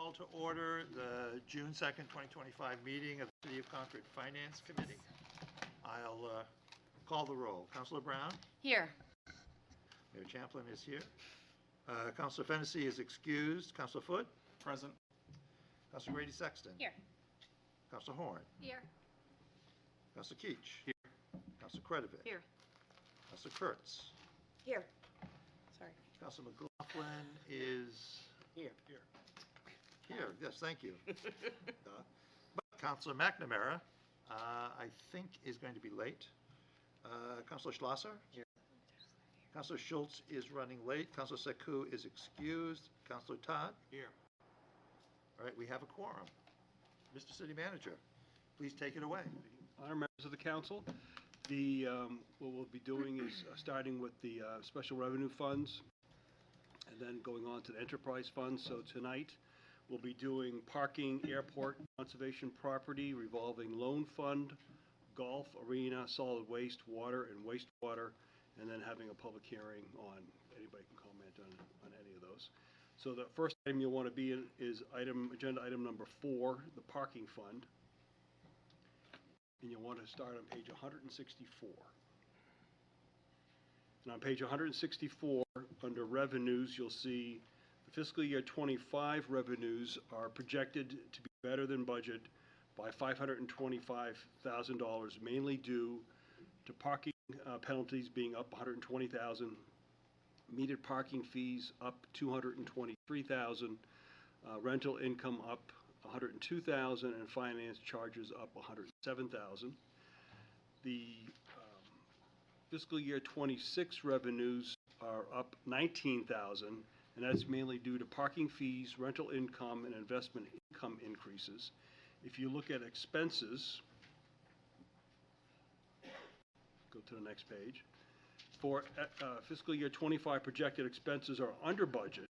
Call to order the June 2nd, 2025 meeting of the City of Concord Finance Committee. I'll call the roll. Councilor Brown? Here. Mayor Champlin is here. Councilor Fennessy is excused. Councilor Foote? Present. Councilor Grady Sexton? Here. Councilor Horn? Here. Councilor Keach? Here. Councilor Kretovic? Here. Councilor Kurtz? Here. Sorry. Councilor McLaughlin is Here. here. Yes, thank you. But Councilor McNamara, I think, is going to be late. Councilor Schlosser? Here. Councilor Schultz is running late. Councilor Sekou is excused. Councilor Todd? Here. All right, we have a quorum. Mr. City Manager, please take it away. Honor members of the council, what we'll be doing is starting with the special revenue funds and then going on to the enterprise funds. So tonight we'll be doing parking, airport, conservation property, revolving loan fund, golf, arena, solid waste, water, and wastewater, and then having a public hearing on, anybody can comment on any of those. So the first item you'll want to be in is agenda item number 4, the parking fund. And you'll want to start on page 164. And on page 164, under revenues, you'll see the fiscal year 25 revenues are projected to be better than budget by $525,000, mainly due to parking penalties being up $120,000, metered parking fees up $223,000, rental income up $102,000, and finance charges up $107,000. The fiscal year 26 revenues are up $19,000, and that's mainly due to parking fees, rental income, and investment income increases. If you look at expenses, go to the next page. For fiscal year 25, projected expenses are under budget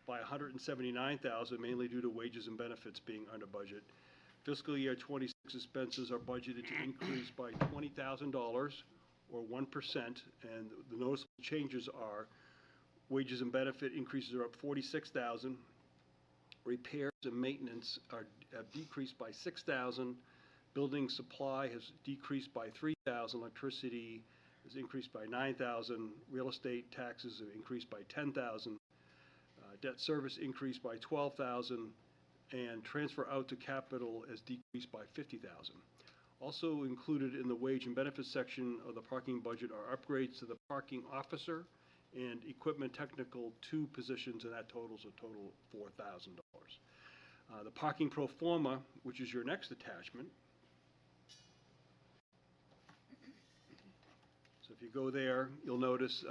by $179,000, mainly due to wages and benefits being under budget. Fiscal year 26 expenses are budgeted to increase by $20,000 or 1%, and the noticeable changes are wages and benefit increases are up $46,000, repairs and maintenance have decreased by $6,000, building supply has decreased by $3,000, electricity has increased by $9,000, real estate taxes have increased by $10,000, debt service increased by $12,000, and transfer out to capital has decreased by $50,000. Also included in the wage and benefits section of the parking budget are upgrades to the parking officer and equipment technical 2 positions, and that totals a total of $4,000. The parking pro forma, which is your next attachment. So if you go there, you'll notice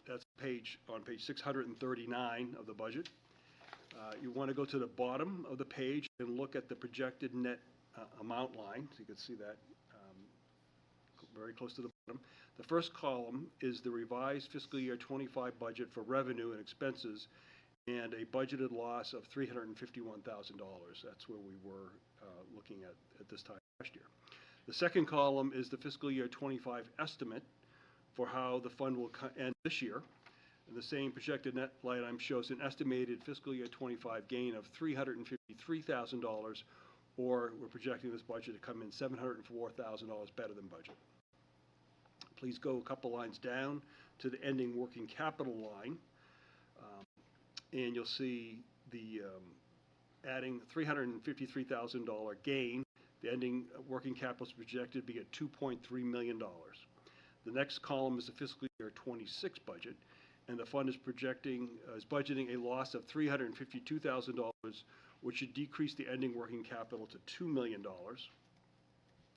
that's on page 639 of the budget. You want to go to the bottom of the page and look at the projected net amount line. So you can see that very close to the bottom. The first column is the revised fiscal year 25 budget for revenue and expenses, and a budgeted loss of $351,000. That's where we were looking at this time last year. The second column is the fiscal year 25 estimate for how the fund will end this year. And the same projected net line item shows an estimated fiscal year 25 gain of $353,000, or we're projecting this budget to come in $704,000 better than budget. Please go a couple lines down to the ending working capital line, and you'll see the adding $353,000 gain. The ending working capital is projected to be at $2.3 million. The next column is the fiscal year 26 budget, and the fund is budgeting a loss of $352,000, which should decrease the ending working capital to $2 million.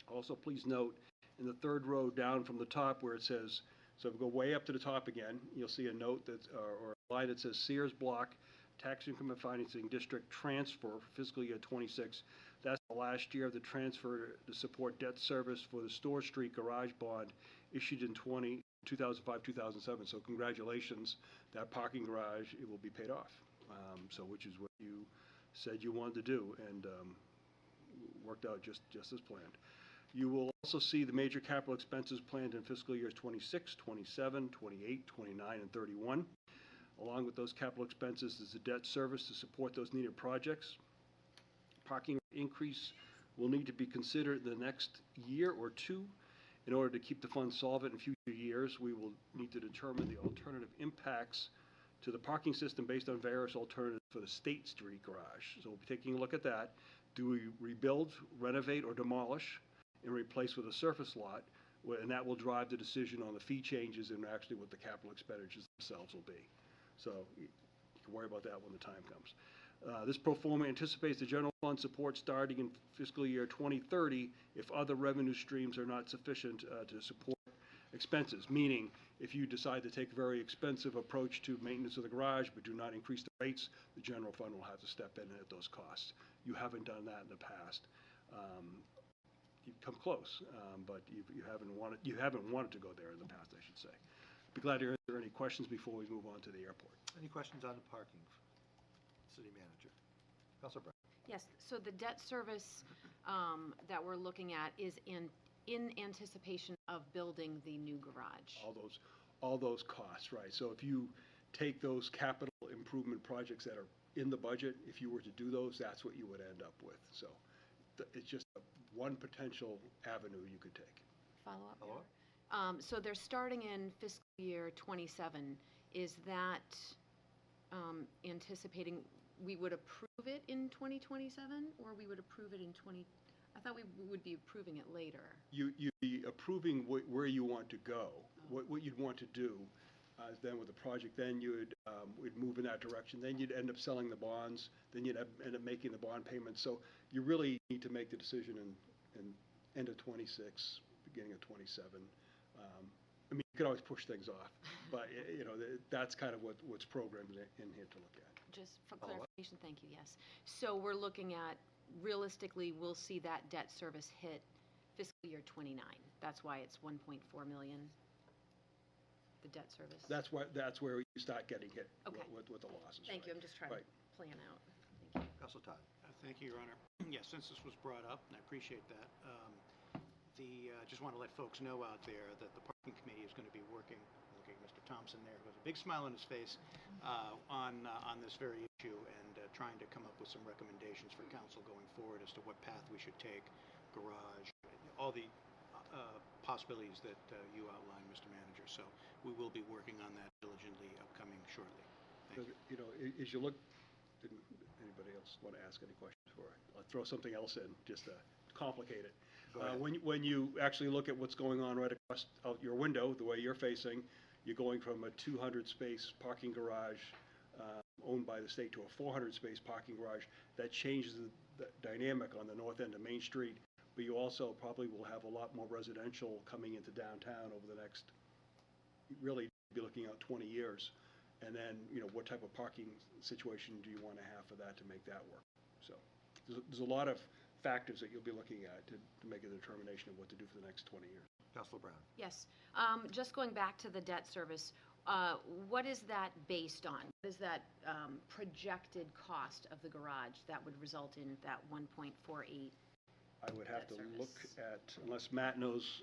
Also, please note in the third row down from the top where it says, so if we go way up to the top again, you'll see a note that, or a line that says Sears Block Tax Income and Financing District Transfer for fiscal year 26. That's the last year of the transfer to support debt service for the Store Street garage bond issued in 2005-2007. So congratulations, that parking garage, it will be paid off. Which is what you said you wanted to do, and worked out just as planned. You will also see the major capital expenses planned in fiscal years 26, 27, 28, 29, and 31. Along with those capital expenses is the debt service to support those needed projects. Parking increase will need to be considered in the next year or two. In order to keep the fund solvent in future years, we will need to determine the alternative impacts to the parking system based on various alternatives for the State Street garage. So we'll be taking a look at that. Do we rebuild, renovate, or demolish and replace with a surface lot? And that will drive the decision on the fee changes and actually what the capital expenditures themselves will be. So you can worry about that when the time comes. This pro forma anticipates the general fund support starting in fiscal year 2030 if other revenue streams are not sufficient to support expenses, meaning if you decide to take a very expensive approach to maintenance of the garage but do not increase the rates, the general fund will have to step in at those costs. You haven't done that in the past. You've come close, but you haven't wanted to go there in the past, I should say. Be glad to answer any questions before we move on to the airport. Any questions on the parking, City Manager? Councilor Brown? Yes, so the debt service that we're looking at is in anticipation of building the new garage. All those costs, right. So if you take those capital improvement projects that are in the budget, if you were to do those, that's what you would end up with. So it's just one potential avenue you could take. Follow-up? Follow-up? So they're starting in fiscal year 27. Is that anticipating we would approve it in 2027 or we would approve it in I thought we would be approving it later. You'd be approving where you want to go, what you'd want to do. Then with the project, then we'd move in that direction. Then you'd end up selling the bonds. Then you'd end up making the bond payments. So you really need to make the decision in end of 26, beginning of 27. I mean, you could always push things off, but that's kind of what's programmed in here to look at. Just for clarification, thank you, yes. So we're looking at, realistically, we'll see that debt service hit fiscal year 29. That's why it's 1.4 million, the debt service? That's where you start getting hit with the losses. Thank you, I'm just trying to plan out. Thank you. Councilor Todd? Thank you, Your Honor. Yes, since this was brought up, and I appreciate that, just want to let folks know out there that the parking committee is going to be working, looking at Mr. Thompson there, who has a big smile on his face, on this very issue and trying to come up with some recommendations for council going forward as to what path we should take, garage, all the possibilities that you outlined, Mr. Manager. So we will be working on that diligently upcoming shortly. Thank you. As you look, did anybody else want to ask any questions before I'll throw something else in just to complicate it? When you actually look at what's going on right across out your window, the way you're facing, you're going from a 200-space parking garage owned by the state to a 400-space parking garage. That changes the dynamic on the north end of Main Street, but you also probably will have a lot more residential coming into downtown over the next, really be looking out 20 years. And then, what type of parking situation do you want to have for that to make that work? So there's a lot of factors that you'll be looking at to make a determination of what to do for the next 20 years. Councilor Brown? Yes, just going back to the debt service, what is that based on? What is that projected cost of the garage that would result in that 1.48? I would have to debt service? look at, unless Matt knows,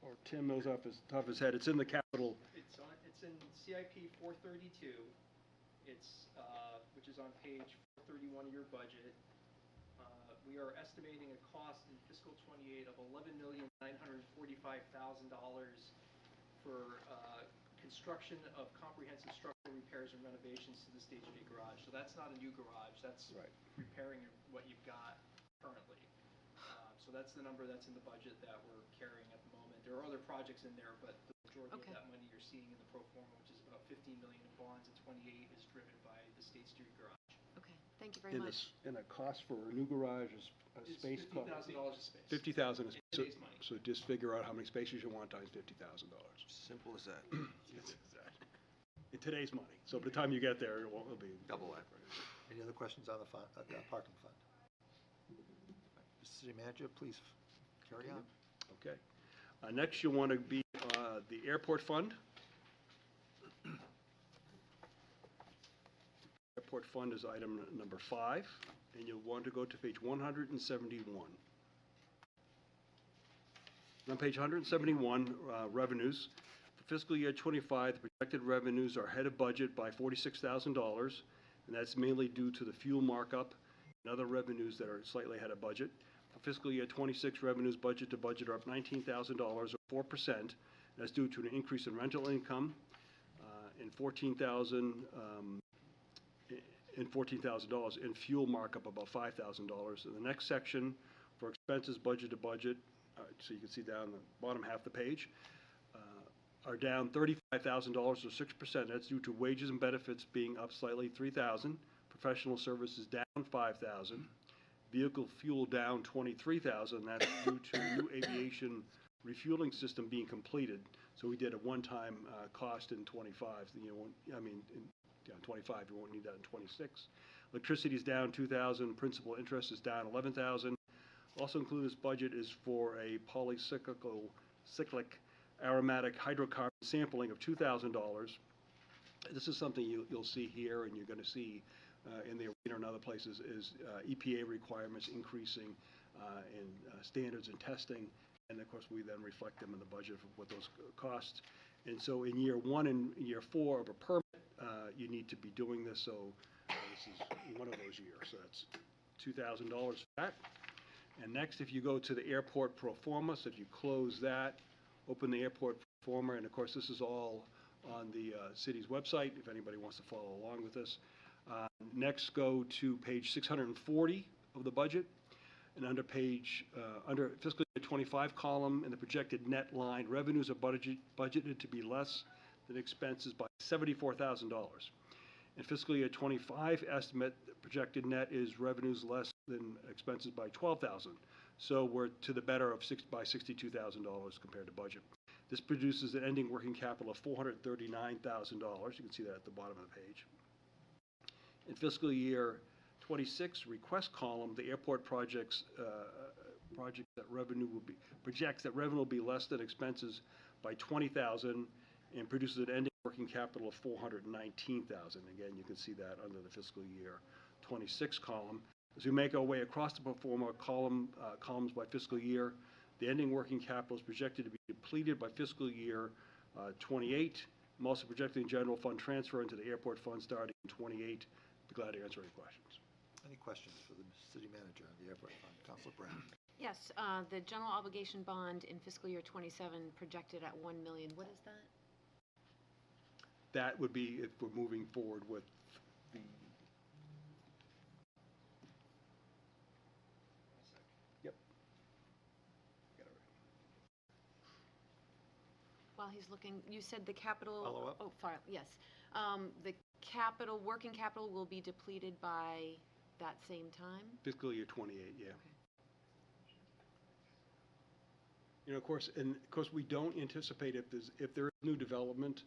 or Tim knows off the top of his head, it's in the capital. It's in CIP 432, which is on page 431 of your budget. We are estimating a cost in fiscal 28 of $11,945,000 for construction of comprehensive structural repairs and renovations to the State Street garage. So that's not a new garage, that's repairing what you've got currently. So that's the number that's in the budget that we're carrying at the moment. There are other projects in there, but the majority of that money you're seeing in the pro forma, which is about $15 million in bonds and 28, is driven by the State Street garage. Okay, thank you very much. And a cost for a new garage is a It's space cost. $50,000 a space. $50,000 a space. In today's money. So just figure out how many spaces you want times $50,000. Simple as that. In today's money. So by the time you get there, it'll be Double that. Any other questions on the parking fund? Mr. City Manager, please carry on. Okay. Next, you want to be the airport fund. Airport fund is item number 5, and you'll want to go to page 171. On page 171, revenues For fiscal year '25, the projected revenues are ahead of budget by $46,000, and that's mainly due to the fuel markup and other revenues that are slightly ahead of budget. For fiscal year '26, revenues budget to budget are up $19,000 or 4%. That's due to an increase in rental income and $14,000 in fuel markup, about $5,000. In the next section, for expenses budget to budget, so you can see down the bottom half of the page, are down $35,000 or 6%. That's due to wages and benefits being up slightly, $3,000. Professional services down $5,000. Vehicle fuel down $23,000. That's due to new aviation refueling system being completed. So we did a one-time cost in '25. In 25, you won't need that in '26. Electricity is down $2,000. Principal interest is down $11,000. Also included in this budget is for a cyclic aromatic hydrocarbon sampling of $2,000. This is something you'll see here, and you're going to see in the arena and other places, is EPA requirements increasing in standards and testing, and of course we then reflect them in the budget for what those costs. And so in year 1 and year 4 of a permit, you need to be doing this, so this is one of those years. So that's $2,000 for that. And next, if you go to the airport pro forma, so if you close that, open the airport pro forma, and of course this is all on the city's website if anybody wants to follow along with this. Next, go to page 640 of the budget, and under fiscal year '25 column in the projected net line, revenues are budgeted to be less than expenses by $74,000. In fiscal year '25 estimate, the projected net is revenues less than expenses by $12,000. So we're to the better of by $62,000 compared to budget. This produces an ending working capital of $439,000. You can see that at the bottom of the page. In fiscal year '26 request column, the airport projects that revenue will be less than expenses by $20,000 and produces an ending working capital of $419,000. Again, you can see that under the fiscal year '26 column. As we make our way across the pro forma columns by fiscal year, the ending working capital is projected to be depleted by fiscal year '28. I'm also projecting general fund transfer into the airport fund starting in '28. Be glad to answer any questions. Any questions for the city manager on the airport fund? Councilor Brown. Yes, the general obligation bond in fiscal year '27 projected at $1 million. What is that? That would be if we're moving forward with the... Yep. Got it right. While he's looking, you said the capital. Follow up? Oh, yes. The working capital will be depleted by that same time? Fiscal year '28, yeah. Okay. You know, of course, we don't anticipate if there is new development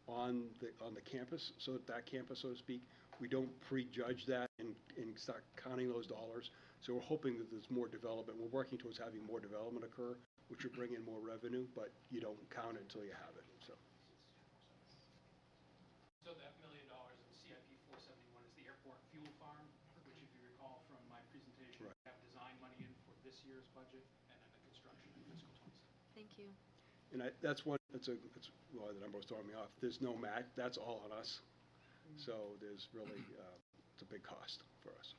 on the campus, so that campus, so to speak, we don't prejudge that and start counting those dollars. So we're hoping that there's more development. We're working towards having more development occur, which will bring in more revenue, but you don't count it until you have it, so. So that $1 million in CIP 471 is the airport fuel farm, which if you recall from my presentation, Right. we have design money in for this year's budget and then the construction in fiscal '27. Thank you. And that's why the number was throwing me off. There's no match, that's all on us. So there's really, it's a big cost for us.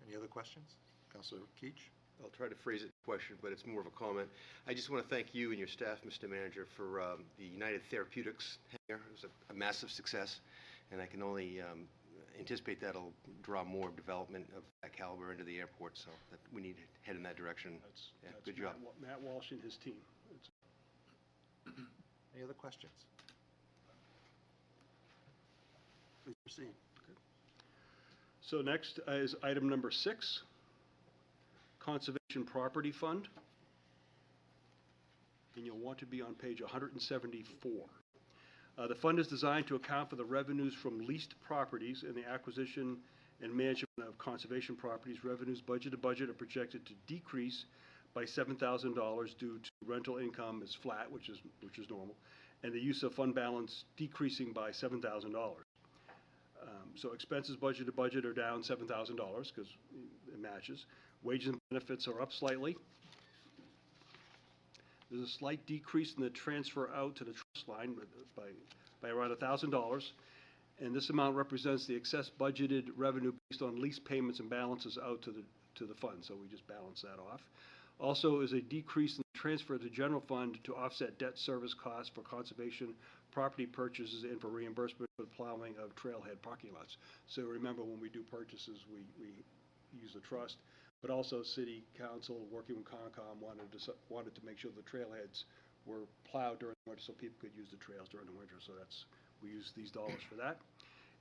Any other questions? Councilor Keach? I'll try to phrase it in a question, but it's more of a comment. I just want to thank you and your staff, Mr. Manager, for the United Therapeutics hangar. It was a massive success, and I can only anticipate that'll draw more development of that caliber into the airport, so that we need to head in that direction. Yeah, That's good job. Matt Walsh and his team. Any other questions? Please proceed. So next is item number 6, Conservation Property Fund. And you'll want to be on page 174. The fund is designed to account for the revenues from leased properties and the acquisition and management of conservation properties. Revenues budget to budget are projected to decrease by $7,000 due to rental income is flat, which is normal, and the use of fund balance decreasing by $7,000. So expenses budget to budget are down $7,000 because it matches. Wages and benefits are up slightly. There's a slight decrease in the transfer out to the trust line by around $1,000. And this amount represents the excess budgeted revenue based on lease payments and balances out to the fund, so we just balance that off. Also is a decrease in the transfer to general fund to offset debt service costs for conservation, property purchases, and for reimbursement for the plowing of trailhead parking lots. So remember, when we do purchases, we use the trust, but also city council, working with Concom, wanted to make sure the trailheads were plowed during the winter so people could use the trails during the winter, so we use these dollars for that.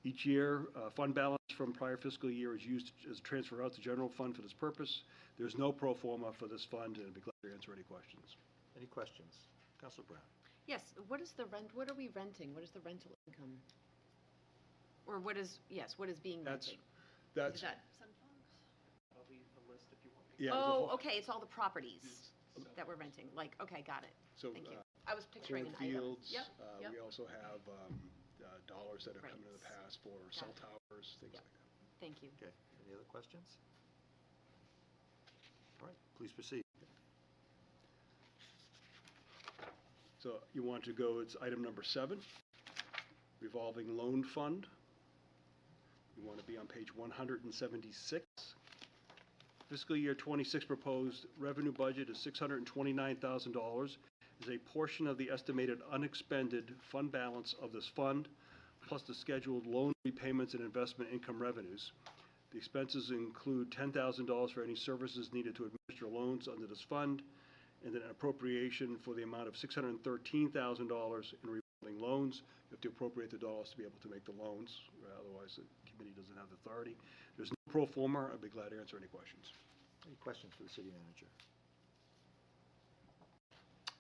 Each year, fund balance from prior fiscal year is used as transfer out to general fund for this purpose. There's no pro forma for this fund, and I'd be glad to answer any questions. Any questions? Counselor Brown? Yes, what is the rent, what are we renting? What is the rental income? Or what is being rented? That's, Is that, That'll be a list if you want. yeah. there's a oh, whole- okay, it's all the properties that we're renting, like, okay, got it. So, Thank you. I was picturing an item. cornfields, Yep, yep. we also have dollars that have come in the Right. past for cell it. towers, things Yep. like that. Thank you. Okay, any other questions? All right, please proceed. So you want to go, it's item number 7, revolving loan fund. You want to be on page 176. Fiscal year 26 proposed revenue budget is $629,000, is a portion of the estimated unexpended fund balance of this fund, plus the scheduled loan repayments and investment income revenues. The expenses include $10,000 for any services needed to administer loans under this fund, and then an appropriation for the amount of $613,000 in revolving loans. You have to appropriate the dollars to be able to make the loans, otherwise the committee doesn't have the authority. There's no pro forma. I'd be glad to answer any questions. Any questions for the city manager?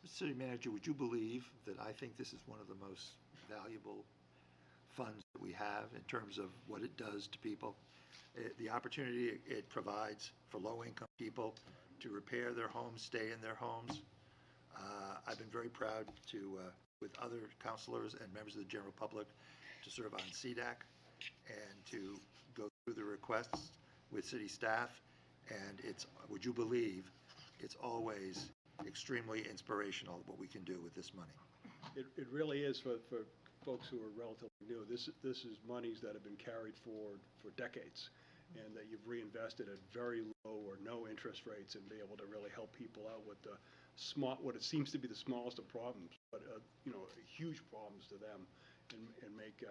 Mr. City Manager, would you believe that I think this is one of the most valuable funds that we have in terms of what it does to people? The opportunity it provides for low-income people to repair their homes, stay in their homes. I've been very proud to, with other councilors and members of the general public, to serve on CDAC and to go through the requests with city staff. And it's, would you believe, it's always extremely inspirational what we can do with this money. It really is for folks who are relatively new. This is monies that have been carried forward for decades, and that you've reinvested at very low or no interest rates and be able to really help people out with the what it seems to be the smallest of problems, but huge problems to them, and make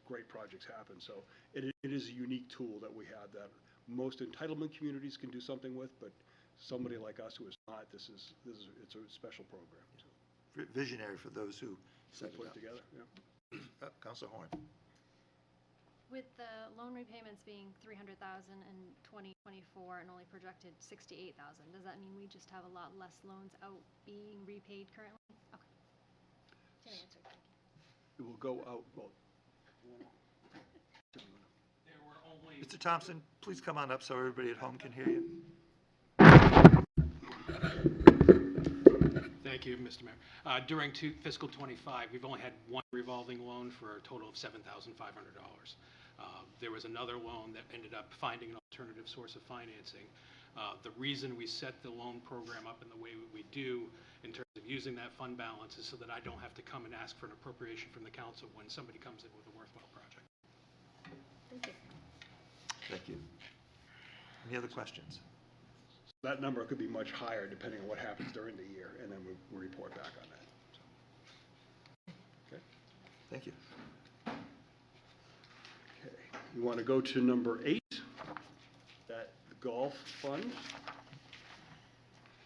great projects happen. So it is a unique tool that we have that most entitlement communities can do something with, but somebody like us who is not, it's a special program. So Visionary for those who so set it put up. it together. Yeah. Councilor Horn. With the loan repayments being $300,000 in 2024 and only projected $68,000, does that mean we just have a lot less loans out being repaid currently? Okay. Good answer, thank you. It will go out, well, There were only. Mr. Thompson, please come on up so everybody at home can hear you. Thank you, Mr. Mayor. During fiscal '25, we've only had one revolving loan for a total of $7,500. There was another loan that ended up finding an alternative source of financing. The reason we set the loan program up in the way we do in terms of using that fund balance is so that I don't have to come and ask for an appropriation from the council when somebody comes in with a worthwhile project. Thank you. Thank you. Any other questions? that number could be much higher depending on what happens during the year, and then we'll report back on that. So, okay. Thank you. Okay. You want to go to number 8, that golf fund.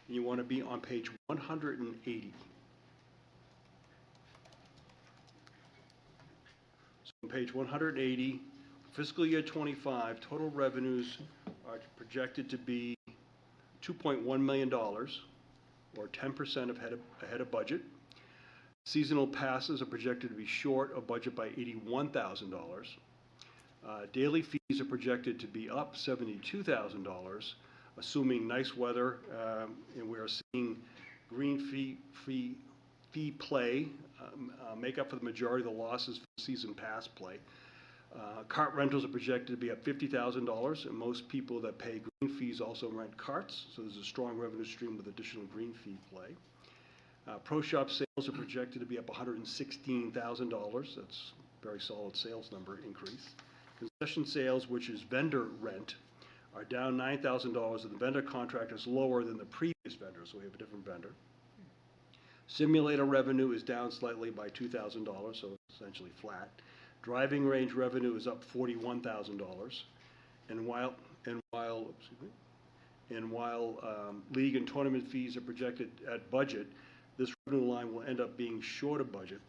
You want to be on page 180. So on page 180, fiscal year 25, total revenues are projected to be $2.1 million, or 10% ahead of budget. Seasonal passes are projected to be short of budget by $81,000. Daily fees are projected to be up $72,000, assuming nice weather, and we are seeing green fee play make up for the majority of the losses for season pass play. Cart rentals are projected to be up $50,000, and most people that pay green fees also rent carts, so there's a strong revenue stream with additional green fee play. Pro shop sales are projected to be up $116,000. That's a very solid sales number increase. Concession sales, which is vendor rent, are down $9,000, and the vendor contract is lower than the previous vendor, so we have a different vendor. Simulator revenue is down slightly by $2,000, so essentially flat. Driving range revenue is up $41,000, and while league and tournament fees are projected at budget, this revenue line will end up being short of budget.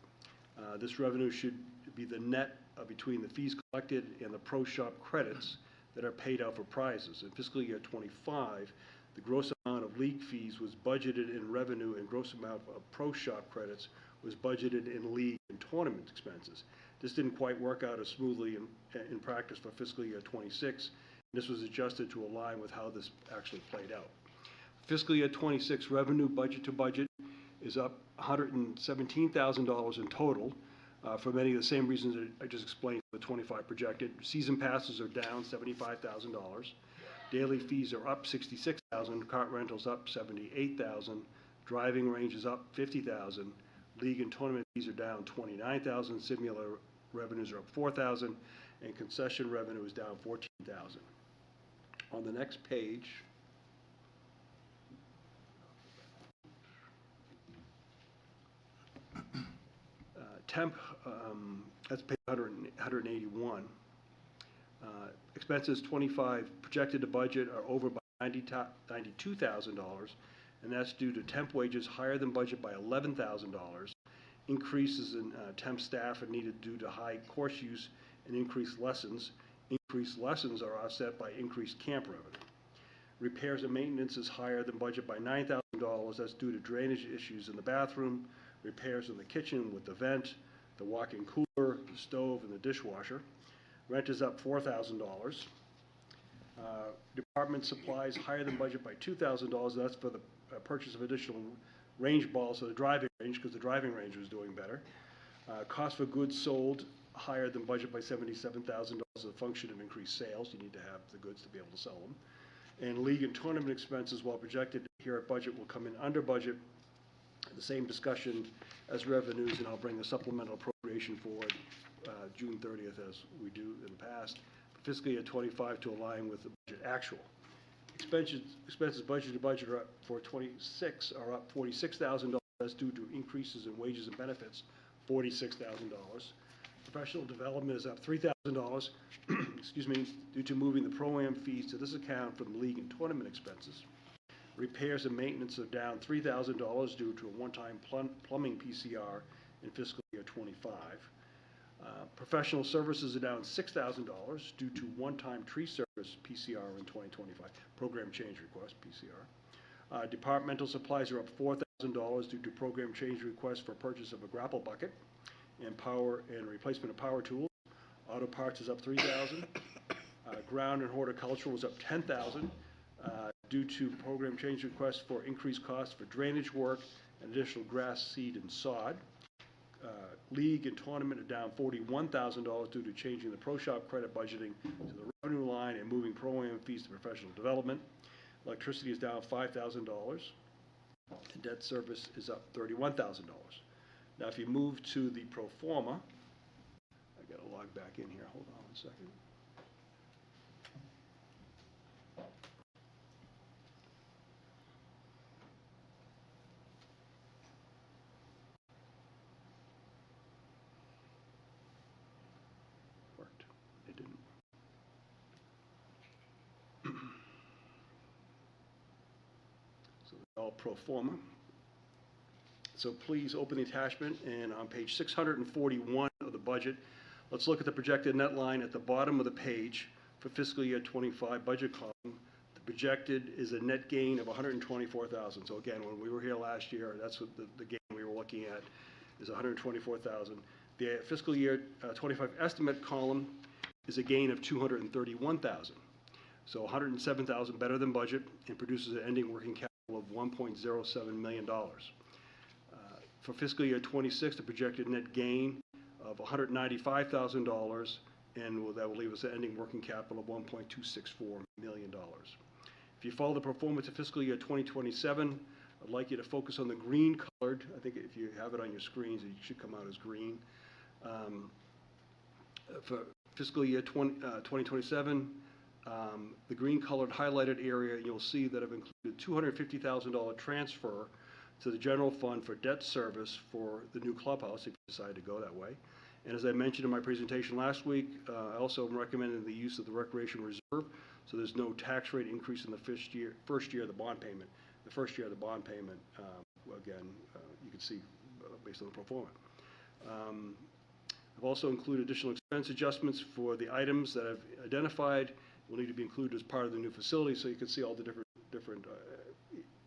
This revenue should be the net between the fees collected and the pro shop credits that are paid out for prizes. In fiscal year '25, the gross amount of league fees was budgeted in revenue, and gross amount of pro shop credits was budgeted in league and tournament expenses. This didn't quite work out as smoothly in practice for fiscal year '26. This was adjusted to align with how this actually played out. Fiscal year '26 revenue budget to budget is up $117,000 in total for many of the same reasons that I just explained for the '25 projected. Season passes are down $75,000. Daily fees are up $66,000. Cart rentals up $78,000. Driving range is up $50,000. League and tournament fees are down $29,000. Simulator revenues are up $4,000, and concession revenue is down $14,000. On the next page, temp, that's page 181. Expenses 25 projected to budget are over by $92,000, and that's due to temp wages higher than budget by $11,000. Increases in temp staff are needed due to high course use and increased lessons. Increased lessons are offset by increased camp revenue. Repairs and maintenance is higher than budget by $9,000. That's due to drainage issues in the bathroom, repairs in the kitchen with the vent, the walk-in cooler, the stove, and the dishwasher. Rent is up $4,000. Department supplies higher than budget by $2,000. That's for the purchase of additional range balls for the driving range, because the driving range was doing better. Cost for goods sold higher than budget by $77,000 as a function of increased sales. You need to have the goods to be able to sell them. And league and tournament expenses, while projected here at budget, will come in under budget. The same discussion as revenues, and I'll bring the supplemental appropriation forward June 30th as we do in the past. Fiscal year '25 to align with the budget actual. Expenses budget to budget are up for '26 are up $46,000. That's due to increases in wages and benefits, $46,000. Professional development is up $3,000, excuse me, due to moving the pro-am fees to this account from league and tournament expenses. Repairs and maintenance are down $3,000 due to a one-time plumbing PCR in fiscal year '25. Professional services are down $6,000 due to one-time tree service PCR in 2025, program change request PCR. Departmental supplies are up $4,000 due to program change requests for purchase of a grapple bucket and power and replacement of power tools. Auto parts is up $3,000. Ground and horticultural was up $10,000 due to program change requests for increased costs for drainage work and additional grass seed and sod. League and tournament are down $41,000 due to changing the pro shop credit budgeting to the revenue line and moving pro-am fees to professional development. Electricity is down $5,000, and debt service is up $31,000. Now, if you move to the pro forma, I got to log back in here. Hold on one second. All pro forma. So please open the attachment, and on page 641 of the budget, let's look at the projected net line at the bottom of the page for fiscal year '25 budget column. The projected is a net gain of $124,000. So again, when we were here last year, that's what the gain we were looking at is $124,000. The fiscal year '25 estimate column is a gain of $231,000. So $107,000 better than budget, and produces an ending working capital of $1.07 million. For fiscal year '26, the projected net gain of $195,000, and that will leave us an ending working capital of $1.264 million. If you follow the performance of fiscal year 2027, I'd like you to focus on the green colored. I think if you have it on your screens, it should come out as green. For fiscal year 2027, the green colored highlighted area, you'll see that I've included $250,000 transfer to the general fund for debt service for the new clubhouse, if you decide to go that way. And as I mentioned in my presentation last week, I also recommended the use of the recreation reserve, so there's no tax rate increase in the first year of the bond payment. The first year of the bond payment, again, you can see based on the pro forma. I've also included additional expense adjustments for the items that I've identified will need to be included as part of the new facility, so you can see all the different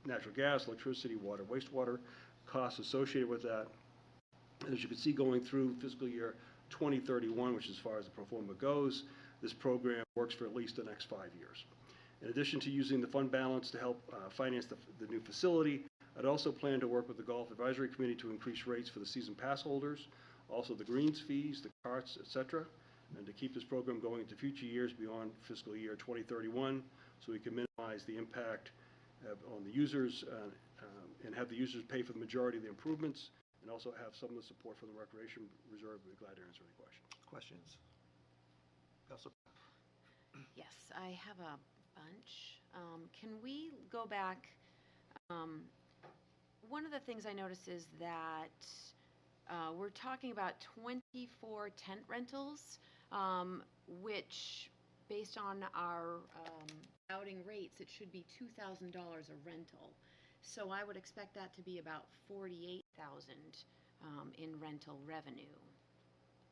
natural gas, electricity, water, wastewater costs associated with that. And as you can see, going through fiscal year 2031, which is as far as the pro forma goes, this program works for at least the next 5 years. In addition to using the fund balance to help finance the new facility, I'd also plan to work with the Golf Advisory Committee to increase rates for the season pass holders, also the greens fees, the carts, etc., and to keep this program going into future years beyond fiscal year 2031, so we can minimize the impact on the users and have the users pay for the majority of the improvements, and also have some of the support from the Recreation Reserve. We'd be glad to answer any questions. Questions? Councilor? Yes, I have a bunch. Can we go back? One of the things I noticed is that we're talking about 24 tent rentals, which, based on our outing rates, it should be $2,000 a rental. So I would expect that to be about $48,000 in rental revenue.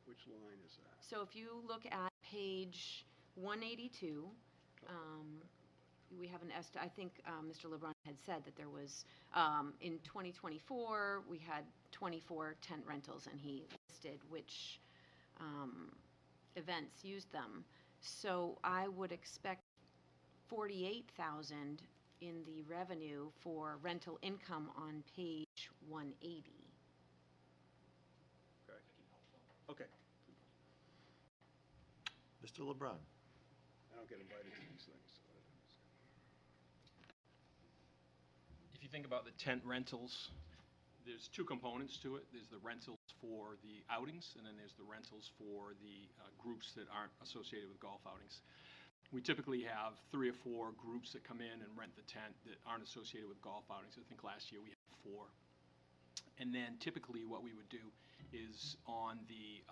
Which line is that? So if you look at page 182, we have an estimate. I think Mr. LeBrun had said that there was, in 2024, we had 24 tent rentals, and he listed which events used them. So I would expect 48,000 in the revenue for rental income on page 180. Okay. Mr. LeBrun? I don't get invited to these things. If you think about the tent rentals, there's two components to it. There's the rentals for the outings, and then there's the rentals for the groups that aren't associated with golf outings. We typically have 3 or 4 groups that come in and rent the tent that aren't associated with golf outings. I think last year we had 4. And then typically what we would do is on the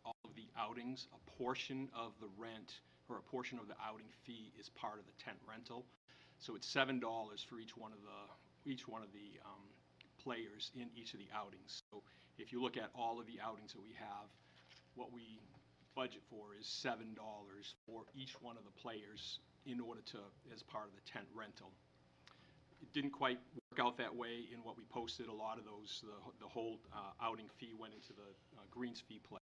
all of the outings, a portion of the rent or a portion of the outing fee is part of the tent rental. So it's $7 for each one of the players in each of the outings. So if you look at all of the outings that we have, what we budget for is $7 for each one of the players in order to, as part of the tent rental. It didn't quite work out that way in what we posted. A lot of those, the whole outing fee went into the greens fee play,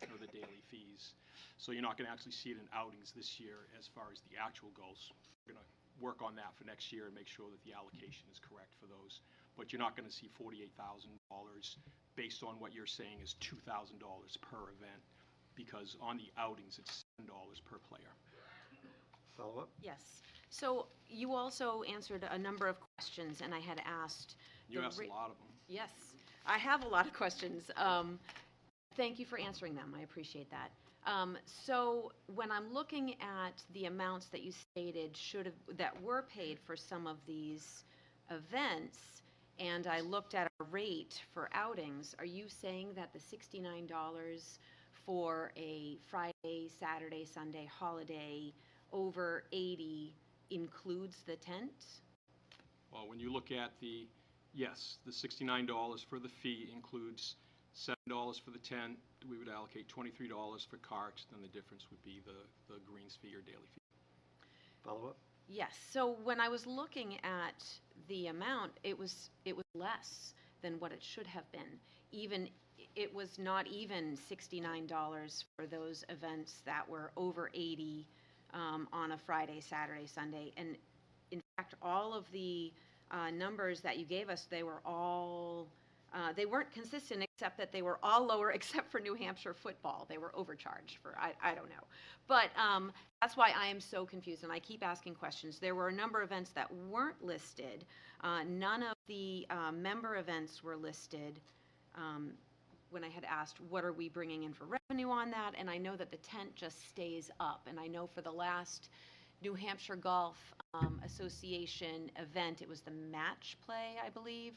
or the daily fees. So you're not going to actually see it in outings this year as far as the actual goals. We're going to work on that for next year and make sure that the allocation is correct for those. But you're not going to see $48,000 based on what you're saying is $2,000 per event, because on the outings it's $7 per player. Follow up? Yes. So you also answered a number of questions, and I had asked. You asked a lot of them. Yes, I have a lot of questions. Thank you for answering them. I appreciate that. So when I'm looking at the amounts that you stated that were paid for some of these events, and I looked at a rate for outings, are you saying that the $69 for a Friday, Saturday, Sunday holiday over 80 includes the tent? Well, when you look at yes, the $69 for the fee includes $7 for the tent. We would allocate $23 for carts, then the difference would be the greens fee or daily fee. Follow up? Yes. So when I was looking at the amount, it was less than what it should have been. It was not even $69 for those events that were over 80 on a Friday, Saturday, Sunday. And in fact, all of the numbers that you gave us, they were all They weren't consistent except that they were all lower except for New Hampshire football. They were overcharged for, I don't know. But that's why I am so confused, and I keep asking questions. There were a number of events that weren't listed. None of the member events were listed when I had asked, what are we bringing in for revenue on that? And I know that the tent just stays up. And I know for the last New Hampshire Golf Association event, it was the match play, I believe.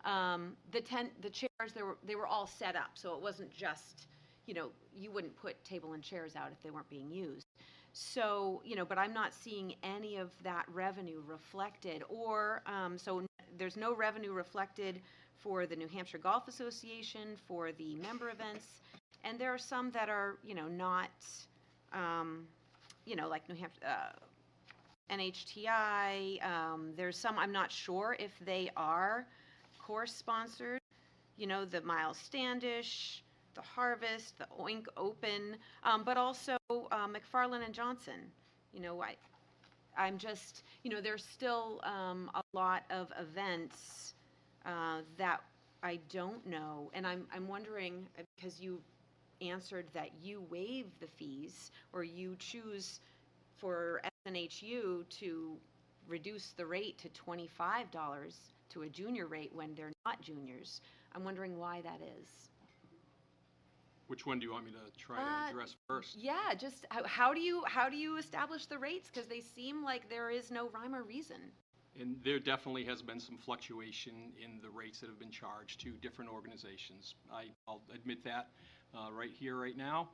The chairs, they were all set up, so it wasn't just, you wouldn't put table and chairs out if they weren't being used. So, but I'm not seeing any of that revenue reflected, or, so there's no revenue reflected for the New Hampshire Golf Association, for the member events, and there are some that are, not, like New Hampshire, NHTI, there's some, I'm not sure if they are course sponsored, the Miles Standish, the Harvest, the Oink Open, but also McFarland and Johnson. I'm just, there's still a lot of events that I don't know, and I'm wondering, because you answered that you waive the fees, or you choose for SNHU to reduce the rate to $25 to a junior rate when they're not juniors. I'm wondering why that is. Which one do you want me to try to address first? Yeah, just how do you establish the rates? Because they seem like there is no rhyme or reason. And there definitely has been some fluctuation in the rates that have been charged to different organizations. I'll admit that right here, right now.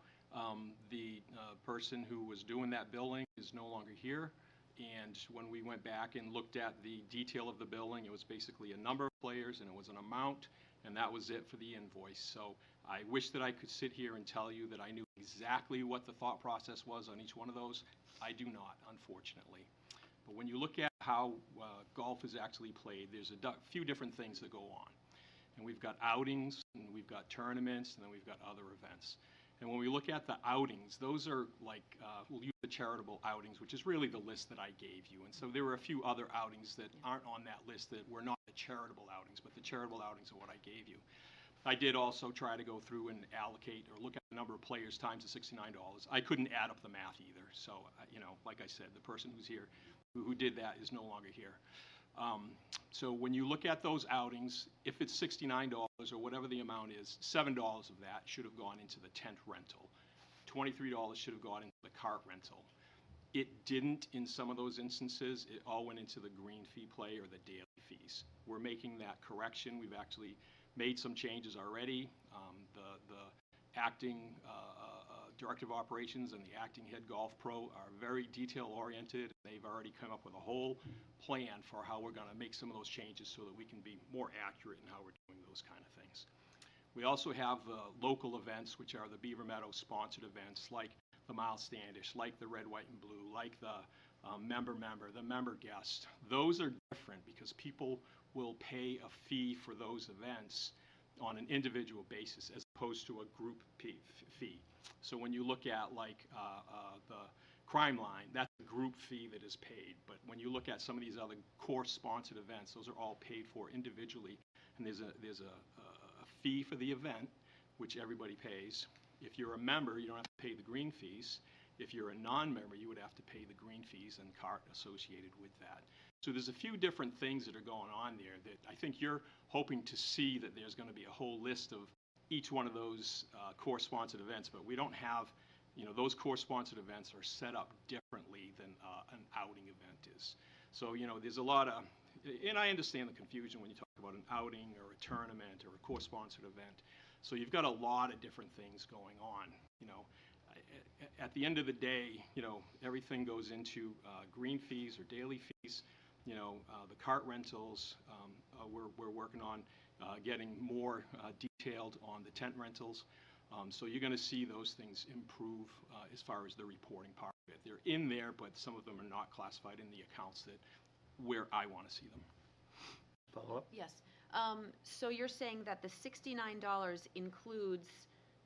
The person who was doing that billing is no longer here. And when we went back and looked at the detail of the billing, it was basically a number of players and it was an amount, and that was it for the invoice. So I wish that I could sit here and tell you that I knew exactly what the thought process was on each one of those. I do not, unfortunately. But when you look at how golf is actually played, there's a few different things that go on. And we've got outings, and we've got tournaments, and then we've got other events. And when we look at the outings, those are like, we'll use the charitable outings, which is really the list that I gave you. And so there were a few other outings that aren't on that list that were not the charitable outings, but the charitable outings are what I gave you. I did also try to go through and allocate or look at the number of players times the $69. I couldn't add up the math either. So, like I said, the person who's here, who did that, is no longer here. So when you look at those outings, if it's $69 or whatever the amount is, $7 of that should have gone into the tent rental. $23 should have gone into the cart rental. It didn't in some of those instances. It all went into the green fee play or the daily fees. We're making that correction. We've actually made some changes already. The acting director of operations and the acting head golf pro are very detail oriented. They've already come up with a whole plan for how we're going to make some of those changes so that we can be more accurate in how we're doing those kind of things. We also have local events, which are the Beaver Meadow sponsored events, like the Miles Standish, like the Red, White, and Blue, like the the member guest. Those are different because people will pay a fee for those events on an individual basis as opposed to a group fee. So when you look at like the Crime Line, that's a group fee that is paid. But when you look at some of these other course-sponsored events, those are all paid for individually. And there's a fee for the event, which everybody pays. If you're a member, you don't have to pay the green fees. If you're a non-member, you would have to pay the green fees and cart associated with that. So there's a few different things that are going on there that I think you're hoping to see that there's going to be a whole list of each one of those course-sponsored events, but we don't have, those course-sponsored events are set up differently than an outing event is. So, there's a lot of, and I understand the confusion when you talk about an outing or a tournament or a course-sponsored event. So you've got a lot of different things going on, At the end of the day, everything goes into green fees or daily fees. The cart rentals, we're working on getting more detailed on the tent rentals. So you're going to see those things improve as far as the reporting part of it. They're in there, but some of them are not classified in the accounts where I want to see them. Follow up? Yes. So you're saying that the $69 includes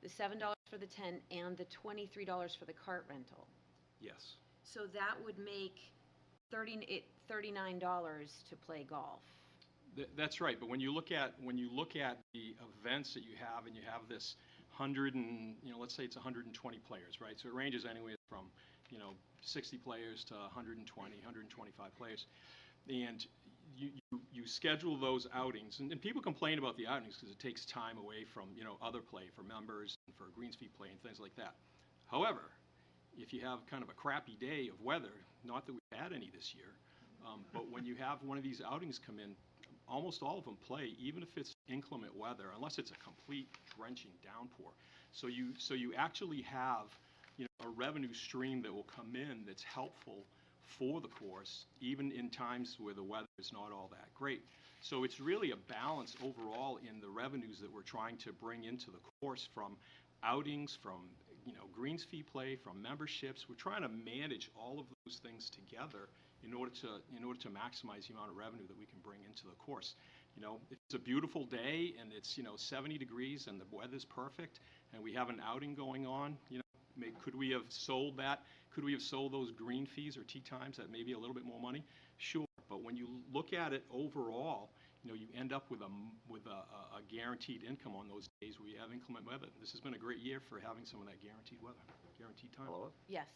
the $7 for the tent and the $23 for the cart rental? Yes. So that would make $39 to play golf. That's right, but when you look at the events that you have, and you have this 100 and, let's say it's 120 players, right? So it ranges anywhere from, 60 players to 120, 125 players. And you schedule those outings, and people complain about the outings because it takes time away from, other play for members and for greens fee play and things like that. However, if you have kind of a crappy day of weather, not that we've had any this year, but when you have one of these outings come in, almost all of them play, even if it's inclement weather, unless it's a complete drenching downpour. So you actually have, a revenue stream that will come in that's helpful for the course, even in times where the weather is not all that great. So it's really a balance overall in the revenues that we're trying to bring into the course from outings, from greens fee play, from memberships. We're trying to manage all of those things together in order to maximize the amount of revenue that we can bring into the course. If it's a beautiful day and it's 70 degrees and the weather's perfect and we have an outing going on, could we have sold that? Could we have sold those green fees or tee times at maybe a little bit more money? Sure, but when you look at it overall, you end up with a guaranteed income on those days where you have inclement weather. This has been a great year for having some of that guaranteed weather, guaranteed time. Yes.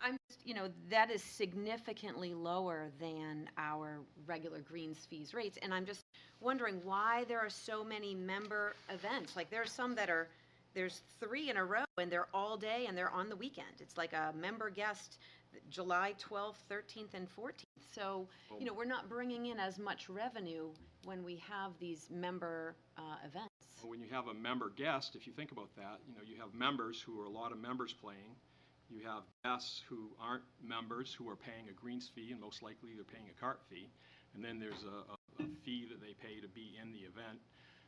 I'm just, that is significantly lower than our regular greens fees rates. And I'm just wondering why there are so many member events. Like, there are some that there's 3 in a row and they're all day and they're on the weekend. It's like a member guest July 12th, 13th, and 14th. So, we're not bringing in as much revenue when we have these member events. When you have a member guest, if you think about that, you have members who are a lot of members playing. You have guests who aren't members who are paying a greens fee, and most likely they're paying a cart fee. And then there's a fee that they pay to be in the event.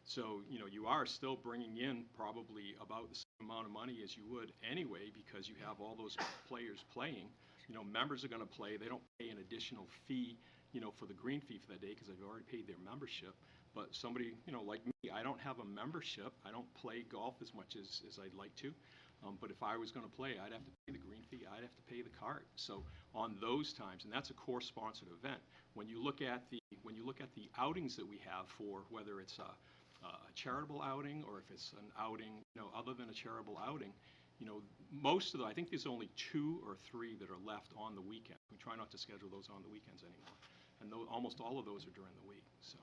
So, you are still bringing in probably about the same amount of money as you would anyway, because you have all those players playing. Members are going to play. They don't pay an additional fee, for the green fee for that day because they've already paid their membership. But somebody, like me, I don't have a membership. I don't play golf as much as I'd like to. But if I was going to play, I'd have to pay the green fee. I'd have to pay the cart. So on those times, and that's a core-sponsored event. When you look at the outings that we have for whether it's a charitable outing or if it's an outing, other than a charitable outing, most of them, I think there's only 2 or 3 that are left on the weekend. We try not to schedule those on the weekends anymore, and almost all of those are during the week. So.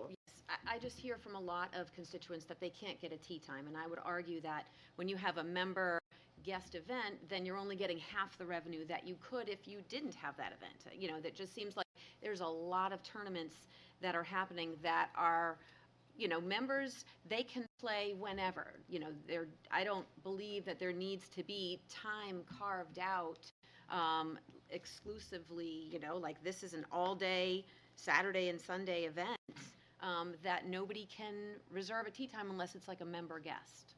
Yes, I just hear from a lot of constituents that they can't get a tee time, and I would argue that when you have a member guest event, then you're only getting half the revenue that you could if you didn't have that event. That just seems like there's a lot of tournaments that are happening that are, members, they can play whenever. I don't believe that there needs to be time carved out exclusively, like this is an all-day Saturday and Sunday event, that nobody can reserve a tee time unless it's like a member guest.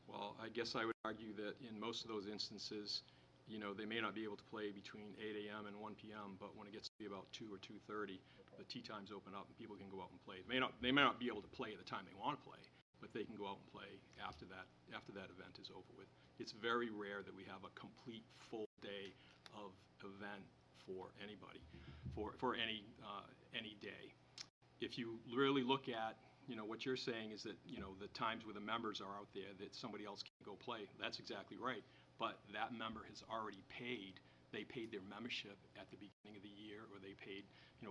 Well, I guess I would argue that in most of those instances, they may not be able to play between 8 a.m. and 1 p.m., but when it gets to be about 2 or 2:30, the tee times open up and people can go out and play. They may not be able to play at the time they want to play, but they can go out and play after that event is over with. It's very rare that we have a complete full day of event for anybody, for any day. If you really look at, what you're saying is that, the times where the members are out there that somebody else can't go play, that's exactly right. But that member has already paid. They paid their membership at the beginning of the year, or they paid,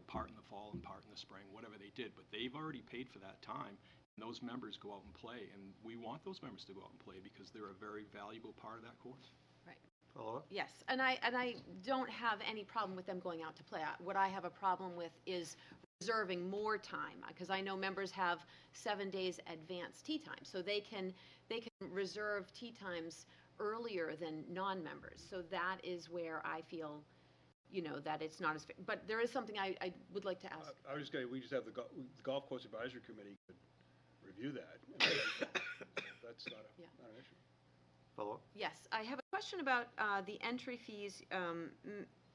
part in the fall and part in the spring, whatever they did. But they've already paid for that time, and those members go out and play. And we want those members to go out and play because they're a very valuable part of that course. Right. Follow up? Yes, and I don't have any problem with them going out to play. What I have a problem with is reserving more time, because I know members have 7 days advance tee time, so they can reserve tee times earlier than non-members. So that is where I feel, that it's not as fair. But there is something I would like to ask. We just have the Golf Course Advisory Committee could review that. That's not an issue. Follow up? Yes, I have a question about the entry fees.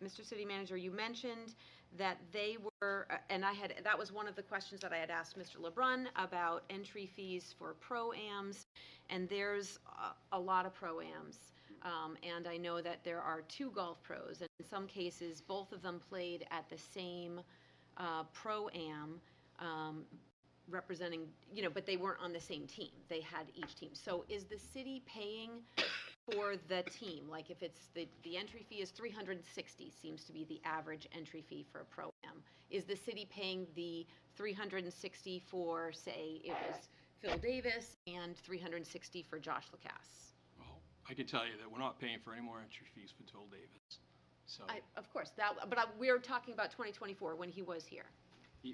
Mr. City Manager, you mentioned that they were, and that was one of the questions that I had asked Mr. LeBrun about entry fees for pro-ams, and there's a lot of pro-ams. And I know that there are 2 golf pros, and in some cases, both of them played at the same Pro-Am representing, but they weren't on the same team. They had each team. So is the city paying for the team? Like if it's the entry fee is $360, seems to be the average entry fee for a Pro-Am. Is the city paying the $360 for, say, it was Phil Davis and $360 for Josh Lacasse? Well, I can tell you that we're not paying for any more entry fees for Phil Davis. So Of course, we're talking about 2024 when he was here.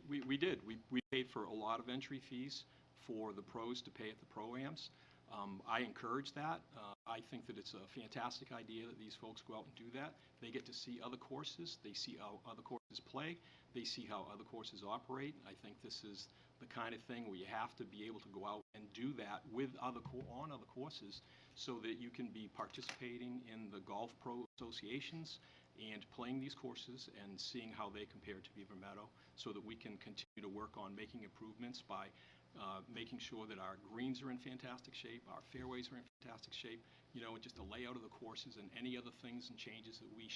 we did. We paid for a lot of entry fees for the pros to pay at the Pro-Ams. I encourage that. I think that it's a fantastic idea that these folks go out and do that. They get to see other courses. They see how other courses play. They see how other courses operate. I think this is the kind of thing where you have to be able to go out and do that with on other courses so that you can be participating in the golf pro associations and playing these courses and seeing how they compare to Beaver Meadow so that we can continue to work on making improvements by making sure that our greens are in fantastic shape, our fairways are in fantastic shape, just the layout of the courses and any other things and changes that we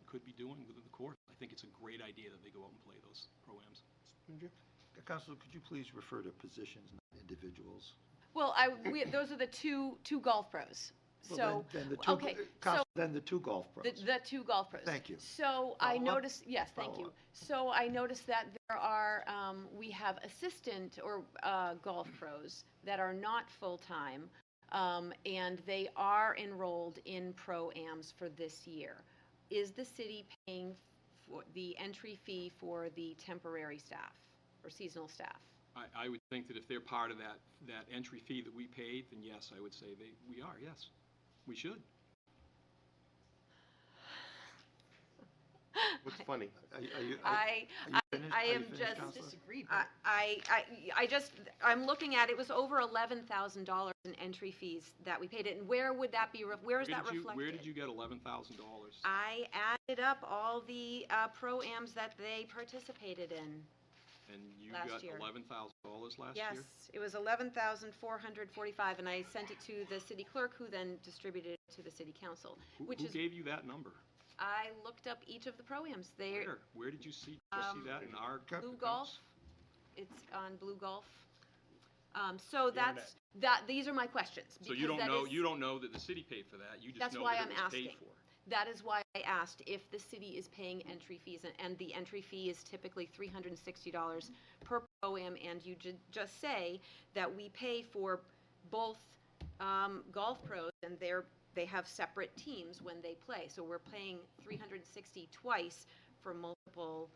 could be doing within the course. I think it's a great idea that they go out and play those Pro-Ams. Counselor, could you please refer to positions, not individuals? Well, those are the two golf pros. Well, So, then the two, okay, then the two golf pros. the two golf pros. Thank you. So I Follow-up? noticed, yes, thank you. Follow-up. So I noticed that there are, we have assistant or golf pros that are not full-time, and they are enrolled in Pro-Ams for this year. Is the city paying for the entry fee for the temporary staff or seasonal staff? I would think that if they're part of that entry fee that we paid, then yes, I would say we are, yes. We should. What's funny? Are you I finished? I Are you am finished, just Counselor? Disagreed. I'm looking at, it was over $11,000 in entry fees that we paid it, and where would that be, where is that reflected? Where did you get $11,000? I added up all the Pro-Ams that they participated in. And you last got year. $11,000 last Yes, year? it was $11,445, and I sent it to the city clerk, who then distributed it to the city council, which Who is, gave you that number? I looked up each of the Pro-Ams. They're Where did you see that in our? Blue Golf. It's on Blue Golf. So these are my questions. So you don't know that the city paid for that, you just That's know why that I'm it was paid asking. for. That is why I asked if the city is paying entry fees, and the entry fee is typically $360 per Pro-Am, and you just say that we pay for both golf pros, and they have separate teams when they play. So we're paying $360 twice for multiple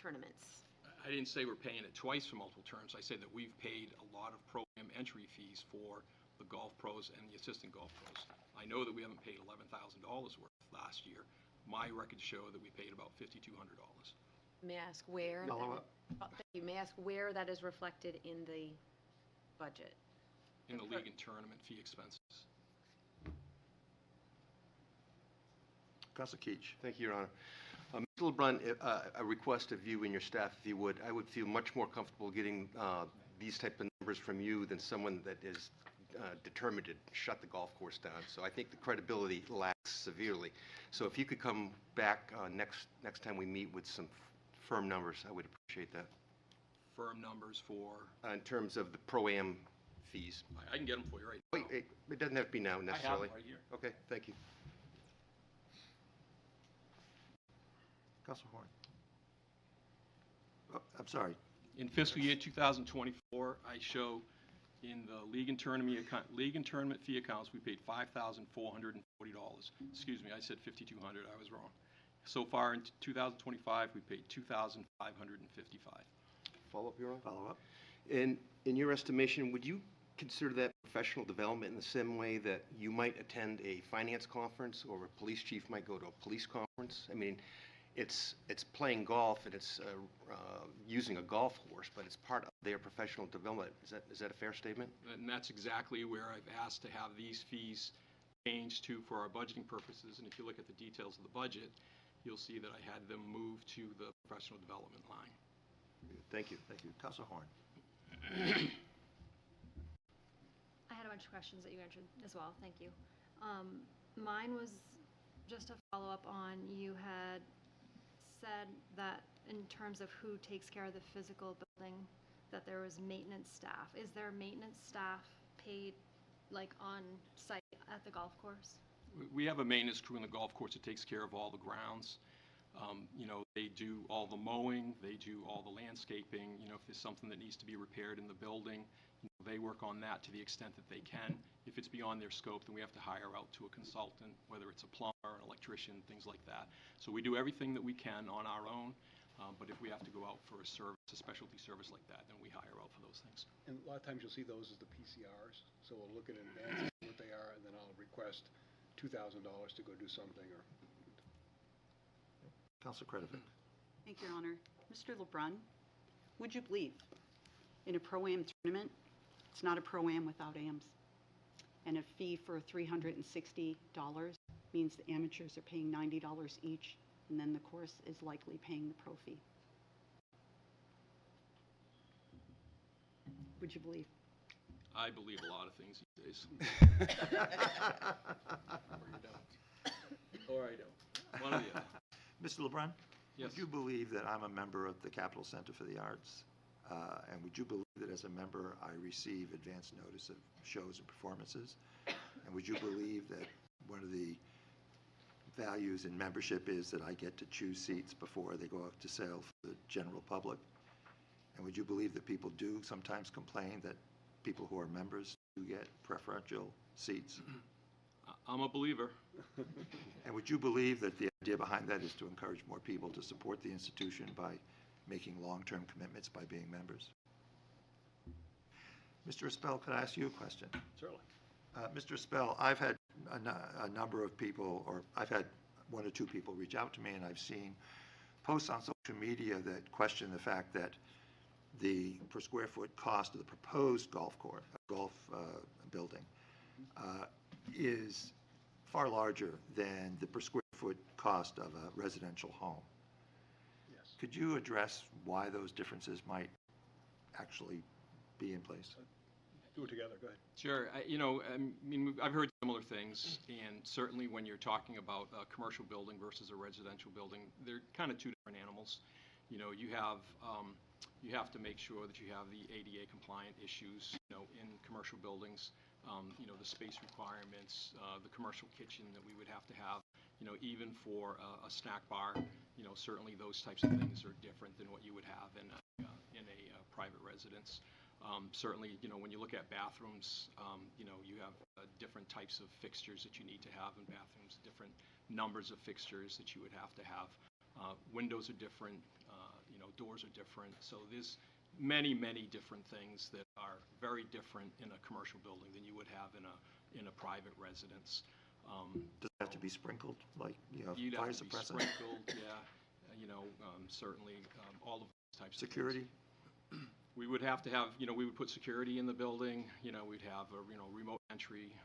tournaments. I didn't say we're paying it twice for multiple terms. I said that we've paid a lot of Pro-Am entry fees for the golf pros and the assistant golf pros. I know that we haven't paid $11,000 worth last year. My records show that we paid about $5,200. May I ask where? Follow-up? Thank you. May I ask where that is reflected in the budget? In the league and tournament fee expenses. Counselor Keach. Thank you, Your Honor. Mr. LeBrun, a request of you and your staff, if you would. I would feel much more comfortable getting these type of numbers from you than someone that is determined to shut the golf course down. So I think the credibility lacks severely. So if you could come back next time we meet with some firm numbers, I would appreciate that. Firm numbers for? In terms of the Pro-Am fees. I can get them for you right now. Wait, it doesn't have to be now necessarily. I have them right here. Okay, thank you. Counselor Horn. Oh, I'm sorry. In fiscal year 2024, I show in the league and tournament fee accounts, we paid $5,440. Excuse me, I said $5,200. I was wrong. So far in 2025, we paid $2,555. Follow-up, Your Honor? Follow-up. In your estimation, would you consider that professional development in the same way that you might attend a finance conference or a police chief might go to a police conference? I mean, it's playing golf and it's using a golf course, but it's part of their professional development. Is that a fair statement? And that's exactly where I've asked to have these fees changed to for our budgeting purposes. And if you look at the details of the budget, you'll see that I had them move to the professional development line. Thank you. Thank you. Counselor Horn. I had a bunch of questions that you answered as well. Thank you. Mine was just a follow-up on, you had said that in terms of who takes care of the physical building, that there was maintenance staff. Is there maintenance staff paid, like, on site at the golf course? We have a maintenance crew in the golf course that takes care of all the grounds. They do all the mowing, they do all the landscaping. If there's something that needs to be repaired in the building, they work on that to the extent that they can. If it's beyond their scope, then we have to hire out to a consultant, whether it's a plumber, an electrician, things like that. So we do everything that we can on our own, but if we have to go out for a service, a specialty service like that, then we hire out for those things. And a lot of times you'll see those as the PCRs, so we'll look at in advance, see what they are, and then I'll request $2,000 to go do something, or Councilor Kretovic. Thank you, Your Honor. Mr. LeBrun, would you believe in a pro-am tournament, it's not a pro-am without AMs? And a fee for $360 means the amateurs are paying $90 each, and then the course is likely paying the pro fee. Would you believe? I believe a lot of things these days. Or I don't. One or the other. Mr. LeBrun? Yes. Would you believe that I'm a member of the Capital Center for the Arts? And would you believe that as a member, I receive advance notice of shows and performances? And would you believe that one of the values in membership is that I get to choose seats before they go out to sale for the general public? And would you believe that people do sometimes complain that people who are members do get preferential seats? I'm a believer. And would you believe that the idea behind that is to encourage more people to support the institution by making long-term commitments by being members? Mr. Espel, could I ask you a question? certainly. Mr. Espel, I've had a number of people, or I've had one or two people reach out to me, and I've seen posts on social media that question the fact that the per square foot cost of the proposed golf building is far larger than the per square foot cost of a residential home. Yes. Could you address why those differences might actually be in place? Do it together, go ahead. Sure. I've heard similar things, and certainly when you're talking about a commercial building versus a residential building, they're kind of two different animals. You have to make sure that you have the ADA compliant issues, in commercial buildings, the space requirements, the commercial kitchen that we would have to have, even for a snack bar, certainly those types of things are different than what you would have in a private residence. Certainly, when you look at bathrooms, you have different types of fixtures that you need to have in bathrooms, different numbers of fixtures that you would have to have. Windows are different, doors are different. So there's many, many different things that are very different in a commercial building than you would have in a private residence. Does it have to be sprinkled, like, You'd fire have to be suppressant? sprinkled, yeah. Certainly, all of those types of things. Security? We would have to have, we would put security in the building, we'd have a, remote entry.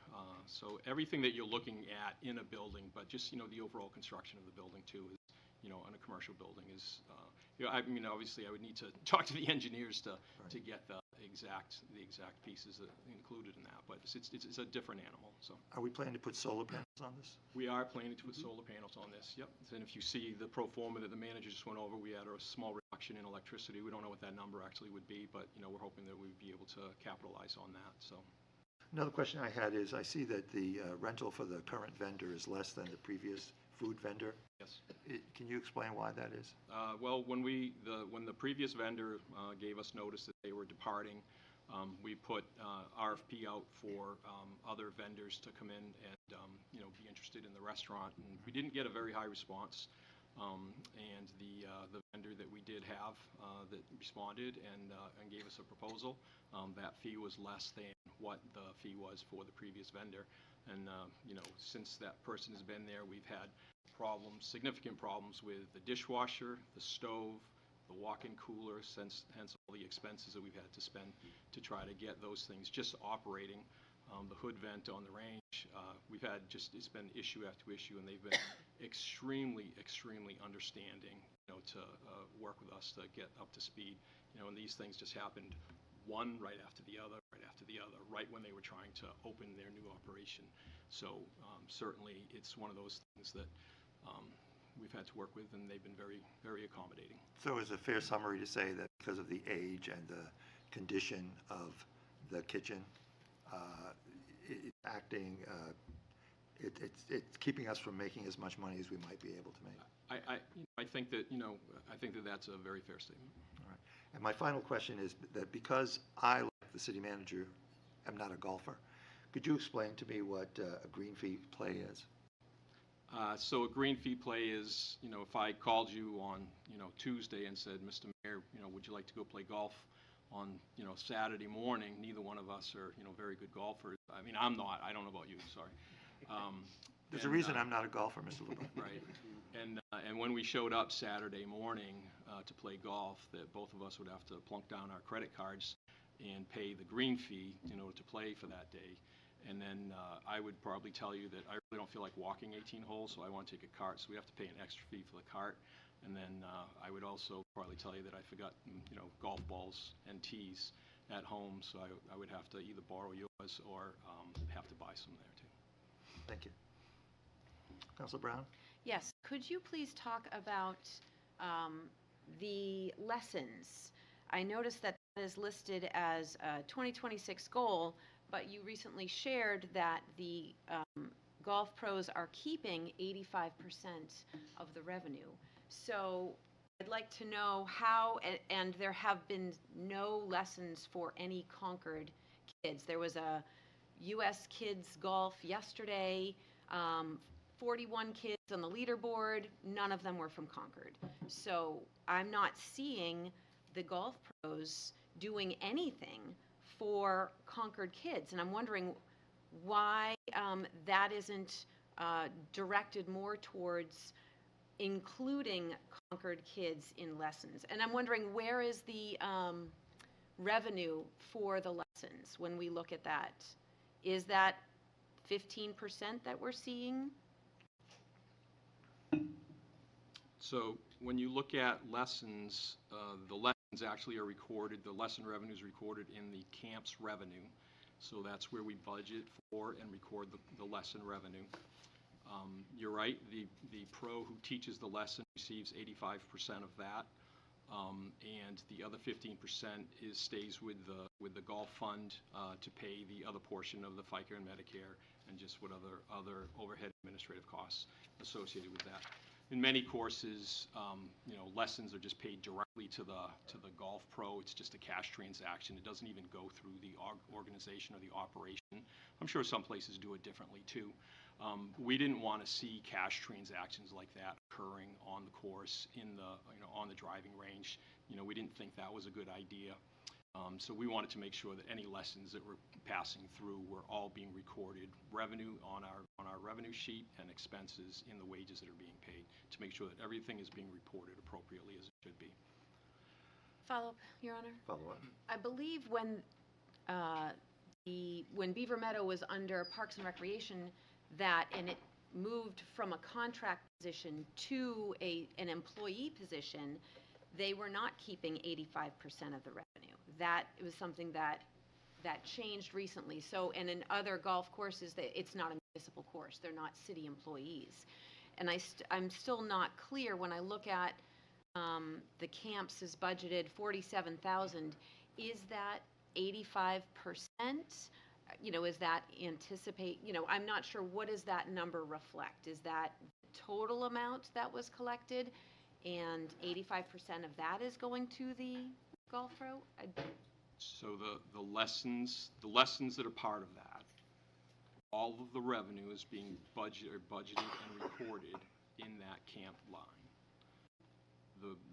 So everything that you're looking at in a building, but just, the overall construction of the building too is, on a commercial building is, obviously I would need to talk to the engineers to get the exact pieces that included in that, but it's a different animal, so. Are we planning to put solar panels on this? We are planning to put solar panels on this, yep. And if you see the pro forma that the manager just went over, we had a small reduction in electricity. We don't know what that number actually would be, but, we're hoping that we'd be able to capitalize on that, so. Another question I had is, I see that the rental for the current vendor is less than the previous food vendor. Yes. Can you explain why that is? Well, when the previous vendor gave us notice that they were departing, we put RFP out for other vendors to come in and be interested in the restaurant, and we didn't get a very high response. And the vendor that we did have that responded and gave us a proposal, that fee was less than what the fee was for the previous vendor. And since that person has been there, we've had significant problems with the dishwasher, the stove, the walk-in cooler, hence all the expenses that we've had to spend to try to get those things just operating. The hood vent on the range, it's been issue after issue, and they've been extremely, extremely understanding, to work with us to get up to speed. And these things just happened one right after the other, right when they were trying to open their new operation. So certainly it's one of those things that we've had to work with, and they've been very, very accommodating. So is a fair summary to say that because of the age and the condition of the kitchen, it's acting, it's keeping us from making as much money as we might be able to make? I think that, I think that that's a very fair statement. All right. And my final question is that because I, like the city manager, am not a golfer, could you explain to me what a green fee play is? So a green fee play is, if I called you on, Tuesday and said, Mr. Mayor, would you like to go play golf on, Saturday morning? Neither one of us are, very good golfers. I mean, I'm not. I don't know about you, sorry. There's a reason I'm not a golfer, Mr. LeBrun. Right. And when we showed up Saturday morning to play golf, that both of us would have to plunk down our credit cards and pay the green fee, to play for that day. And then I would probably tell you that I really don't feel like walking 18 holes, so I want to take a cart, so we have to pay an extra fee for the cart. And then I would also probably tell you that I forgot, golf balls and tees at home, so I would have to either borrow yours or have to buy some there too. Thank you. Councilor Brown? Yes, could you please talk about the lessons? I noticed that is listed as a 2026 goal, but you recently shared that the golf pros are keeping 85% of the revenue. So I'd like to know how, and there have been no lessons for any Concord kids. There was a U.S. kids golf yesterday, 41 kids on the leaderboard, none of them were from Concord. So I'm not seeing the golf pros doing anything for Concord kids, and I'm wondering why that isn't directed more towards including Concord kids in lessons. And I'm wondering, where is the revenue for the lessons when we look at that? Is that 15% that we're seeing? So when you look at lessons, the lessons actually are recorded, the lesson revenue is recorded in the camp's revenue. So that's where we budget for and record the lesson revenue. You're right, the pro who teaches the lesson receives 85% of that. And the other 15% stays with the golf fund to pay the other portion of the FICA and Medicare and just what other overhead administrative costs associated with that. In many courses, lessons are just paid directly to the golf pro. It's just a cash transaction. It doesn't even go through the organization or the operation. I'm sure some places do it differently too. We didn't want to see cash transactions like that occurring on the course on the driving range. We didn't think that was a good idea. So we wanted to make sure that any lessons that were passing through were all being recorded, revenue on our revenue sheet and expenses in the wages that are being paid, to make sure that everything is being reported appropriately as it should be. Follow up, Your Honor? Follow up. I believe when Beaver Meadow was under Parks and Recreation, and it moved from a contract position to an employee position, they were not keeping 85% of the revenue. That was something that changed recently. So, and in other golf courses, it's not a municipal course. They're not city employees. And I'm still not clear when I look at the camps is budgeted $47,000. Is that 85%? Is that anticipate? I'm not sure. What does that number reflect? Is that the total amount that was collected, and 85% of that is going to the golf pro? So the lessons that are part of that, all of the revenue is being budgeted and recorded in that camp line.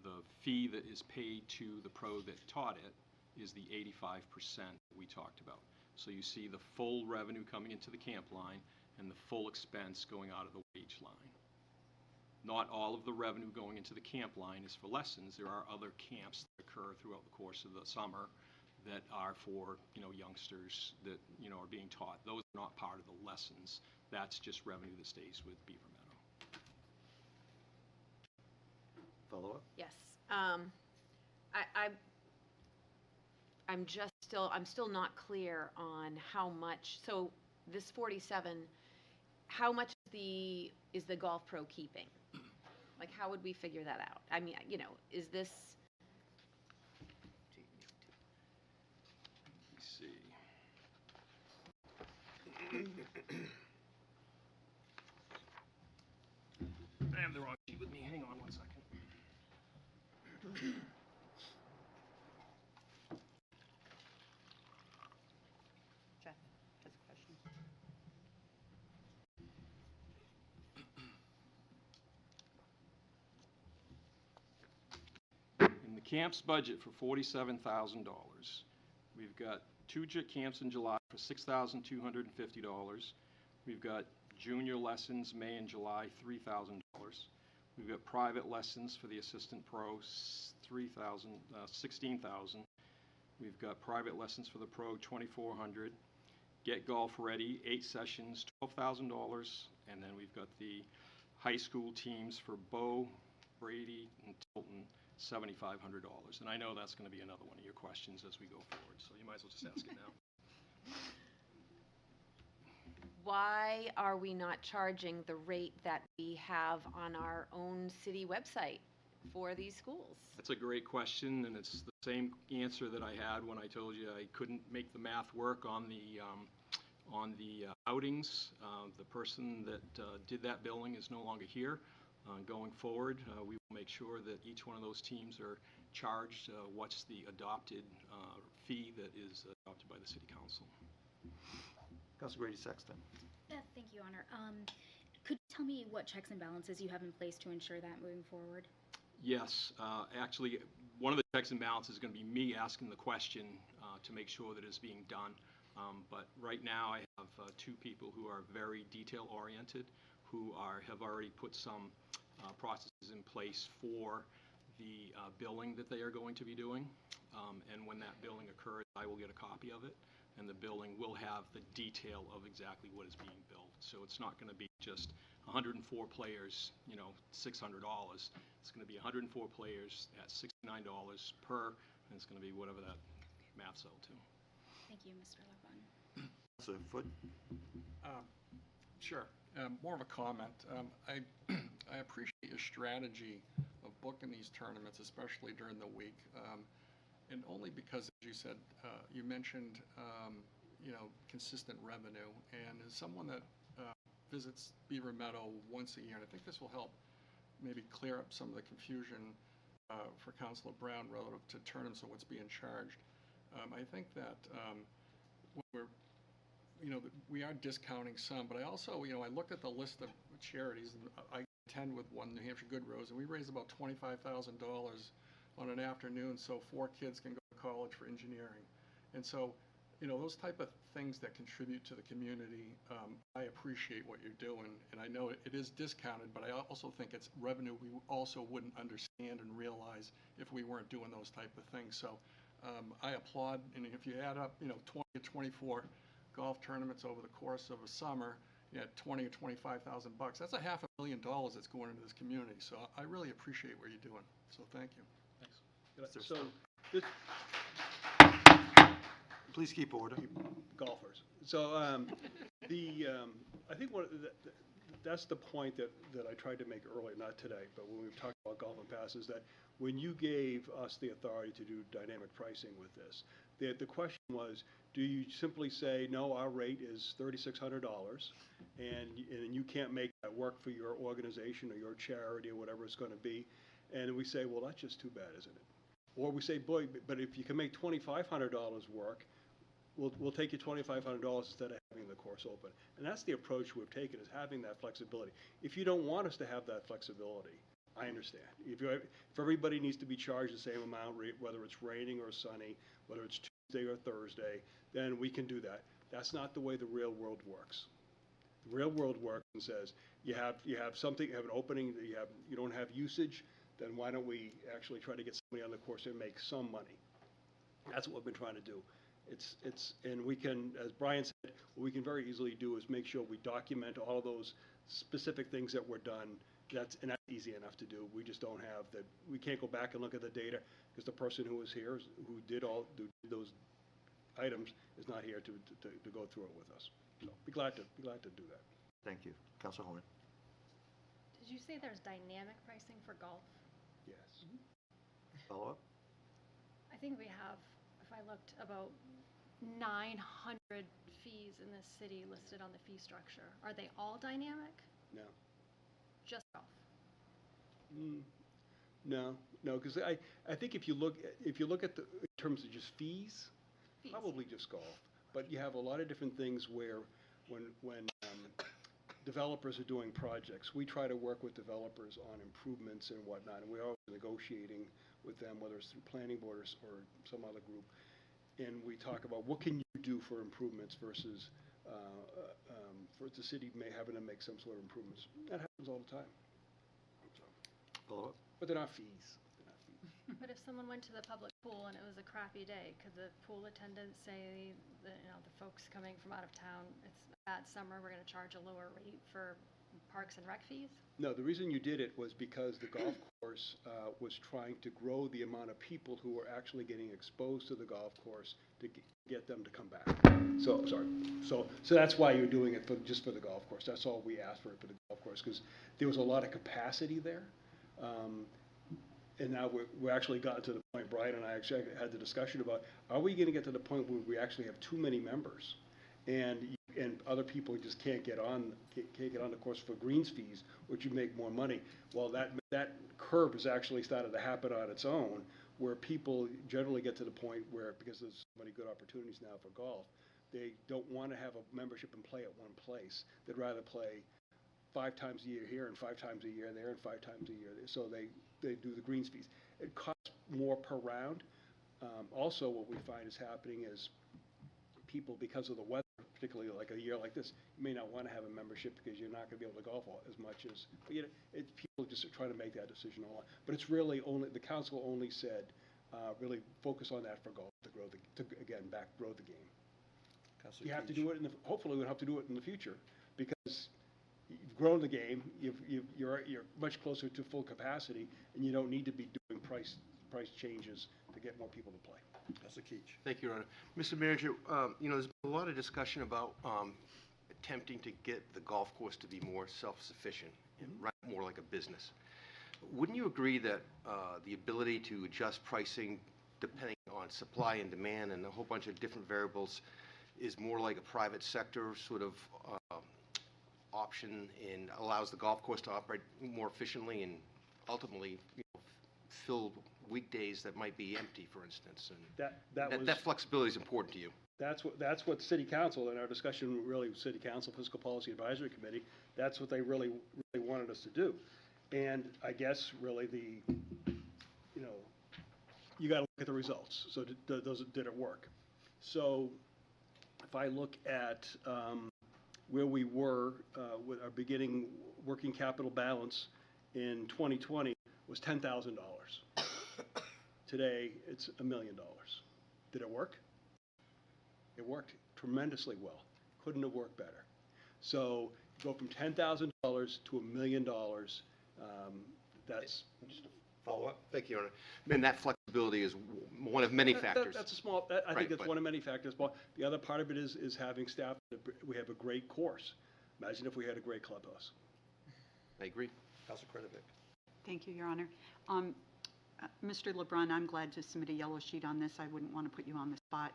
The fee that is paid to the pro that taught it is the 85% that we talked about. So you see the full revenue coming into the camp line and the full expense going out of the wage line. Not all of the revenue going into the camp line is for lessons. There are other camps that occur throughout the course of the summer that are for, youngsters that, are being taught. Those are not part of the lessons. That's just revenue that stays with Beaver Meadow. Follow up? Yes. I'm still not clear on how much. So this 47, how much is the golf pro keeping? Like how would we figure that out? I mean, you know, is this, Let's see. I have the wrong sheet with me. Hang on one second. Jeff has a question. In the camp's budget for $47,000, we've got two camps in July for $6,250. We've got junior lessons, May and July, $3,000. We've got private lessons for the assistant pro, $16,000. We've got private lessons for the pro, $2,400. Get Golf Ready, 8 sessions, $12,000. And then we've got the high school teams for Bow, Brady, and Tilton, $7,500. And I know that's going to be another one of your questions as we go forward, so you might as well just ask it now. why are we not charging the rate that we have on our own city website for these schools? That's a great question, and it's the same answer that I had when I told you I couldn't make the math work on the outings. The person that did that billing is no longer here. Going forward, we will make sure that each one of those teams are charged what's the adopted fee that is adopted by the City Council. Councilor Grady Sexton. Thank you, Honor. Could you tell me what checks and balances you have in place to ensure that moving forward? Yes, actually, one of the checks and balances is going to be me asking the question to make sure that it's being done. But right now, I have 2 people who are very detail-oriented, who have already put some processes in place for the billing that they are going to be doing. And when that billing occurs, I will get a copy of it, and the billing will have the detail of exactly what is being billed. So it's not going to be just 104 players, you know, $600. It's going to be 104 players at $69 per, and it's going to be whatever that maths out to. Thank you, Mr. LeBrun. Councilor Foot. Sure. More of a comment. I appreciate your strategy of booking these tournaments, especially during the week, and only because, as you said, you mentioned, consistent revenue. And as someone that visits Beaver Meadow once a year, and I think this will help maybe clear up some of the confusion for Councilor Brown relative to tournaments and what's being charged. I think that when we are discounting some, but I also, I looked at the list of charities, and I attend with one, New Hampshire Good Rose, and we raised about $25,000 on an afternoon so 4 kids can go to college for engineering. And so, those type of things that contribute to the community, I appreciate what you're doing, and I know it is discounted, but I also think it's revenue we also wouldn't understand and realize if we weren't doing those type of things. So I applaud, and if you add up, 20 to 24 golf tournaments over the course of a summer, you had 20 or 25,000 bucks. That's $500,000 that's going into this community. So I really appreciate what you're doing. So thank you. Thanks. So this Please keep order. golfers. So I think that's the point that I tried to make earlier, not today, but when we were talking about golf and passes, that when you gave us the authority to do dynamic pricing with this, the question was, do you simply say, no, our rate is $3,600, and you can't make that work for your organization or your charity or whatever it's going to be? And we say, well, that's just too bad, isn't it? Or we say, boy, but if you can make $2,500 work, we'll take you $2,500 instead of having the course open. And that's the approach we've taken, is having that flexibility. If you don't want us to have that flexibility, I understand. If everybody needs to be charged the same amount, whether it's raining or sunny, whether it's Tuesday or Thursday, then we can do that. That's not the way the real world works. The real world works and says, you have something, you have an opening, you don't have usage, then why don't we actually try to get somebody on the course and make some money? That's what we've been trying to do. And we can, as Brian said, what we can very easily do is make sure we document all of those specific things that were done. That's easy enough to do. We just don't have we can't go back and look at the data because the person who was here, who did those items, is not here to go through it with us. So be glad to do that. Thank you. Councilor Horn. Did you say there's dynamic pricing for golf? Yes. Follow up? I think we have, if I looked, about 900 fees in this city listed on the fee structure. Are they all dynamic? No. Just golf? No, because I think if you look at the, in terms of just fees, Fees. probably just golf. But you have a lot of different things where when developers are doing projects, we try to work with developers on improvements and whatnot, and we're always negotiating with them, whether it's through planning board or some other group. And we talk about what can you do for improvements versus for the city having to make some sort of improvements. That happens all the time. So, Follow up? but they're not fees. But if someone went to the public pool and it was a crappy day, could the pool attendants say, the folks coming from out of town, it's a bad summer, we're going to charge a lower rate for parks and rec fees? No, the reason you did it was because the golf course was trying to grow the amount of people who were actually getting exposed to the golf course to get them to come back. So, sorry. So that's why you're doing it just for the golf course. That's all we asked for the golf course, because there was a lot of capacity there. And now we're actually gotten to the point, Brian and I actually had the discussion about, are we going to get to the point where we actually have too many members? And other people just can't get on the course for greens fees, which would make more money. Well, that curve has actually started to happen on its own, where people generally get to the point where, because there's so many good opportunities now for golf, they don't want to have a membership and play at one place. They'd rather play 5 times a year here and 5 times a year there and 5 times a year there. So they do the greens fees. It costs more per round. Also, what we find is happening is people, because of the weather, particularly like a year like this, you may not want to have a membership because you're not going to be able to golf as much as, but people just are trying to make that decision all. But it's really only, the council only said, really focus on that for golf to grow grow the game. Councilor You have to Keach. do it hopefully we'll have to do it in the future, because you've grown the game, you're much closer to full capacity, and you don't need to be doing price changes to get more people to play. Councilor Keach. Thank you, Your Honor. Mr. Manager, there's been a lot of discussion about attempting to get the golf course to be more self-sufficient and run more like a business. Wouldn't you agree that the ability to adjust pricing depending on supply and demand and a whole bunch of different variables is more like a private sector sort of option, and allows the golf course to operate more efficiently and ultimately fill weekdays that might be empty, for instance? And that flexibility is important to you. That's what City Council, in our discussion, really City Council Fiscal Policy Advisory Committee, that's what they really wanted us to do. And I guess really you got to look at the results. So did it work? So if I look at where we were with our beginning working capital balance in 2020 was $10,000. Today, it's $1 million. Did it work? It worked tremendously well. Couldn't have worked better. So go from $10,000 to $1 million. That's just a Follow up? Thank you, Your Honor. And that flexibility is one of many factors. That's a small. I Right, think that's but- one of many factors. But the other part of it is having staff. We have a great course. Imagine if we had a great clubhouse. I agree. Councilor Kretovic. Thank you, Your Honor. Mr. LeBrun, I'm glad to submit a yellow sheet on this. I wouldn't want to put you on the spot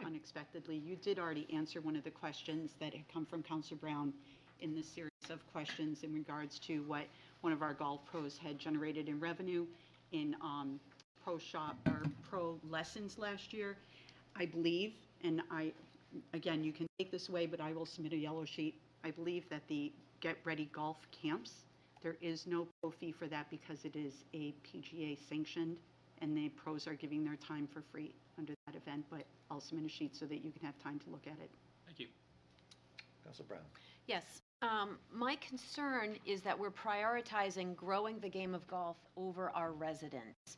unexpectedly. You did already answer one of the questions that had come from Councilor Brown in this series of questions in regards to what one of our golf pros had generated in revenue in pro lessons last year. I believe, and again, you can take this away, but I will submit a yellow sheet. I believe that the Get Ready Golf camps, there is no pro fee for that because it is a PGA sanctioned, and the pros are giving their time for free under that event, but I'll submit a sheet so that you can have time to look at it. Thank you. Councilor Brown. Yes. My concern is that we're prioritizing growing the game of golf over our residents,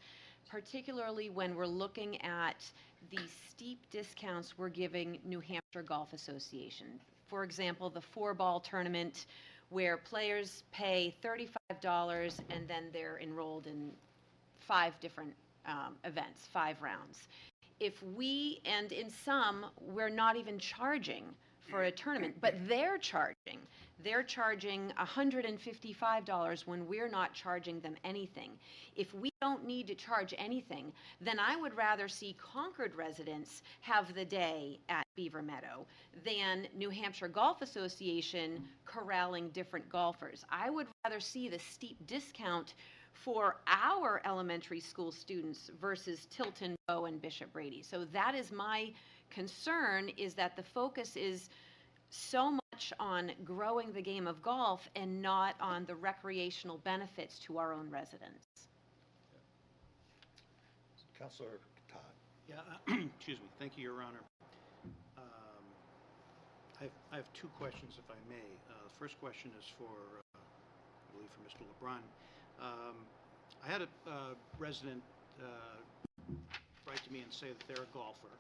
particularly when we're looking at the steep discounts we're giving New Hampshire Golf Association. For example, the 4-ball tournament where players pay $35 and then they're enrolled in 5 different events, 5 rounds. And in some, we're not even charging for a tournament, but they're charging $155 when we're not charging them anything. If we don't need to charge anything, then I would rather see Concord residents have the day at Beaver Meadow than New Hampshire Golf Association corralling different golfers. I would rather see the steep discount for our elementary school students versus Tilton, Bow, and Bishop Brady. So that is my concern, is that the focus is so much on growing the game of golf and not on the recreational benefits to our own residents. Councilor Todd. Yeah, excuse me. Thank you, Your Honor. I have two questions, if I may. The first question is for, I believe, for Mr. LeBrun. I had a resident write to me and say that they're a golfer,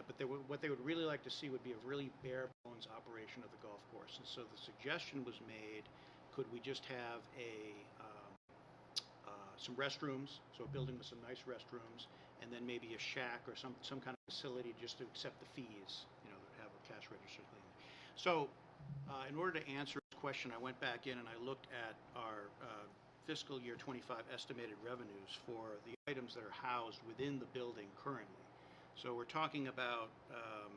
but what they would really like to see would be a really bare bones operation of the golf course. And so the suggestion was made, could we just have some restrooms, so a building with some nice restrooms, and then maybe a shack or some kind of facility just to accept the fees, have a cash register thing. So in order to answer this question, I went back in and I looked at our fiscal year 25 estimated revenues for the items that are housed within the building currently. So we're talking about a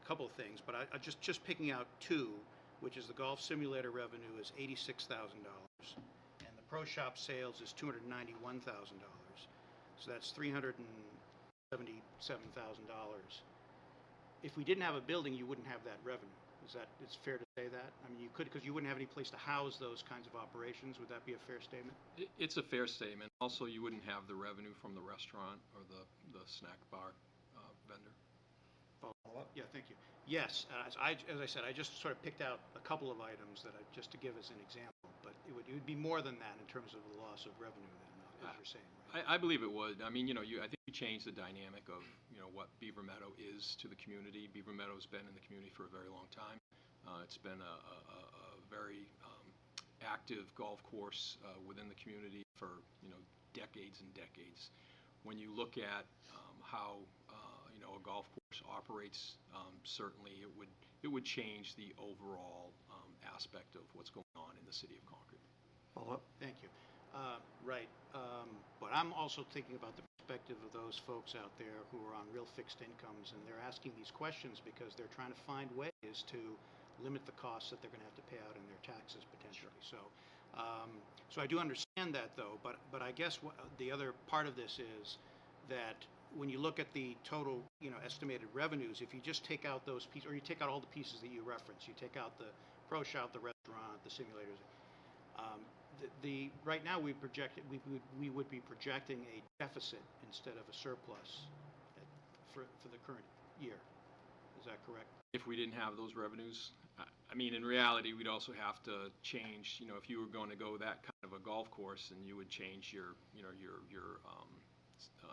couple of things, but I just picking out two, which is the golf simulator revenue is $86,000, and the pro shop sales is $291,000. So that's $377,000. If we didn't have a building, you wouldn't have that revenue. It's fair to say that? I mean, you could, because you wouldn't have any place to house those kinds of operations. Would that be a fair statement? It's a fair statement. Also, you wouldn't have the revenue from the restaurant or the snack bar vendor. Follow up? Yeah, thank you. Yes, as I said, I just sort of picked out a couple of items just to give as an example, but it would be more than that in terms of the loss of revenue then, as you're saying, right? I believe it would. I mean, I think you changed the dynamic of, what Beaver Meadow is to the community. Beaver Meadow's been in the community for a very long time. It's been a very active golf course within the community for, decades and decades. When you look at how, a golf course operates, certainly it would change the overall aspect of what's going on in the city of Concord. Follow up. Thank you. Right. But I'm also thinking about the perspective of those folks out there who are on real fixed incomes, and they're asking these questions because they're trying to find ways to limit the costs that they're going to have to pay out in their taxes potentially. So, so I do understand that, though. But I guess the other part of this is that when you look at the total, estimated revenues, if you just take out those pieces, or you take out all the pieces that you reference, you take out the pro shop, the restaurant, the simulators. Right now we would be projecting a deficit instead of a surplus for the current year. Is that correct? If we didn't have those revenues, I mean, in reality, we'd also have to change, if you were going to go that kind of a golf course, and you would change your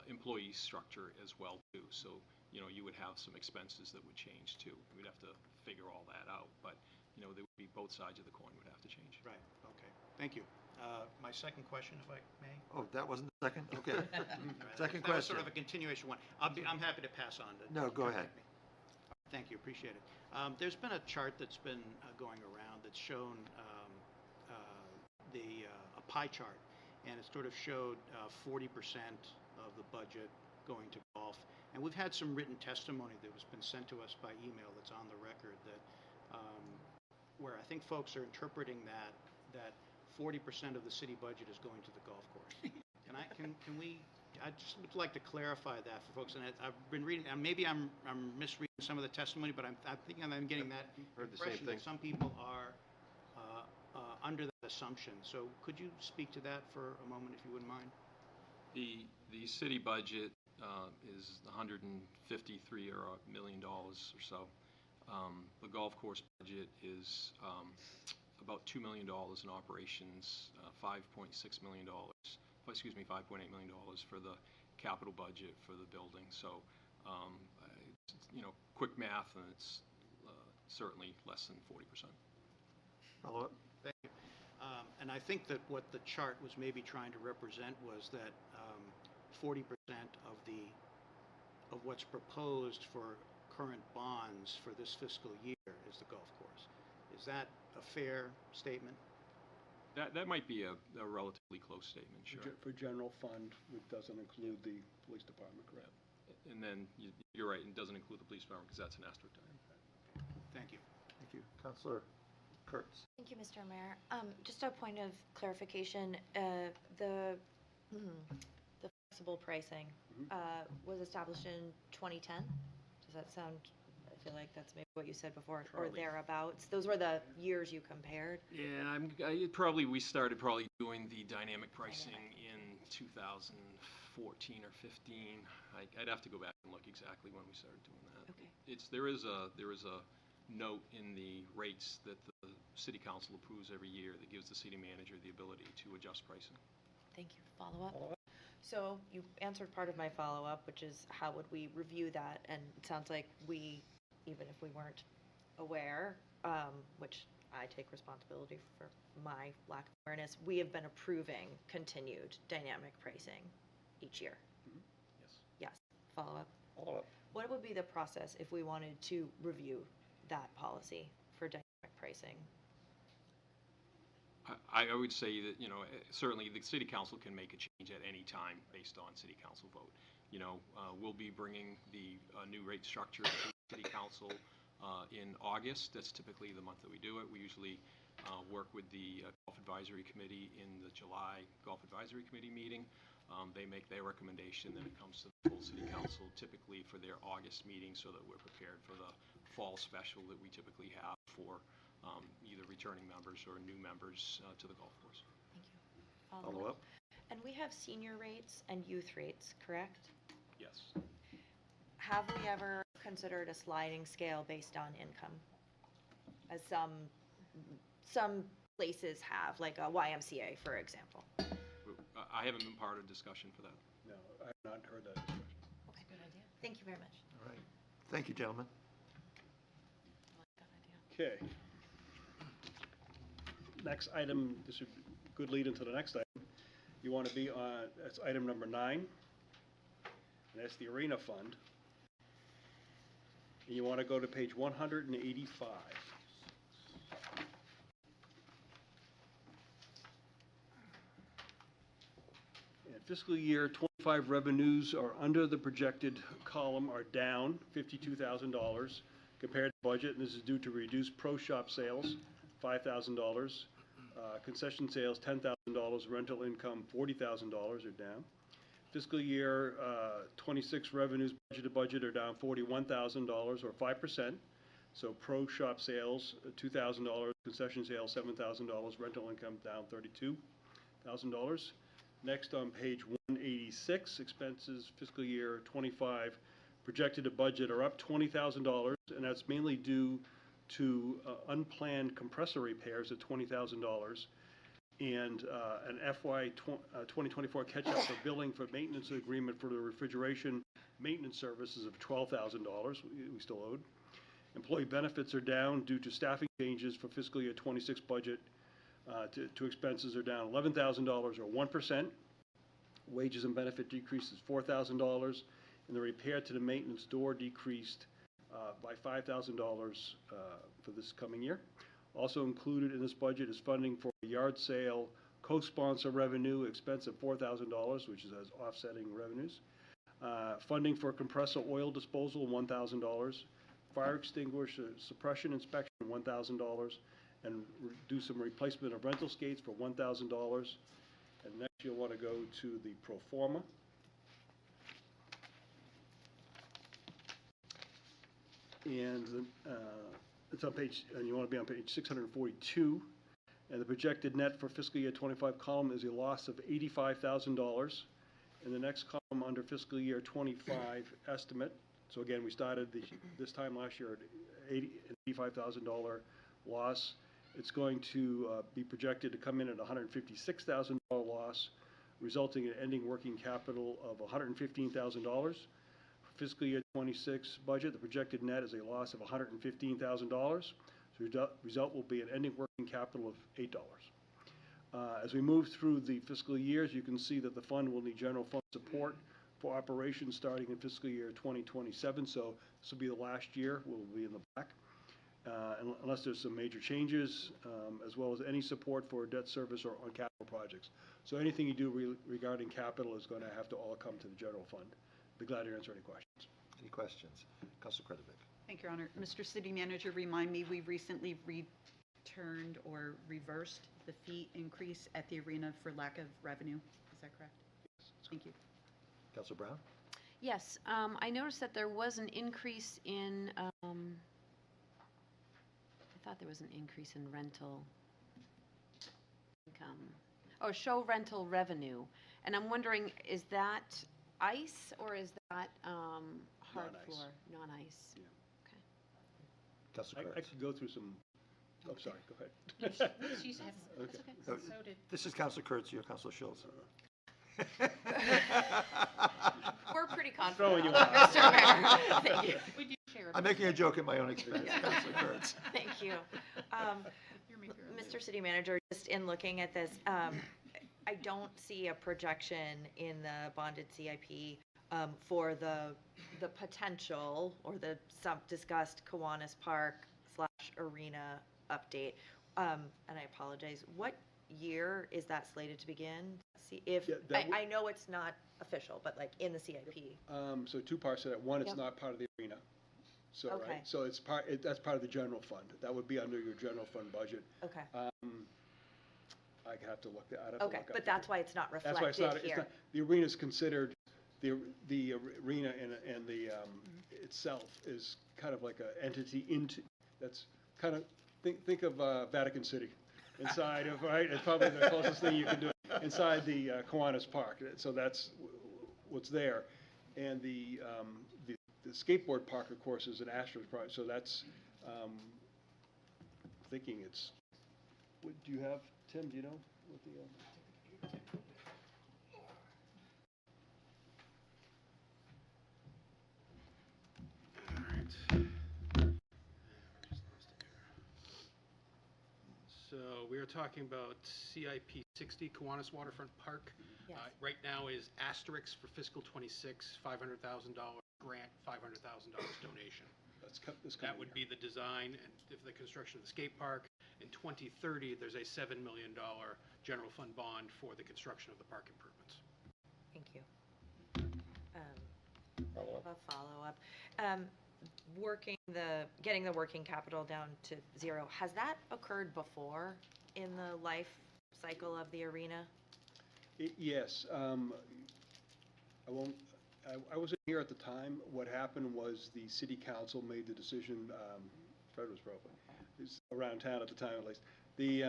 employee structure as well too. So, you would have some expenses that would change too. We'd have to figure all that out, but, there would be both sides of the coin would have to change. Right. Okay. Thank you. My second question, if I may. Oh, that wasn't the second? Okay. Second That was question. sort of a continuation one. I'm happy to pass on. No, go ahead. Thank you. Appreciate it. There's been a chart that's been going around that's shown a pie chart, and it sort of showed 40% of the budget going to golf. And we've had some written testimony that has been sent to us by email that's on the record that where I think folks are interpreting that 40% of the city budget is going to the golf course. I just would like to clarify that for folks. And I've been reading, and maybe I'm misreading some of the testimony, but I'm thinking I'm getting that Heard the same impression thing. that some people are under that assumption. So could you speak to that for a moment, if you wouldn't mind? The city budget is $153 million or so. The golf course budget is about $2 million in operations, $5.8 million for the capital budget for the building. So, quick math, and it's certainly less than 40%. Follow up. Thank you. And I think that what the chart was maybe trying to represent was that 40% of what's proposed for current bonds for this fiscal year is the golf course. Is that a fair statement? That might be a relatively close statement, sure. For general fund, it doesn't include the police department, correct? And then you're right, it doesn't include the police department because that's an asterisk item. Thank you. Thank you. Counselor Kurtz. Thank you, Mr. Mayor. Just a point of clarification, the flexible pricing was established in 2010? Does that sound, I feel like that's maybe what you said before, or Probably. thereabouts? Those were the years you compared? Yeah, we started doing the dynamic pricing in 2014 or 15. I'd have to go back and look exactly when we started doing that. Okay. There is a note in the rates that the city council approves every year that gives the city manager the ability to adjust pricing. Thank you. Follow-up? So you answered part of my follow-up, which is how would we review that? And it sounds like we, even if we weren't aware, which I take responsibility for my lack of awareness, we have been approving continued dynamic pricing each year. Yes. Yes. Follow-up? Follow-up. What would be the process if we wanted to review that policy for dynamic pricing? I would say that, certainly the city council can make a change at any time based on city council vote. We'll be bringing the new rate structure to the city council in August. That's typically the month that we do it. We usually work with the Golf Advisory Committee in the July Golf Advisory Committee meeting. They make their recommendation, then it comes to the full city council typically for their August meeting so that we're prepared for the fall special that we typically have for either returning members or new members to the golf course. Thank you. Follow-up? And we have senior rates and youth rates, correct? Yes. Have we ever considered a sliding scale based on income? As some places have, like a YMCA, for example. I haven't been part of discussion for that. No, I have not heard that discussion. Okay, good idea. Thank you very much. All right. Thank you, gentlemen. I like that idea. Okay. Next item, this is a good lead into the next item. You want to be on, that's item number 9, and that's the Arena Fund. And you want to go to page 185. And fiscal year 25 revenues are under the projected column are down $52,000 compared to budget, and this is due to reduced pro shop sales, $5,000, concession sales, $10,000, rental income, $40,000 are down. Fiscal year 26 revenues budget are down $41,000 or 5%. So pro shop sales, $2,000, concession sales, $7,000, rental income down $32,000. Next on page 186, expenses fiscal year 25 projected to budget are up $20,000, and that's mainly due to unplanned compressor repairs at $20,000 and an FY 2024 catch-up for billing for maintenance agreement for the refrigeration maintenance services of $12,000 we still owed. Employee benefits are down due to staffing changes for fiscal year 26 budget. To expenses are down $11,000 or 1%. Wages and benefit decreases $4,000, and the repair to the maintenance door decreased by $5,000 for this coming year. Also included in this budget is funding for a yard sale co-sponsor revenue expense of $4,000, which is as offsetting revenues. Funding for compressor oil disposal, $1,000. Fire extinguisher suppression inspection, $1,000. And do some replacement of rental skates for $1,000. And next you'll want to go to the pro forma. And it's on page, and you want to be on page 642. And the projected net for fiscal year 25 column is a loss of $85,000. And the next column under fiscal year 25 estimate. So again, we started this time last year at $85,000 loss. It's going to be projected to come in at $156,000 loss, resulting in ending working capital of $115,000. Fiscal year 26 budget, the projected net is a loss of $115,000. So result will be an ending working capital of $8. As we move through the fiscal years, you can see that the fund will need general fund support for operations starting in fiscal year 2027, so this will be the last year, we'll be in the black. Unless there's some major changes, as well as any support for debt service or on capital projects. So anything you do regarding capital is going to have to all come to the general fund. Be glad to answer any questions. Any questions? Councilor Kretovic. Thank you, Your Honor. Mr. City Manager, remind me, we recently returned or reversed the fee increase at the arena for lack of revenue. Is that correct? Yes. Thank you. Councilor Brown? Yes, I noticed that there was an increase in, I thought there was an increase in rental income. Oh, show rental revenue. And I'm wondering, is that ice or is that hard Non-ice. floor? Non-ice. Yeah. Okay. Councilor I Kurtz? could go through some, I'm sorry, go ahead. She's had, Okay. so did. This is Councilor Kurtz, you're Councilor Schultz. We're pretty Throwing confident you on that, off. Mr. Mayor. Thank you. We do share. I'm making a joke at my own expense, Councilor Kurtz. Thank you. Mr. City Manager, just in looking at this, I don't see a projection in the bonded CIP for the potential or the some discussed Kiwanis Park / arena update. And I apologize. What year is that slated to begin? See if Yeah, that I know it's not official, but like in the CIP. So two parts to that. One, it's Yep. not part of the arena. So, Okay. right, so it's that's part of the general fund. That would be under your general fund budget. Okay. I have to look that, I'd have to Okay, look up but the- that's why it's not That's why reflected it's here. not, the arena's considered, the arena and the, itself is kind of like an entity that's kind of, think of Vatican City inside of, right? It's probably the closest thing you can do inside the Kiwanis Park. So that's what's there. And the skateboard park, of course, is an Astros project, so that's, thinking it's, what, do you have, Tim, do you know what the, So we are talking about CIP 60, Kiwanis Waterfront Park. Yes. Right now is asterisk for fiscal '26, $500,000 grant, $500,000 donation. that's this That would be the design and if the construction of the skate park. In 2030, there's a $7 million general fund bond for the construction of the park improvements. Thank you. I have a follow-up. Getting the working capital down to zero, has that occurred before in the life cycle of the arena? Yes, I wasn't here at the time. What happened was the city council made the decision, Fred was probably, he's around town at the time at least. The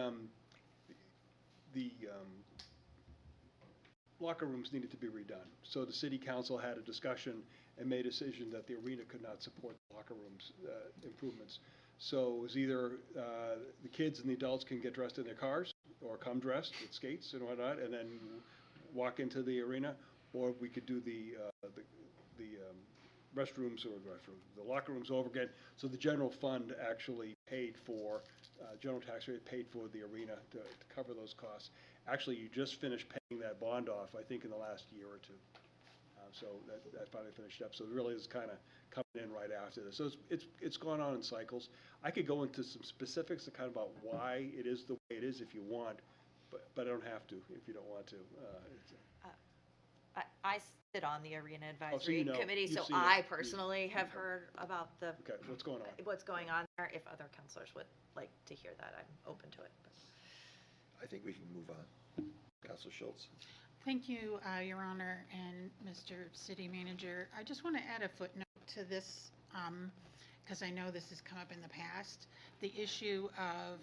locker rooms needed to be redone. So the city council had a discussion and made a decision that the arena could not support the locker rooms improvements. So it was either the kids and the adults can get dressed in their cars or come dressed with skates and whatnot and then walk into the arena, or we could do the restrooms or the locker rooms over again. So the general fund actually paid for, general tax rate paid for the arena to cover those costs. Actually, you just finished paying that bond off, I think, in the last year or two. So that finally finished up. So it really is kind of coming in right after this. So it's gone on in cycles. I could go into some specifics kind of about why it is the way it is if you want, but I don't have to if you don't want to. I sit on the arena so advisory you know. committee, You've so seen it. I personally have heard about Okay, what's going on? what's going on there. If other councilors would like to hear that, I'm open to it. I think we can move on. Councilor Schultz. Thank you, Your Honor and Mr. City Manager. I just want to add a footnote to this, because I know this has come up in the past. The issue of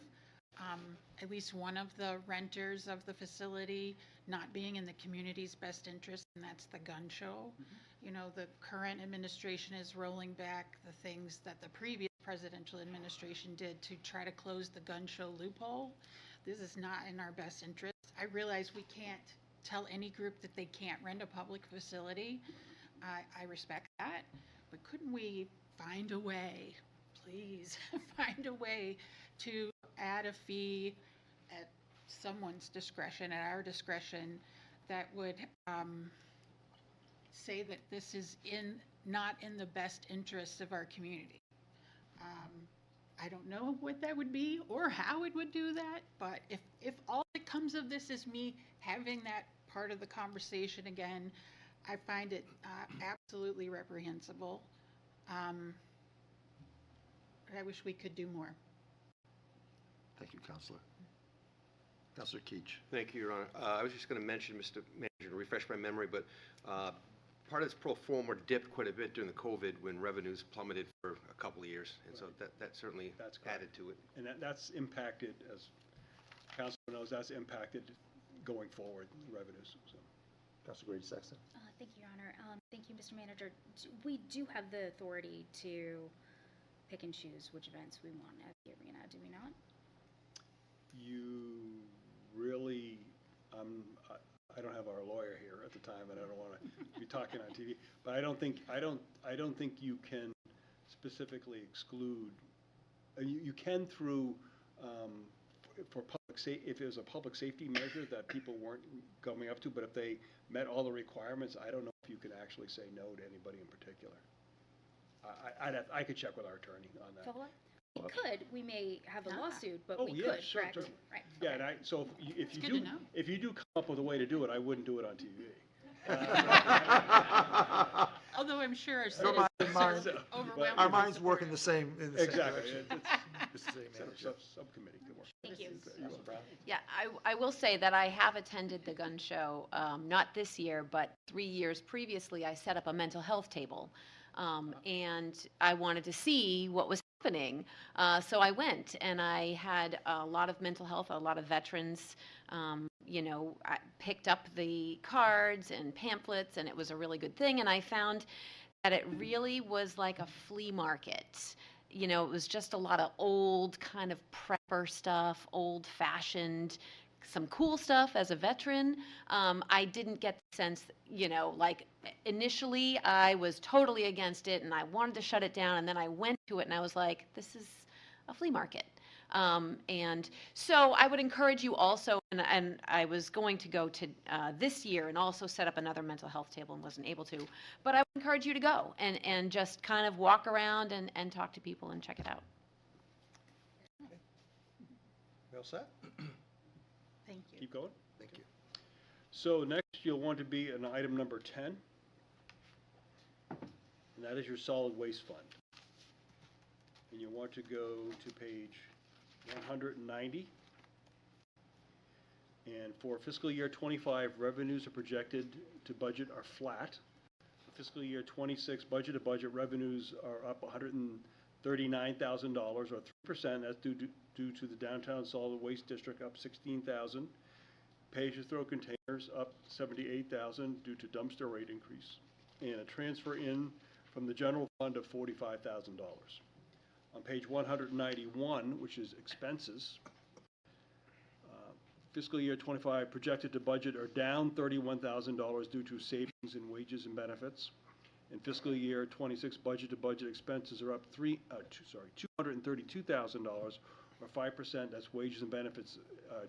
at least one of the renters of the facility not being in the community's best interest, and that's the gun show. You know, the current administration is rolling back the things that the previous presidential administration did to try to close the gun show loophole. This is not in our best interest. I realize we can't tell any group that they can't rent a public facility. I respect that, but couldn't we find a way, please, find a way to add a fee at someone's discretion, at our discretion, that would say that this is not in the best interests of our community. I don't know what that would be or how it would do that, but if all that comes of this is me having that part of the conversation again, I find it absolutely reprehensible. I wish we could do more. Thank you, Counselor. Counselor Keach. Thank you, Your Honor. I was just going to mention, Mr. Manager, to refresh my memory, but part of this pro forma dipped quite a bit during the COVID when revenues plummeted for a couple of years, and so that certainly added to it. And that's impacted, as Councilor knows, that's impacted going forward, revenues, so. Counselor Grady Sexton. Thank you, Your Honor. Thank you, Mr. Manager. We do have the authority to pick and choose which events we want at the arena, do we not? You really, I don't have our lawyer here at the time, and I don't want to be talking on TV, but I don't think you can specifically exclude. You can through for if it was a public safety measure that people weren't coming up to, but if they met all the requirements, I don't know if you can actually say no to anybody in particular. I could check with our attorney on that. Follow up? We could. We may have a lawsuit, but Oh, we yeah, could, sure, correct? sure. Right. Yeah, okay. and so if you good do, to know. if you do come up with a way to do it, I wouldn't do it on TV. Although I'm sure our Our citizens minds- are overwhelmed. Our with minds support. work in the same Exactly. direction. It's- It's the same manager. Subcommittee can work. Thank you. Yeah, I will say that I have attended the gun show, not this year, but 3 years previously. I set up a mental health table, and I wanted to see what was happening. So I went, and I had a lot of mental health, a lot of veterans. I picked up the cards and pamphlets, and it was a really good thing. And I found that it really was like a flea market. It was just a lot of old kind of prepper stuff, old-fashioned, some cool stuff as a veteran. I didn't get the sense, like initially I was totally against it and I wanted to shut it down, and then I went to it and I was like, this is a flea market. And so I would encourage you also, and I was going to go to this year and also set up another mental health table and wasn't able to, but I would encourage you to go and just kind of walk around and talk to people and check it out. We all set? Thank you. Keep going. Thank you. So next, you'll want to be in item number 10, and that is your solid waste fund. And you want to go to page 190. And for fiscal year 25, revenues are projected to budget are flat. For fiscal year 26, budget to budget revenues are up $139,000 or 3%. That's due to the downtown solid waste district up $16,000. Pay-as-you-throw containers up $78,000 due to dumpster rate increase, and a transfer in from the general fund of $45,000. On page 191, which is expenses, fiscal year 25 projected to budget are down $31,000 due to savings in wages and benefits. In fiscal year 26, budget to budget expenses are up $232,000 or 5%. That's wages and benefits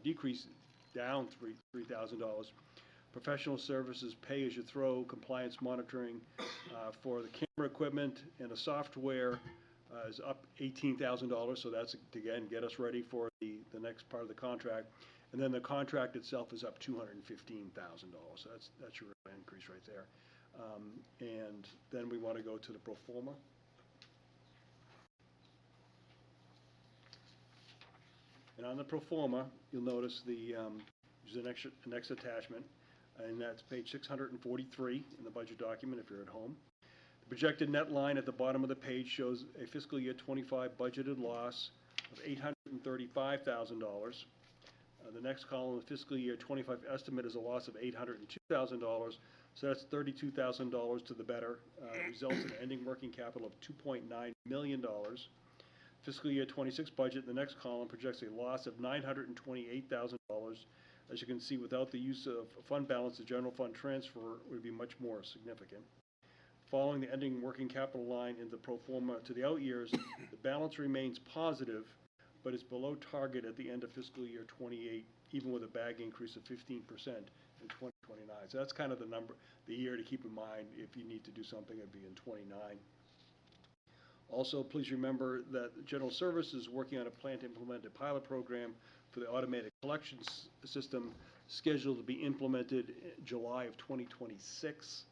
decrease down $3,000. Professional services, pay as you throw, compliance monitoring for the camera equipment and the software is up $18,000. So that's to again get us ready for the next part of the contract. And then the contract itself is up $215,000. So that's your increase right there. And then we want to go to the pro forma. And on the pro forma, you'll notice there's an next attachment, and that's page 643 in the budget document if you're at home. The projected net line at the bottom of the page shows a fiscal year 25 budgeted loss of $835,000. The next column, the fiscal year 25 estimate is a loss of $802,000, so that's $32,000 to the better. Results in ending working capital of $2.9 million. Fiscal year 26 budget, the next column projects a loss of $928,000. As you can see, without the use of fund balance, the general fund transfer would be much more significant. Following the ending working capital line in the pro forma to the out years, the balance remains positive, but it's below target at the end of fiscal year 28, even with a bag increase of 15%, in 2029. So that's kind of the number, the year to keep in mind. If you need to do something, it'd be in '29. Also, please remember that General Services is working on a plan to implement a pilot program for the automated collections system scheduled to be implemented in July of 2026.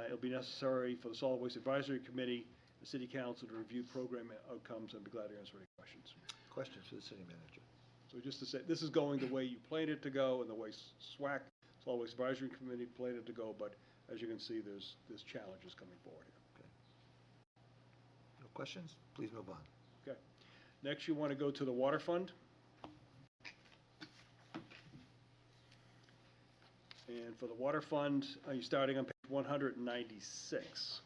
It'll be necessary for the Solid Waste Advisory Committee, the City Council to review program outcomes, and be glad to answer any questions. Questions for the city manager? So just to say, this is going the way you planned it to go and the way SWAC, Solid Waste Advisory Committee, planned it to go, but as you can see, there's challenges coming forward here. No questions? Please move on. Okay. Next, you want to go to the water fund. And for the water fund, you're starting on page 196.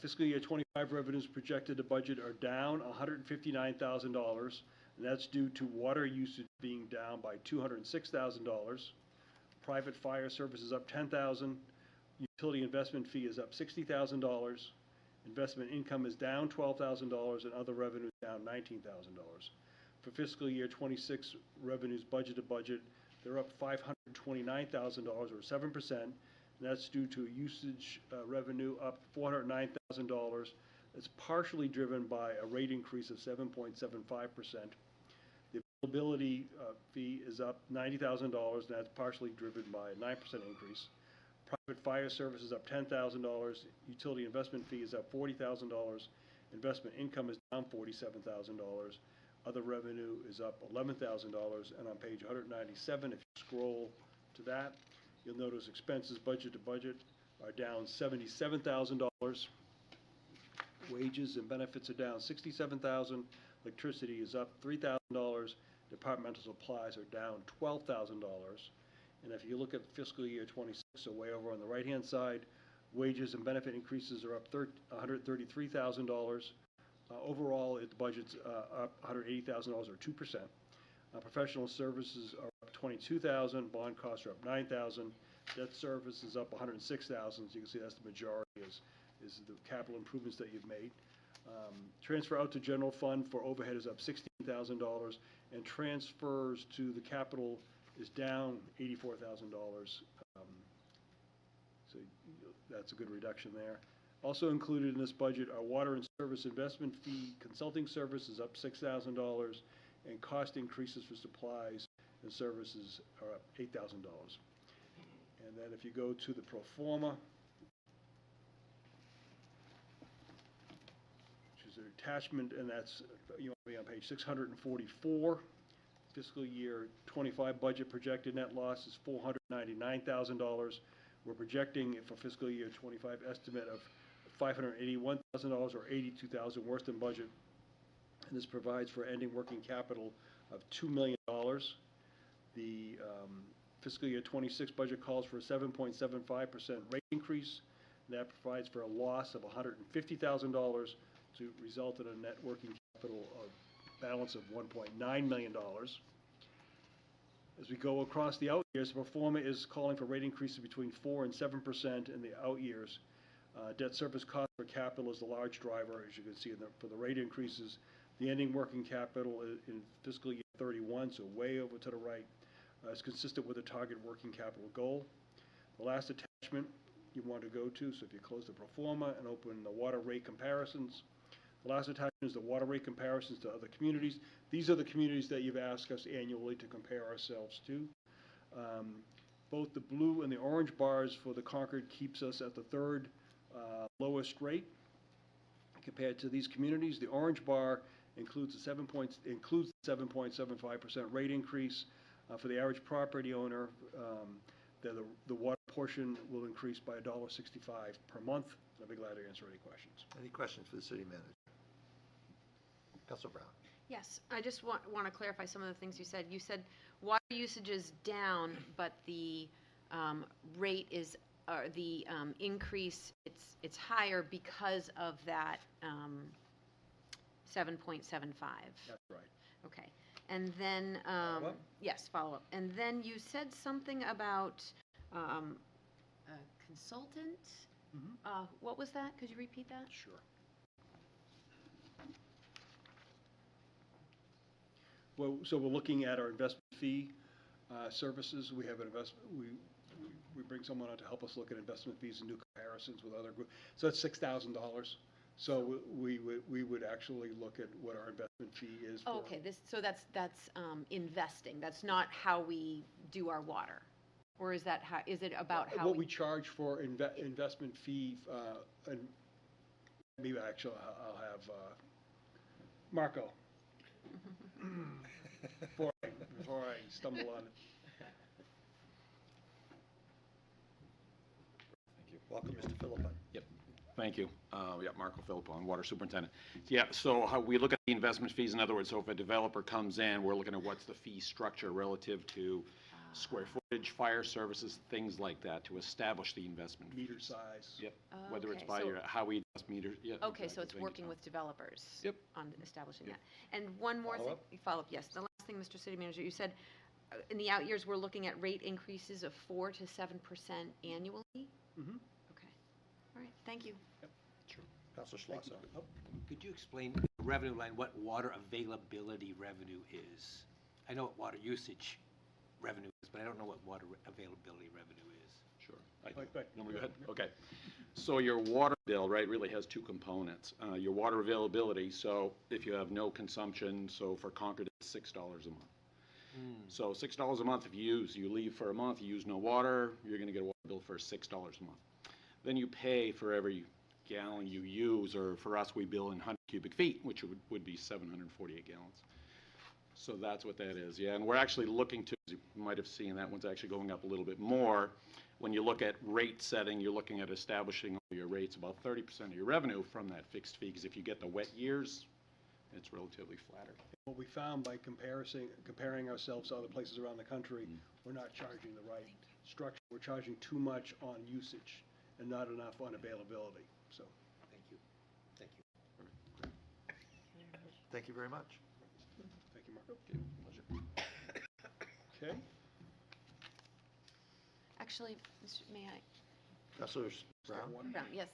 Fiscal year 25 revenues projected to budget are down $159,000, and that's due to water usage being down by $206,000. Private fire services up $10,000. Utility investment fee is up $60,000. Investment income is down $12,000, and other revenues down $19,000. For fiscal year 26 revenues budget to budget, they're up $529,000 or 7%. And that's due to usage revenue up $409,000. It's partially driven by a rate increase of 7.75%. The availability fee is up $90,000, and that's partially driven by a 9% increase. Private fire services up $10,000. Utility investment fee is up $40,000. Investment income is down $47,000. Other revenue is up $11,000. And on page 197, if you scroll to that, you'll notice expenses budget to budget are down $77,000. Wages and benefits are down $67,000. Electricity is up $3,000. Departmental supplies are down $12,000. And if you look at fiscal year 26, so way over on the right-hand side, wages and benefit increases are up $133,000. Overall, the budget's up $180,000 or 2%. Professional services are up $22,000. Bond costs are up $9,000. Debt service is up $106,000. So you can see that's the majority is the capital improvements that you've made. Transfer out to general fund for overhead is up $16,000, and transfers to the capital is down $84,000. So that's a good reduction there. Also included in this budget are water and service investment fee. Consulting service is up $6,000, and cost increases for supplies and services are up $8,000. And then if you go to the pro forma, which is an attachment, and that's, you want to be on page 644. Fiscal year 25 budget projected net loss is $499,000. We're projecting for fiscal year 25 estimate of $581,000 or $82,000 worse than budget. And this provides for ending working capital of $2 million. The fiscal year 26 budget calls for a 7.75% rate increase. That provides for a loss of $150,000 to result in a net working capital of balance of $1.9 million. As we go across the out years, the pro forma is calling for rate increases between 4 and 7% in the out years. Debt service cost for capital is the large driver, as you can see for the rate increases. The ending working capital in fiscal year 31, so way over to the right, is consistent with the target working capital goal. The last attachment you want to go to, so if you close the pro forma and open the water rate comparisons, the last attachment is the water rate comparisons to other communities. These are the communities that you've asked us annually to compare ourselves to. Both the blue and the orange bars for the Concord keeps us at the third lowest rate compared to these communities. The orange bar includes the 7.75% rate increase for the average property owner. The water portion will increase by $1.65 per month. I'll be glad to answer any questions. Any questions for the city manager? Councilor Brown. Yes, I just want to clarify some of the things you said. You said water usage is down, but the rate is, or the increase, it's higher because of that 7.75. That's right. Okay. And then, Follow-up? yes, follow-up. And then you said something about a consultant. What was that? Could you repeat that? Sure. Well, so we're looking at our investment fee services. We have an investment, we bring someone on to help us look at investment fees and do comparisons with other groups. So it's $6,000. So we would actually look at what our investment fee is for. Okay, so that's investing. That's not how we do our water? Or is that how, is it about how? What we charge for investment fee, and maybe actually I'll have Marco. before I stumble on it. Thank you. Welcome, Mr. Philippon. Yep, thank you. Yeah, Marco Philippon, Water Superintendent. Yeah, so how we look at the investment fees, in other words, so if a developer comes in, we're looking at what's the fee structure relative to square footage, fire services, things like that, to establish the investment fees. Meter size. Yep, whether it's Okay, by so- your, how we adjust meters, yeah. Okay, so exactly, it's thank you, working Tom. with developers? Yep. On establishing Yep. that. And one more thing, follow-up, yes. The last thing, Mr. City Manager, you said in the out years, we're looking at rate increases of 4 to 7% annually? Mhm. Okay, all right, thank you. Councilor Schlosser. Could you explain the revenue line, what water availability revenue is? I know what water usage revenue is, but I don't know what water availability revenue is. Sure. I do. Right. You want me to go ahead? Okay. So your water bill, right, really has two components. Your water availability, so if you have no consumption, so for Concord, it's $6 a month. So $6 a month if you leave for a month, you use no water, you're gonna get a water bill for $6 a month. Then you pay for every gallon you use, or for us, we bill in 100 cubic feet, which would be 748 gallons. So that's what that is, yeah. And we're actually looking to, as you might have seen, that one's actually going up a little bit more. When you look at rate setting, you're looking at establishing all your rates, about 30% of your revenue from that fixed fee, because if you get the wet years, it's relatively flatter. What we found by comparing ourselves to other places around the country, we're not charging the right structure. We're charging too much on usage and not enough on availability, so. Thank you. Thank you. Thank you very much. Thank you, Mark. Okay. Actually, may I? Councilor Brown? Brown, yes.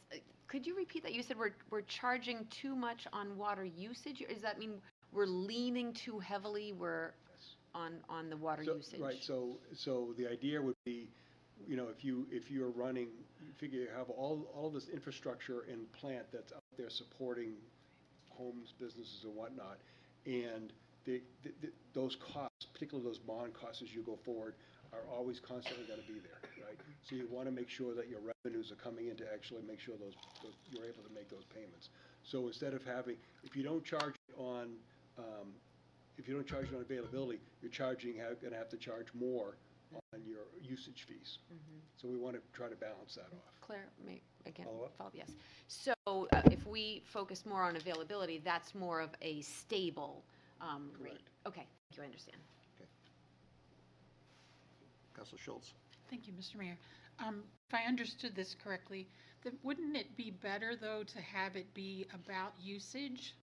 Could you repeat that? You said we're charging too much on water usage? Does that mean we're leaning too heavily, on the water usage? Right, so the idea would be, if you're running, you figure you have all this infrastructure and plant that's out there supporting homes, businesses and whatnot, and those costs, particularly those bond costs as you go forward, are always constantly going to be there, right? So you want to make sure that your revenues are coming in to actually make sure you're able to make those payments. So instead of having, if you don't charge on availability, you're going to have to charge more on your usage fees. So we want to try to balance that off. Claire, again, Follow-up? yes. So if we focus more on availability, that's more of a stable rate? Correct. Okay, thank you, I understand. Councilor Schultz. Thank you, Mr. Mayor. If I understood this correctly, then wouldn't it be better, though, to have it be about usage?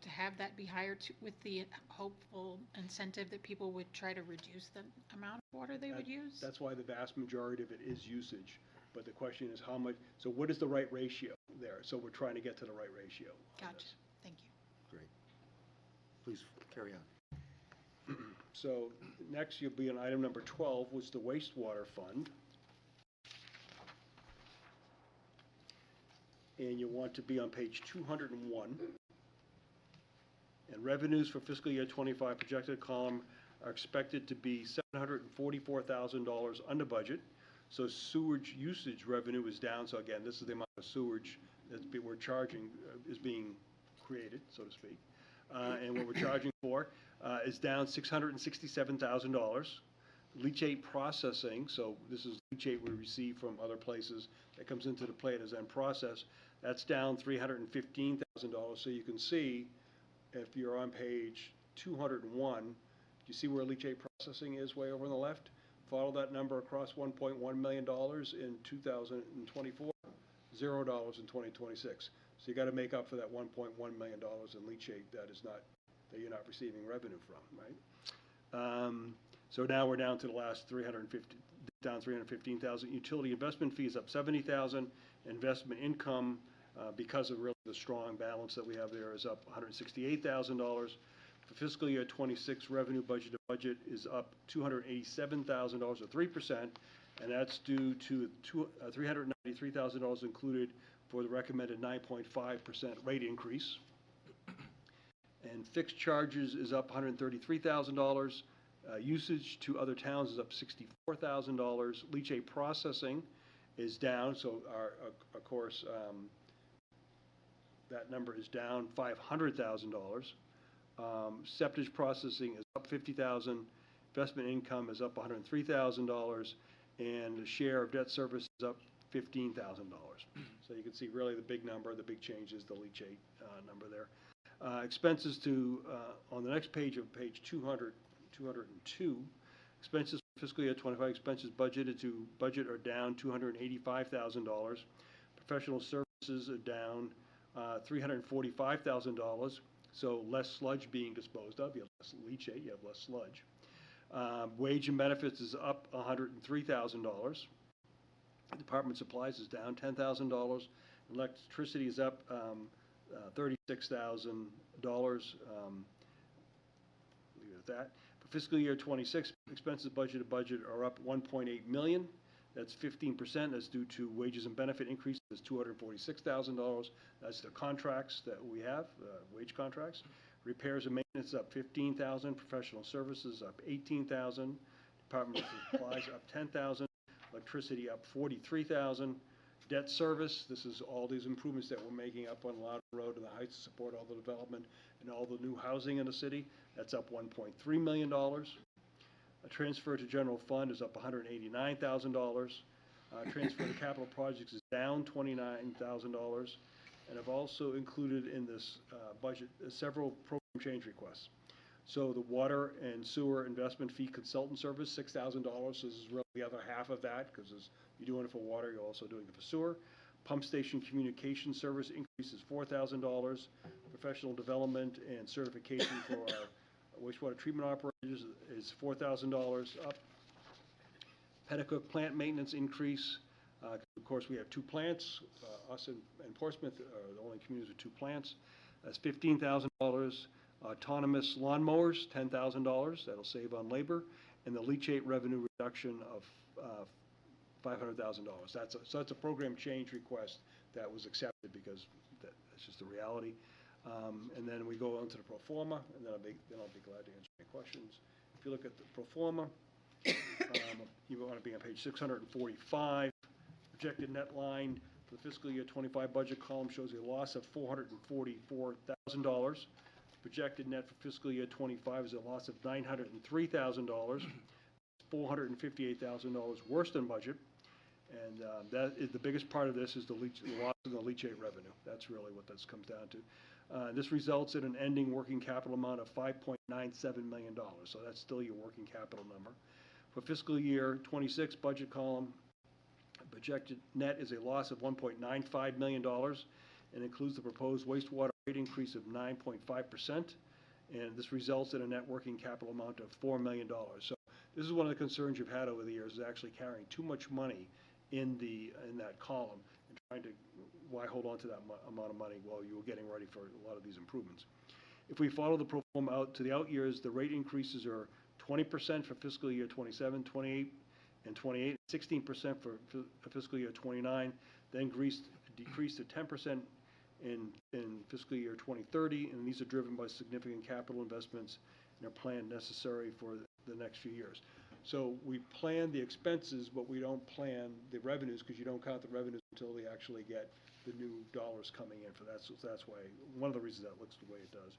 To have that be higher with the hopeful incentive that people would try to reduce the amount of water they would use? That's why the vast majority of it is usage. But the question is how much, so what is the right ratio there? So we're trying to get to the right ratio. Gotcha. Thank you. Great. Please carry on. So next you'll be on item number 12, which is the wastewater fund. And you want to be on page 201. And revenues for fiscal year 25 projected column are expected to be $744,000 under budget. So sewage usage revenue is down. So again, this is the amount of sewage that we're charging is being created, so to speak. And what we're charging for is down $667,000. Leachate processing, so this is leachate we receive from other places that comes into the plant as then processed. That's down $315,000. So you can see, if you're on page 201, you see where leachate processing is way over on the left? Follow that number across $1.1 million in 2024, $0 in 2026. So you got to make up for that $1.1 million in leachate that you're not receiving revenue from, right? So now we're down to the last down 315,000. Utility investment fees up 70,000. Investment income, because of really the strong balance that we have there, is up $168,000. For fiscal year '26, revenue budget is up $287,000 or 3%, and that's due to $393,000 included for the recommended 9.5% rate increase. And fixed charges is up $133,000. Usage to other towns is up $64,000. Leachate processing is down, so of course, that number is down $500,000. Septage processing is up $50,000. Investment income is up $103,000, and the share of debt service is up $15,000. So you can see really the big number, the big change is the leachate number there. Expenses on the next page of page 202, expenses for fiscal year 25 expenses budget are down $285,000. Professional services are down $345,000, so less sludge being disposed of. You have less leachate, you have less sludge. Wage and benefits is up $103,000. Department supplies is down $10,000. Electricity is up $36,000. Leave it at that. For fiscal year 26, expenses budget are up $1.8 million. That's 15%. That's due to wages and benefit increases. $246,000. That's the contracts that we have, wage contracts. Repairs and maintenance up $15,000. Professional services up $18,000. Department of supplies up $10,000. Electricity up $43,000. Debt service, this is all these improvements that we're making up on Loudon Road and the Heights to support all the development and all the new housing in the city. That's up $1.3 million. A transfer to general fund is up $189,000. Transfer to capital projects is down $29,000. And I've also included in this budget several program change requests. So the water and sewer investment fee consultant service, $6,000. So this is really the other half of that, because you're doing it for water, you're also doing it for sewer. Pump station communication service increases $4,000. Professional development and certification for our wastewater treatment operators is $4,000 up. Petticoat plant maintenance increase. Of course, we have two plants. Us and Portsmouth are the only communities with two plants. That's $15,000. Autonomous lawnmowers, $10,000. That'll save on labor. And the leachate revenue reduction of $500,000. So that's a program change request that was accepted because that's just the reality. And then we go on to the pro forma, and then I'll be glad to answer any questions. If you look at the pro forma, you want to be on page 645. Projected net line for the fiscal year 25 budget column shows a loss of $444,000. Projected net for fiscal year 25 is a loss of $903,000, $458,000 worse than budget. And that is the biggest part of this is the loss in the leachate revenue. That's really what this comes down to. This results in an ending working capital amount of $5.97 million. So that's still your working capital number. For fiscal year 26 budget column, projected net is a loss of $1.95 million and includes the proposed wastewater rate increase of 9.5%. And this results in a net working capital amount of $4 million. So this is one of the concerns you've had over the years, is actually carrying too much money in that column and trying to, why hold on to that amount of money while you were getting ready for a lot of these improvements. If we follow the pro forma out to the out years, the rate increases are 20% for fiscal year 27, 28, and 28, 16% for fiscal year 29, then decreased to 10% in fiscal year 2030, and these are driven by significant capital investments and are planned necessary for the next few years. So we plan the expenses, but we don't plan the revenues, because you don't count the revenues until they actually get the new dollars coming in. That's why, one of the reasons that looks the way it does.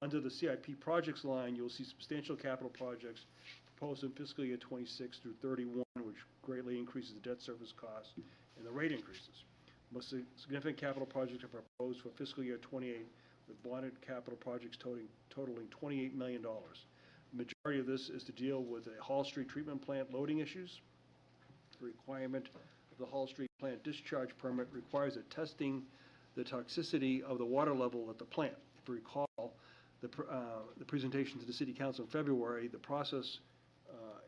Under the CIP projects line, you'll see substantial capital projects proposed in fiscal year 26 through 31, which greatly increases the debt service costs and the rate increases. Most significant capital projects are proposed for fiscal year 28, with bonded capital projects totaling $28 million. The majority of this is to deal with the Hall Street treatment plant loading issues. The requirement of the Hall Street plant discharge permit requires that testing the toxicity of the water level at the plant. If you recall, the presentation to the City Council in February, the process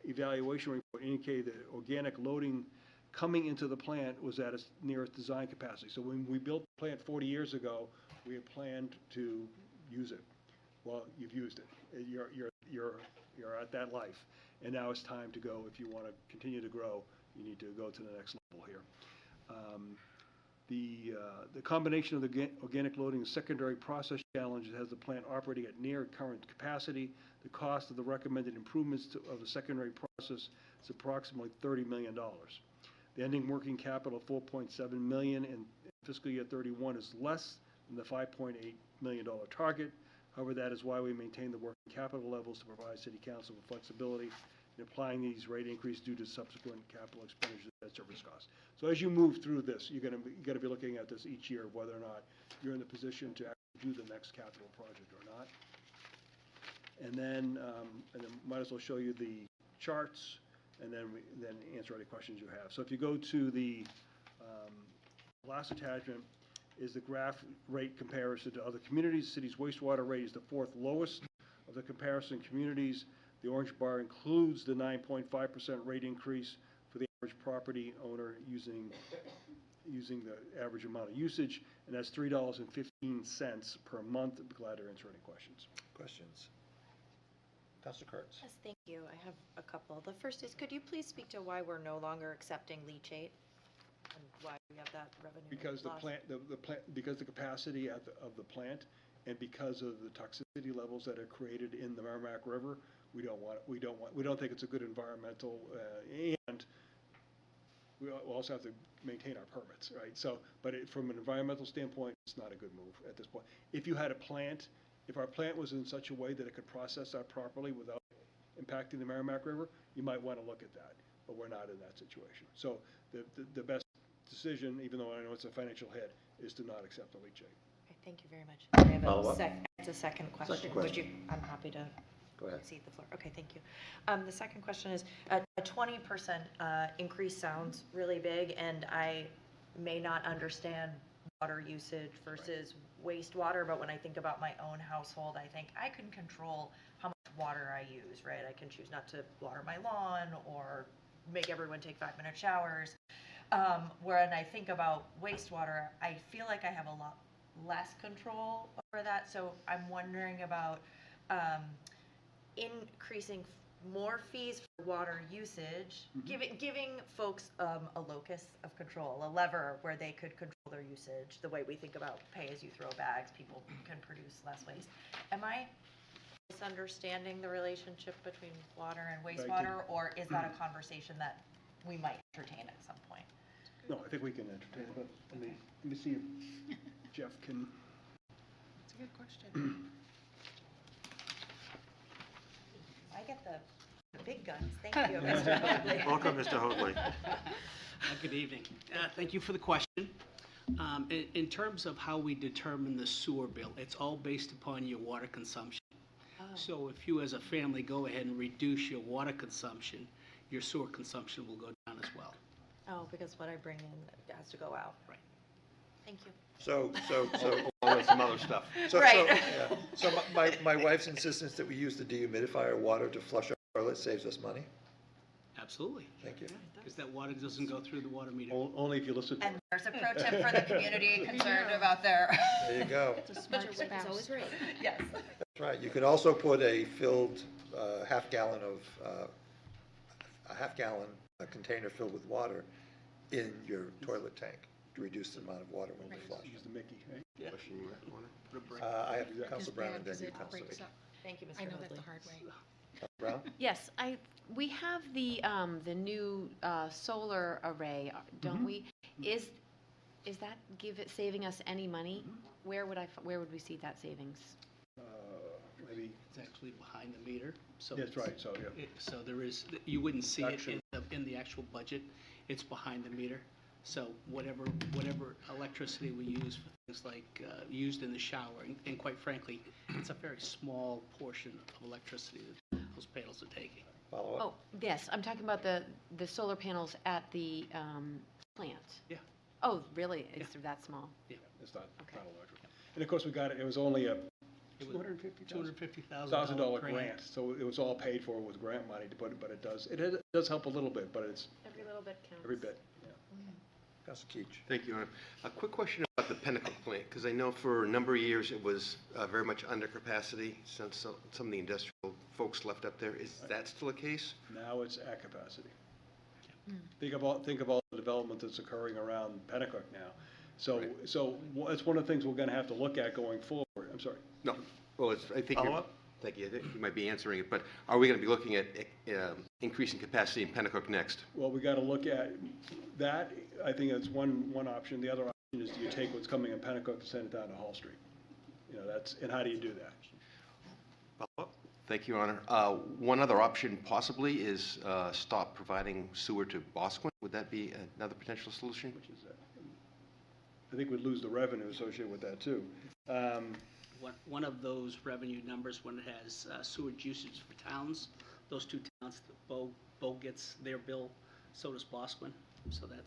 evaluation report indicated that organic loading coming into the plant was at its nearest design capacity. So when we built the plant 40 years ago, we had planned to use it. well, you've used it. You're at that life. And now it's time to go, if you want to continue to grow, you need to go to the next level here. The combination of the organic loading and secondary process challenges has the plant operating at near current capacity. The cost of the recommended improvements of the secondary process is approximately $30 million. The ending working capital of $4.7 million in fiscal year 31 is less than the $5.8 million target. However, that is why we maintain the working capital levels to provide City Council with flexibility in applying these rate increases due to subsequent capital expenditures and debt service costs. So as you move through this, you're going to be looking at this each year, whether or not you're in the position to actually do the next capital project or not. And then might as well show you the charts, and then answer any questions you have. So if you go to the last attachment, is the graph rate comparison to other communities. City's wastewater rate is the fourth lowest of the comparison communities. The orange bar includes the 9.5% rate increase for the average property owner using the average amount of usage, and that's $3.15 per month. I'd be glad to answer any questions. Questions? Councilor Kurtz? Yes, thank you. I have a couple. The first is, could you please speak to why we're no longer accepting leachate? And why we have that revenue Because the loss? because the capacity of the plant, and because of the toxicity levels that are created in the Merrimack River, we don't think it's a good environmental, and we also have to maintain our permits, right? So, but from an environmental standpoint, it's not a good move at this point. If you had a plant, if our plant was in such a way that it could process that properly without impacting the Merrimack River, you might want to look at that, but we're not in that situation. So the best decision, even though I know it's a financial hit, is to not accept the leachate. Okay, thank you very much. I have Follow-up? it's a second question. Second Would question. you, I'm happy to Go ahead. cede the floor. Okay, thank you. The second question is, a 20% increase sounds really big, and I may not understand water usage versus wastewater, but when I think about my own household, I think I can control how much water I use, right? I can choose not to water my lawn or make everyone take 5-minute showers. When I think about wastewater, I feel like I have a lot less control over that. So I'm wondering about increasing more fees for water usage, giving folks a locus of control, a lever where they could control their usage, the way we think about pay-as-you-throw bags, people can produce less waste. Am I misunderstanding the relationship between water and wastewater, or is that a conversation that we might entertain at some point? No, I think we can entertain it, but let me see if Jeff can. That's a good question. I get the big guns. Thank you, Mr. Hoadley. Welcome, Mr. Hoadley. Good evening. Thank you for the question. In terms of how we determine the sewer bill, it's all based upon your water consumption. Oh. So if you as a family go ahead and reduce your water consumption, your sewer consumption will go down as well. Oh, because what I bring in has to go out. Right. Thank you. So Along with some other stuff. Right. So my wife's insistence that we use the dehumidifier water to flush our toilet saves us money? Absolutely. Thank you. Because that water doesn't go through the water meter. Only if you listen to And it. there's a pro tip for the community concerned about their. There you go. It's a smart spouse. always right. Yes. That's right. You can also put a filled half gallon container filled with water in your toilet tank to reduce the amount of water when you flush. Use the Mickey, right? Question you want? I have It's Council Brown bad and then 'cause you, it Council breaks Lee. up. Thank you, Mr. I know Hoadley. that the hard way. Council Brown? Yes, we have the new solar array, don't we? Is that saving us any money? Where would we see that savings? Maybe. It's actually behind the meter. So That's it's- right, so, yeah. So there is, you wouldn't see it Action. in the actual budget. It's behind the meter. So whatever electricity we use for things like used in the shower, and quite frankly, it's a very small portion of electricity that those panels are taking. Follow up? Oh, yes, I'm talking about the solar panels at the plant. Yeah. Oh, really? It's that small? Yeah. It's not Okay. electric. And of course, we got it, it was only a It was $250,000 $250,000 grant, so it was all paid for with grant money, but it does help a little bit, but it's Every little bit counts. every bit, yeah. Council Keach. Thank you, Your Honor. A quick question about the Pennacook plant, because I know for a number of years it was very much under capacity since some of the industrial folks left up there. Is that still the case? Now it's at capacity. Think of all the development that's occurring around Pennacook now. So, Right. It's one of the things we're gonna have to look at going forward. I'm sorry. No. Well, I think Follow up? thank you. I think you might be answering it, but are we going to be looking at increasing capacity in Pennacook next? Well, we gotta look at that. I think that's one option. The other option is, do you take what's coming in Pennacook and send it down to Hall Street? You know, and how do you do that? Follow up? Thank you, Your Honor. One other option possibly is stop providing sewer to Bosquen. Would that be another potential solution? Which is that? I think we'd lose the revenue associated with that too. One of those revenue numbers, when it has sewage usage for towns, those two towns, Bow gets their bill, so does Bosquen. So that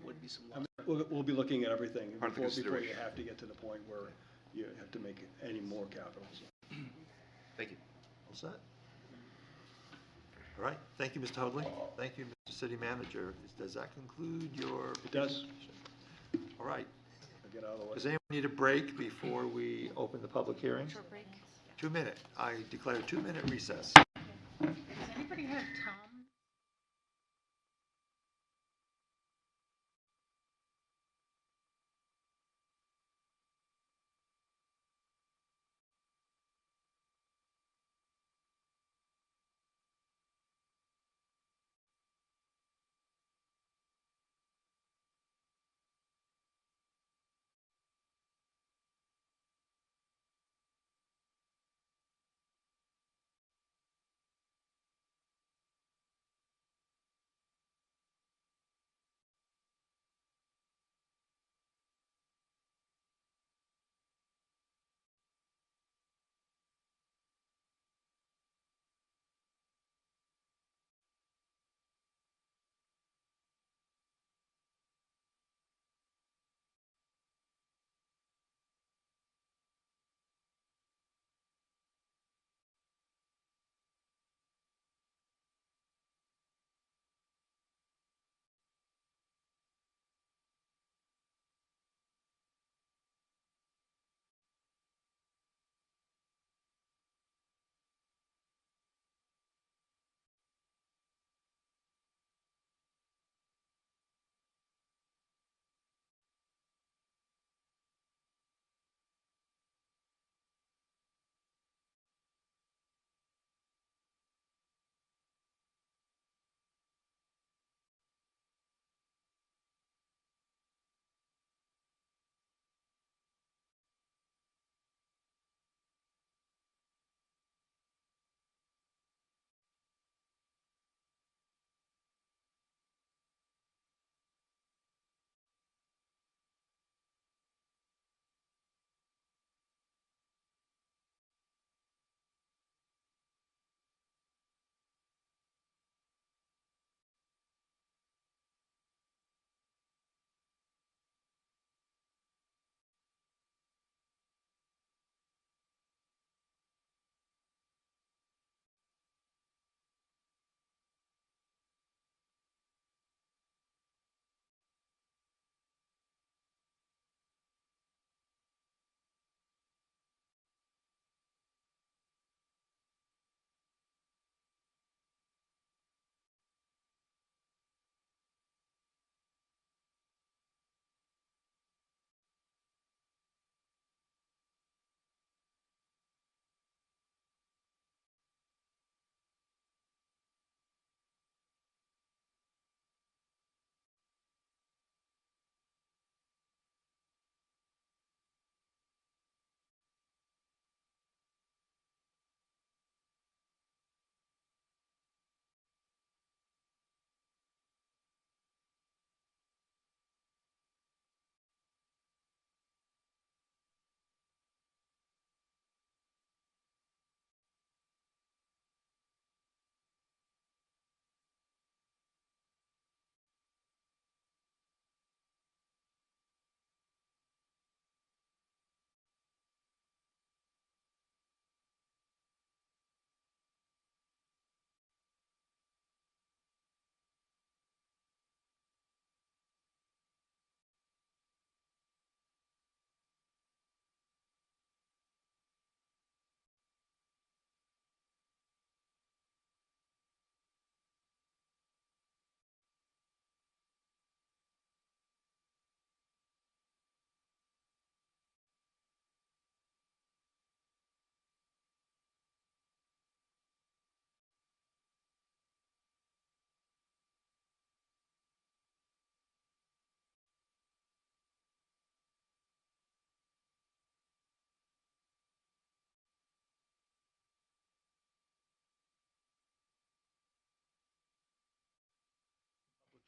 would be some loss. We'll be looking at everything Part of the before you consideration. have to get to the point where you have to make any more capital. Thank you. All set? All right, thank you, Mr. Hoadley. Thank you, Mr. City Manager. Does that conclude your? It does. All right. I'll get out of the way. Does anyone need a break before we open the public hearing? Short break. 2 minute. I declare a 2-minute recess. Does anybody have Tom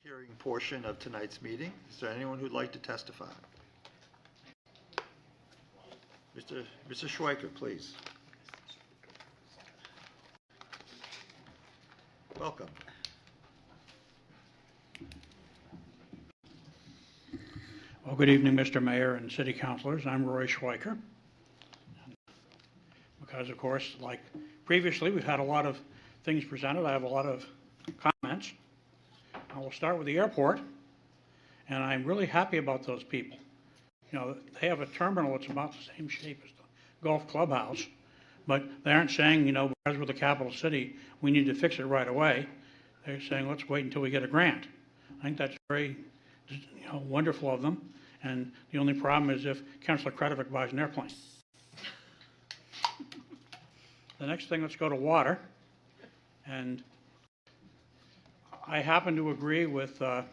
hearing portion of tonight's meeting. Is there anyone who'd like to testify? Mr. Schweiker, please. Welcome. Well, good evening, Mr. Mayor and city councilors. I'm Roy Schweiker. Because, of course, like previously, we've had a lot of things presented. I have a lot of comments. I will start with the airport, and I'm really happy about those people. You know, they have a terminal that's about the same shape as the golf clubhouse, but they aren't saying, you know, because we're the capital city, we need to fix it right away. They're saying, let's wait until we get a grant. I think that's very, you know, wonderful of them. And the only problem is if Councilor Kretovic buys an airplane. The next thing, let's go to water. And I happen to agree with the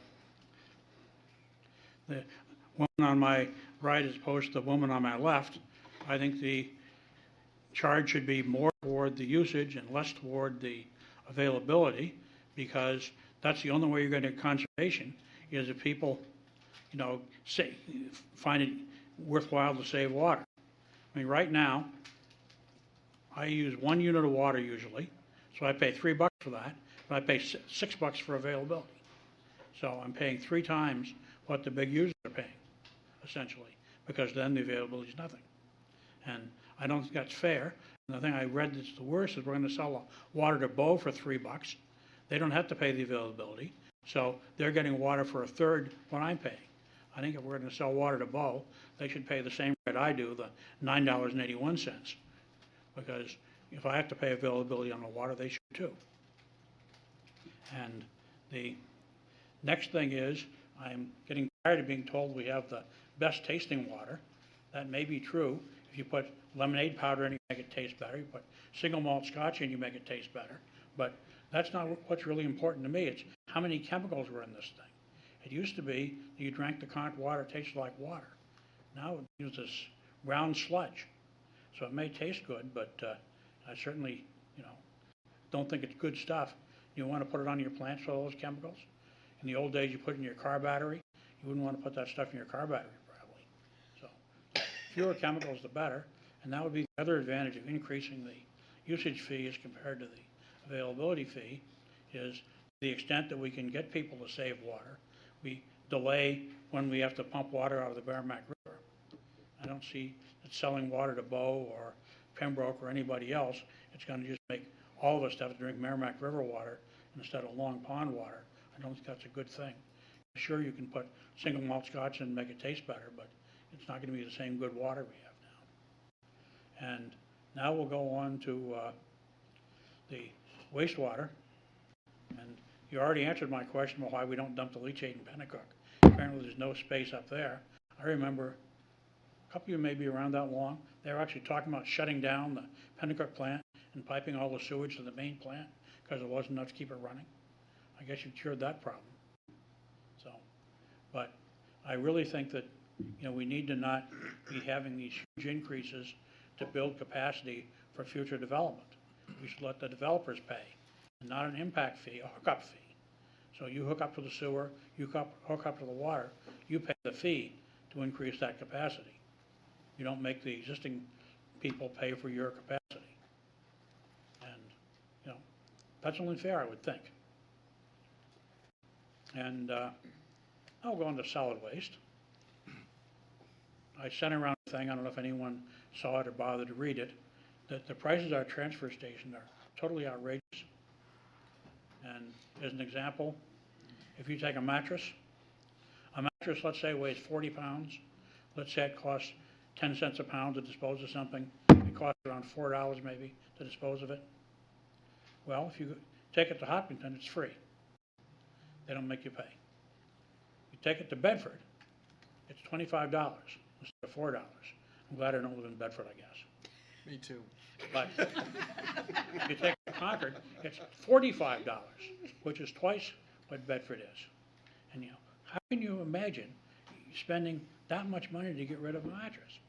woman on my right as opposed to the woman on my left. I think the charge should be more toward the usage and less toward the availability, because that's the only way you're going to get conservation, is if people, you know, find it worthwhile to save water. I mean, right now, I use 1 unit of water usually, so I pay $3 for that, but I pay $6 for availability. So I'm paying 3 times what the big users are paying, essentially, because then the availability is nothing. And I don't think that's fair. And the thing I read that's the worst is we're going to sell water to Bow for $3. They don't have to pay the availability, so they're getting water for a third what I'm paying. I think if we're going to sell water to Bow, they should pay the same rate I do, the $9.81, because if I have to pay availability on the water, they should too. And the next thing is, I'm getting tired of being told we have the best tasting water. That may be true. If you put lemonade powder in, you make it taste better. You put single malt scotch in, you make it taste better. But that's not what's really important to me. It's how many chemicals were in this thing. It used to be that you drank the current water, it tasted like water. Now it uses brown sludge. So it may taste good, but I certainly, you know, don't think it's good stuff. You want to put it on your plants with all those chemicals? In the old days, you put it in your car battery. You wouldn't want to put that stuff in your car battery, probably. So fewer chemicals, the better. And that would be the other advantage of increasing the usage fee as compared to the availability fee, is the extent that we can get people to save water. We delay when we have to pump water out of the Merrimack River. I don't see that selling water to Bow or Pembroke or anybody else, it's going to just make all of us have to drink Merrimack River water instead of Long Pond water. I don't think that's a good thing. Sure, you can put single malt scotch in and make it taste better, but it's not going to be the same good water we have now. And now we'll go on to the wastewater. And you already answered my question about why we don't dump the leachate in Pennacook. Apparently there's no space up there. I remember a couple of you may be around that long. They were actually talking about shutting down the Pennacook plant and piping all the sewage to the main plant because there wasn't enough to keep it running. I guess you cured that problem. So, but I really think that, you know, we need to not be having these huge increases to build capacity for future development. We should let the developers pay, and not an impact fee, a hookup fee. So you hook up to the sewer, you hook up to the water, you pay the fee to increase that capacity. You don't make the existing people pay for your capacity. And, you know, that's only fair, I would think. And I'll go on to solid waste. I sent around a thing, I don't know if anyone saw it or bothered to read it, that the prices at our transfer station are totally outrageous. And as an example, if you take a mattress, let's say weighs 40 pounds. Let's say it costs 10 cents a pound to dispose of something. It costs around $4 maybe to dispose of it. Well, if you take it to Hopkinton, it's free. They don't make you pay. You take it to Bedford, it's $25 instead of $4. I'm glad I don't live in Bedford, I guess. Me too. But if you take it to Concord, it's $45, which is twice what Bedford is. And, you know, how can you imagine spending that much money to get rid of a mattress?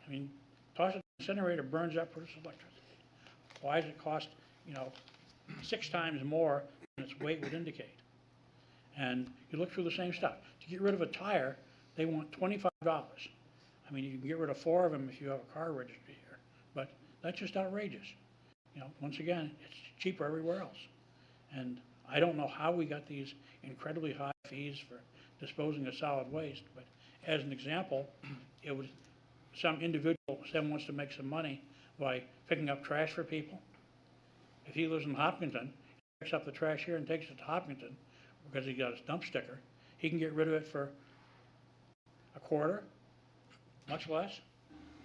I mean, toss it in the incinerator, burns up, produces electricity. Why does it cost, you know, 6 times more than its weight would indicate? And you look through the same stuff. To get rid of a tire, they want $25. I mean, you can get rid of 4 of them if you have a car registry here, but that's just outrageous. You know, once again, it's cheaper everywhere else. And I don't know how we got these incredibly high fees for disposing of solid waste, but as an example, it was some individual wants to make some money by picking up trash for people. If he lives in Hopkinton, picks up the trash here and takes it to Hopkinton because he got his dump sticker, he can get rid of it for a quarter, much less.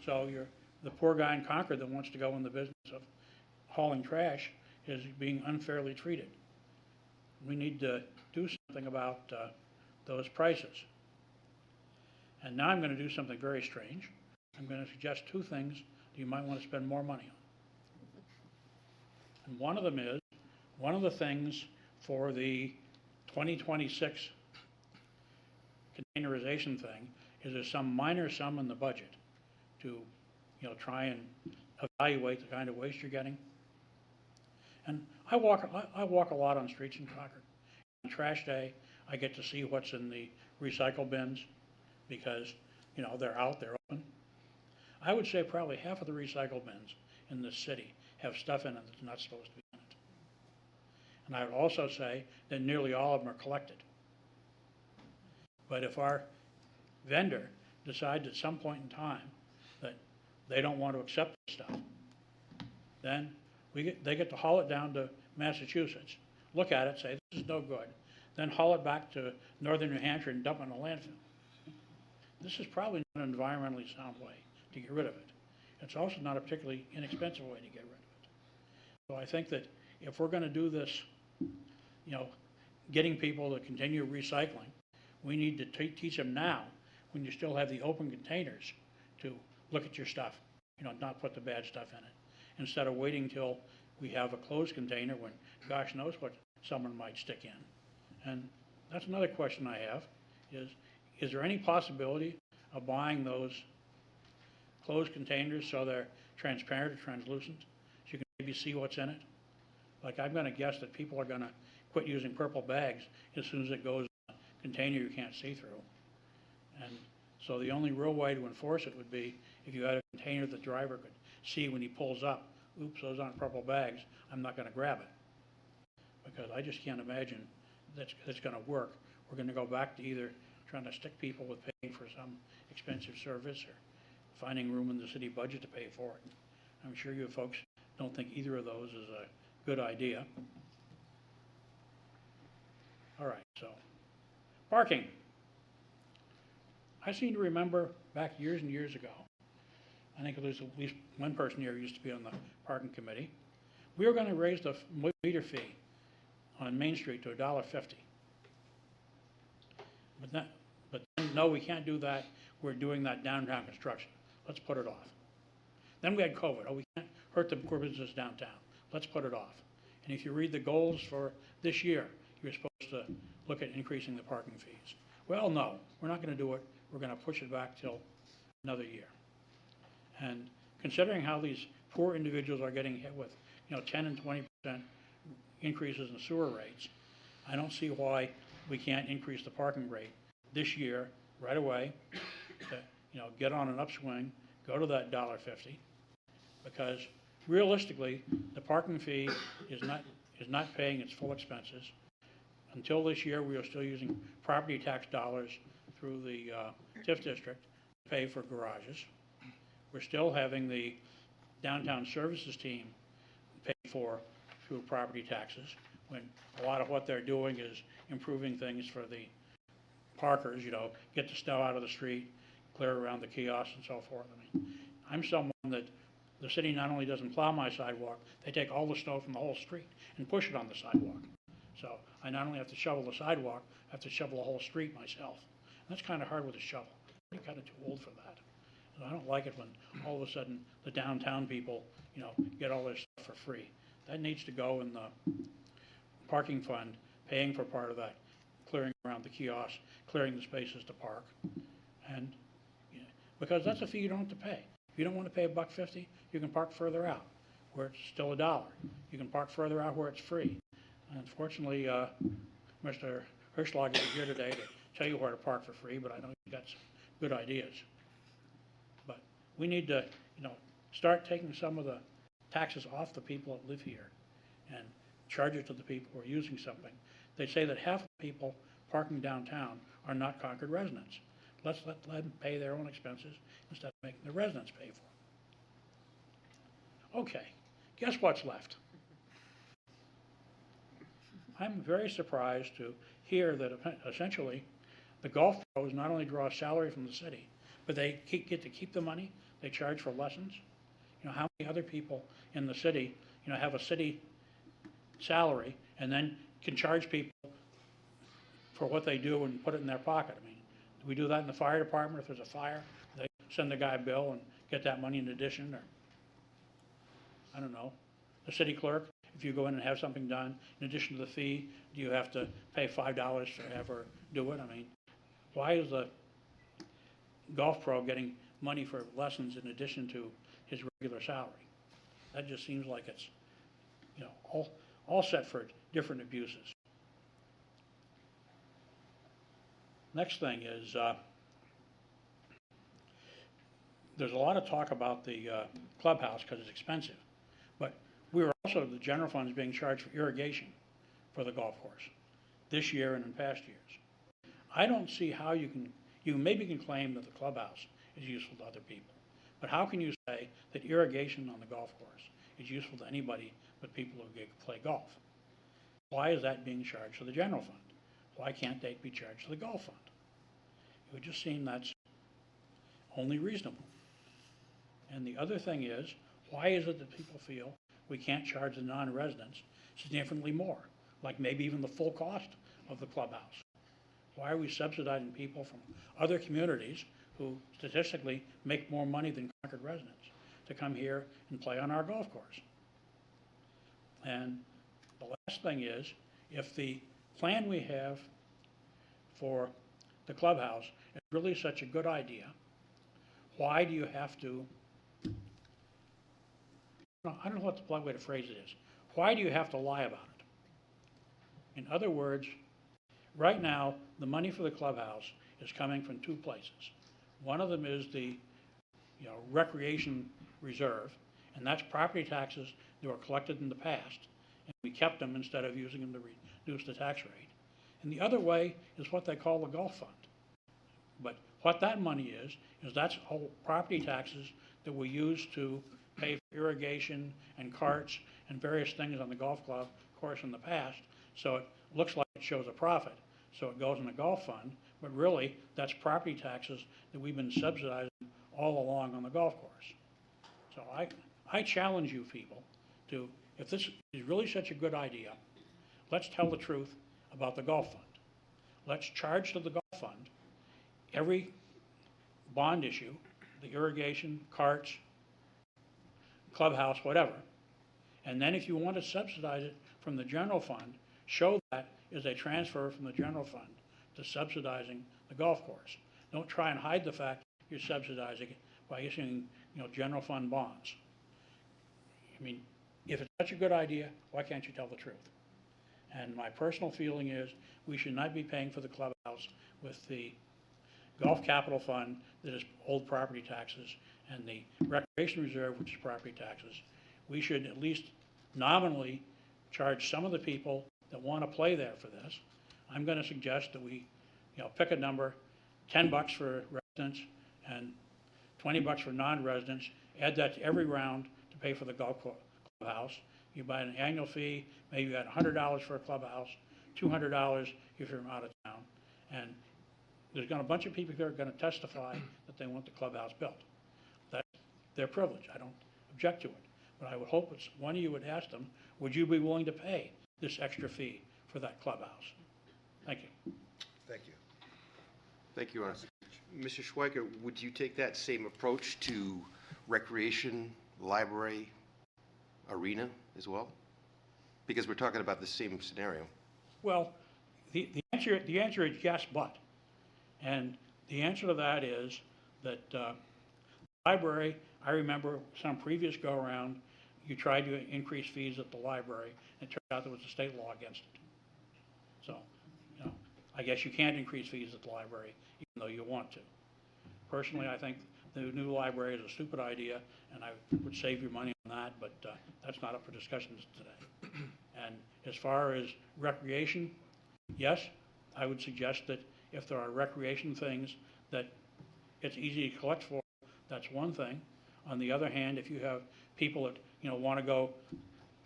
So the poor guy in Concord that wants to go in the business of hauling trash is being unfairly treated. We need to do something about those prices. And now I'm going to do something very strange. I'm going to suggest 2 things that you might want to spend more money on. And one of them is, one of the things for the 2026 containerization thing is there's some minor sum in the budget to, try and evaluate the kind of waste you're getting. And I walk a lot on streets in Concord. On trash day, I get to see what's in the recycle bins because, they're out, they're open. I would say probably half of the recycle bins in this city have stuff in it that's not supposed to be in it. And I would also say that nearly all of them are collected. But if our vendor decides at some point in time that they don't want to accept this stuff, then they get to haul it down to Massachusetts, look at it, say this is no good, then haul it back to northern New Hampshire and dump it in a landfill. This is probably not an environmentally sound way to get rid of it. It's also not a particularly inexpensive way to get rid of it. So I think that if we're going to do this, getting people to continue recycling, we need to teach them now, when you still have the open containers, to look at your stuff, not put the bad stuff in it, instead of waiting till we have a closed container when gosh knows what someone might stick in. And that's another question I have, is there any possibility of buying those closed containers so they're transparent or translucent, so you can maybe see what's in it? Like, I'm going to guess that people are going to quit using purple bags as soon as it goes in a container you can't see through. And so the only real way to enforce it would be if you had a container the driver could see when he pulls up, oops, those aren't purple bags, I'm not going to grab it. Because I just can't imagine that's going to work. We're going to go back to either trying to stick people with paying for some expensive service or finding room in the city budget to pay for it. I'm sure you folks don't think either of those is a good idea. All right, so parking. I seem to remember back years and years ago, I think there's at least one person here who used to be on the parking committee. We were going to raise the meter fee on Main Street to $1.50. But then, no, we can't do that. We're doing that downtown construction. Let's put it off. Then we had COVID. Oh, we can't hurt the poor business downtown. Let's put it off. And if you read the goals for this year, you're supposed to look at increasing the parking fees. Well, no, we're not going to do it. We're going to push it back till another year. And considering how these poor individuals are getting hit with, 10 and 20% increases in sewer rates, I don't see why we can't increase the parking rate this year right away to, get on an upswing, go to that $1.50, because realistically, the parking fee is not paying its full expenses. Until this year, we are still using property tax dollars through the TIF district to pay for garages. We're still having the downtown services team pay for through property taxes, when a lot of what they're doing is improving things for the parkers, get the snow out of the street, clear around the kiosks and so forth. I mean, I'm someone that the city not only doesn't plow my sidewalk, they take all the snow from the whole street and push it on the sidewalk. So I not only have to shovel the sidewalk, I have to shovel the whole street myself. And that's kind of hard with a shovel. I'm kind of too old for that. And I don't like it when all of a sudden the downtown people, get all their stuff for free. That needs to go in the parking fund, paying for part of that, clearing around the kiosks, clearing the spaces to park. And because that's a fee you don't have to pay. If you don't want to pay $1.50, you can park further out where it's still $1. You can park further out where it's free. Unfortunately, Mr. Hirschlager is here today to tell you where to park for free, but I know he's got some good ideas. But we need to, start taking some of the taxes off the people that live here and charge it to the people who are using something. They say that half of the people parking downtown are not Concord residents. Let's let them pay their own expenses instead of making the residents pay for them. Okay, guess what's left? I'm very surprised to hear that essentially the golf pros not only draw a salary from the city, but they get to keep the money they charge for lessons. How many other people in the city, have a city salary and then can charge people for what they do and put it in their pocket? I mean, do we do that in the fire department? If there's a fire, they send the guy a bill and get that money in addition, or, I don't know, the city clerk, if you go in and have something done, in addition to the fee, do you have to pay $5 to have her do it? I mean, why is the golf pro getting money for lessons in addition to his regular salary? That just seems like it's, all set for different abuses. Next thing is, there's a lot of talk about the clubhouse because it's expensive, but we were also, the general fund is being charged for irrigation for the golf course this year and in past years. I don't see how you maybe can claim that the clubhouse is useful to other people, but how can you say that irrigation on the golf course is useful to anybody but people who play golf? Why is that being charged to the general fund? Why can't they be charged to the golf fund? It would just seem that's only reasonable. And the other thing is, why is it that people feel we can't charge the non-residents significantly more, like maybe even the full cost of the clubhouse? Why are we subsidizing people from other communities who statistically make more money than Concord residents to come here and play on our golf course? And the last thing is, if the plan we have for the clubhouse is really such a good idea, why do you have to, I don't know what the blunt way to phrase it is, why do you have to lie about it? In other words, right now, the money for the clubhouse is coming from two places. One of them is the recreation reserve, and that's property taxes that were collected in the past, and we kept them instead of using them to reduce the tax rate. And the other way is what they call the golf fund. But what that money is that's all property taxes that we use to pay for irrigation and carts and various things on the golf club course in the past. So it looks like it shows a profit. So it goes in the golf fund, but really that's property taxes that we've been subsidizing all along on the golf course. So I challenge you people to, if this is really such a good idea, let's tell the truth about the golf fund. Let's charge to the golf fund every bond issue, the irrigation, carts, clubhouse, whatever. And then if you want to subsidize it from the general fund, show that as a transfer from the general fund to subsidizing the golf course. Don't try and hide the fact you're subsidizing it by issuing, general fund bonds. I mean, if it's such a good idea, why can't you tell the truth? And my personal feeling is we should not be paying for the clubhouse with the golf capital fund that is old property taxes and the recreation reserve, which is property taxes. We should at least nominally charge some of the people that want to play there for this. I'm going to suggest that we, pick a number, $10 for residents and $20 for non-residents. Add that to every round to pay for the golf clubhouse. You buy an annual fee, maybe you got $100 for a clubhouse, $200 if you're from out of town, and there's going to a bunch of people here are going to testify that they want the clubhouse built. That's their privilege. I don't object to it, but I would hope it's one of you would ask them, would you be willing to pay this extra fee for that clubhouse? Thank you. Thank you. Thank you, Your Honor. Mr. Schweiker, would you take that same approach to recreation, library, arena as well? Because we're talking about the same scenario. Well, the answer is yes, but. And the answer to that is that library, I remember some previous go-around, you tried to increase fees at the library, and it turned out there was a state law against it. So, I guess you can't increase fees at the library, even though you want to. Personally, I think the new library is a stupid idea, and I would save your money on that, but that's not up for discussions today. And as far as recreation, yes, I would suggest that if there are recreation things that it's easy to collect for, that's one thing. On the other hand, if you have people that, want to go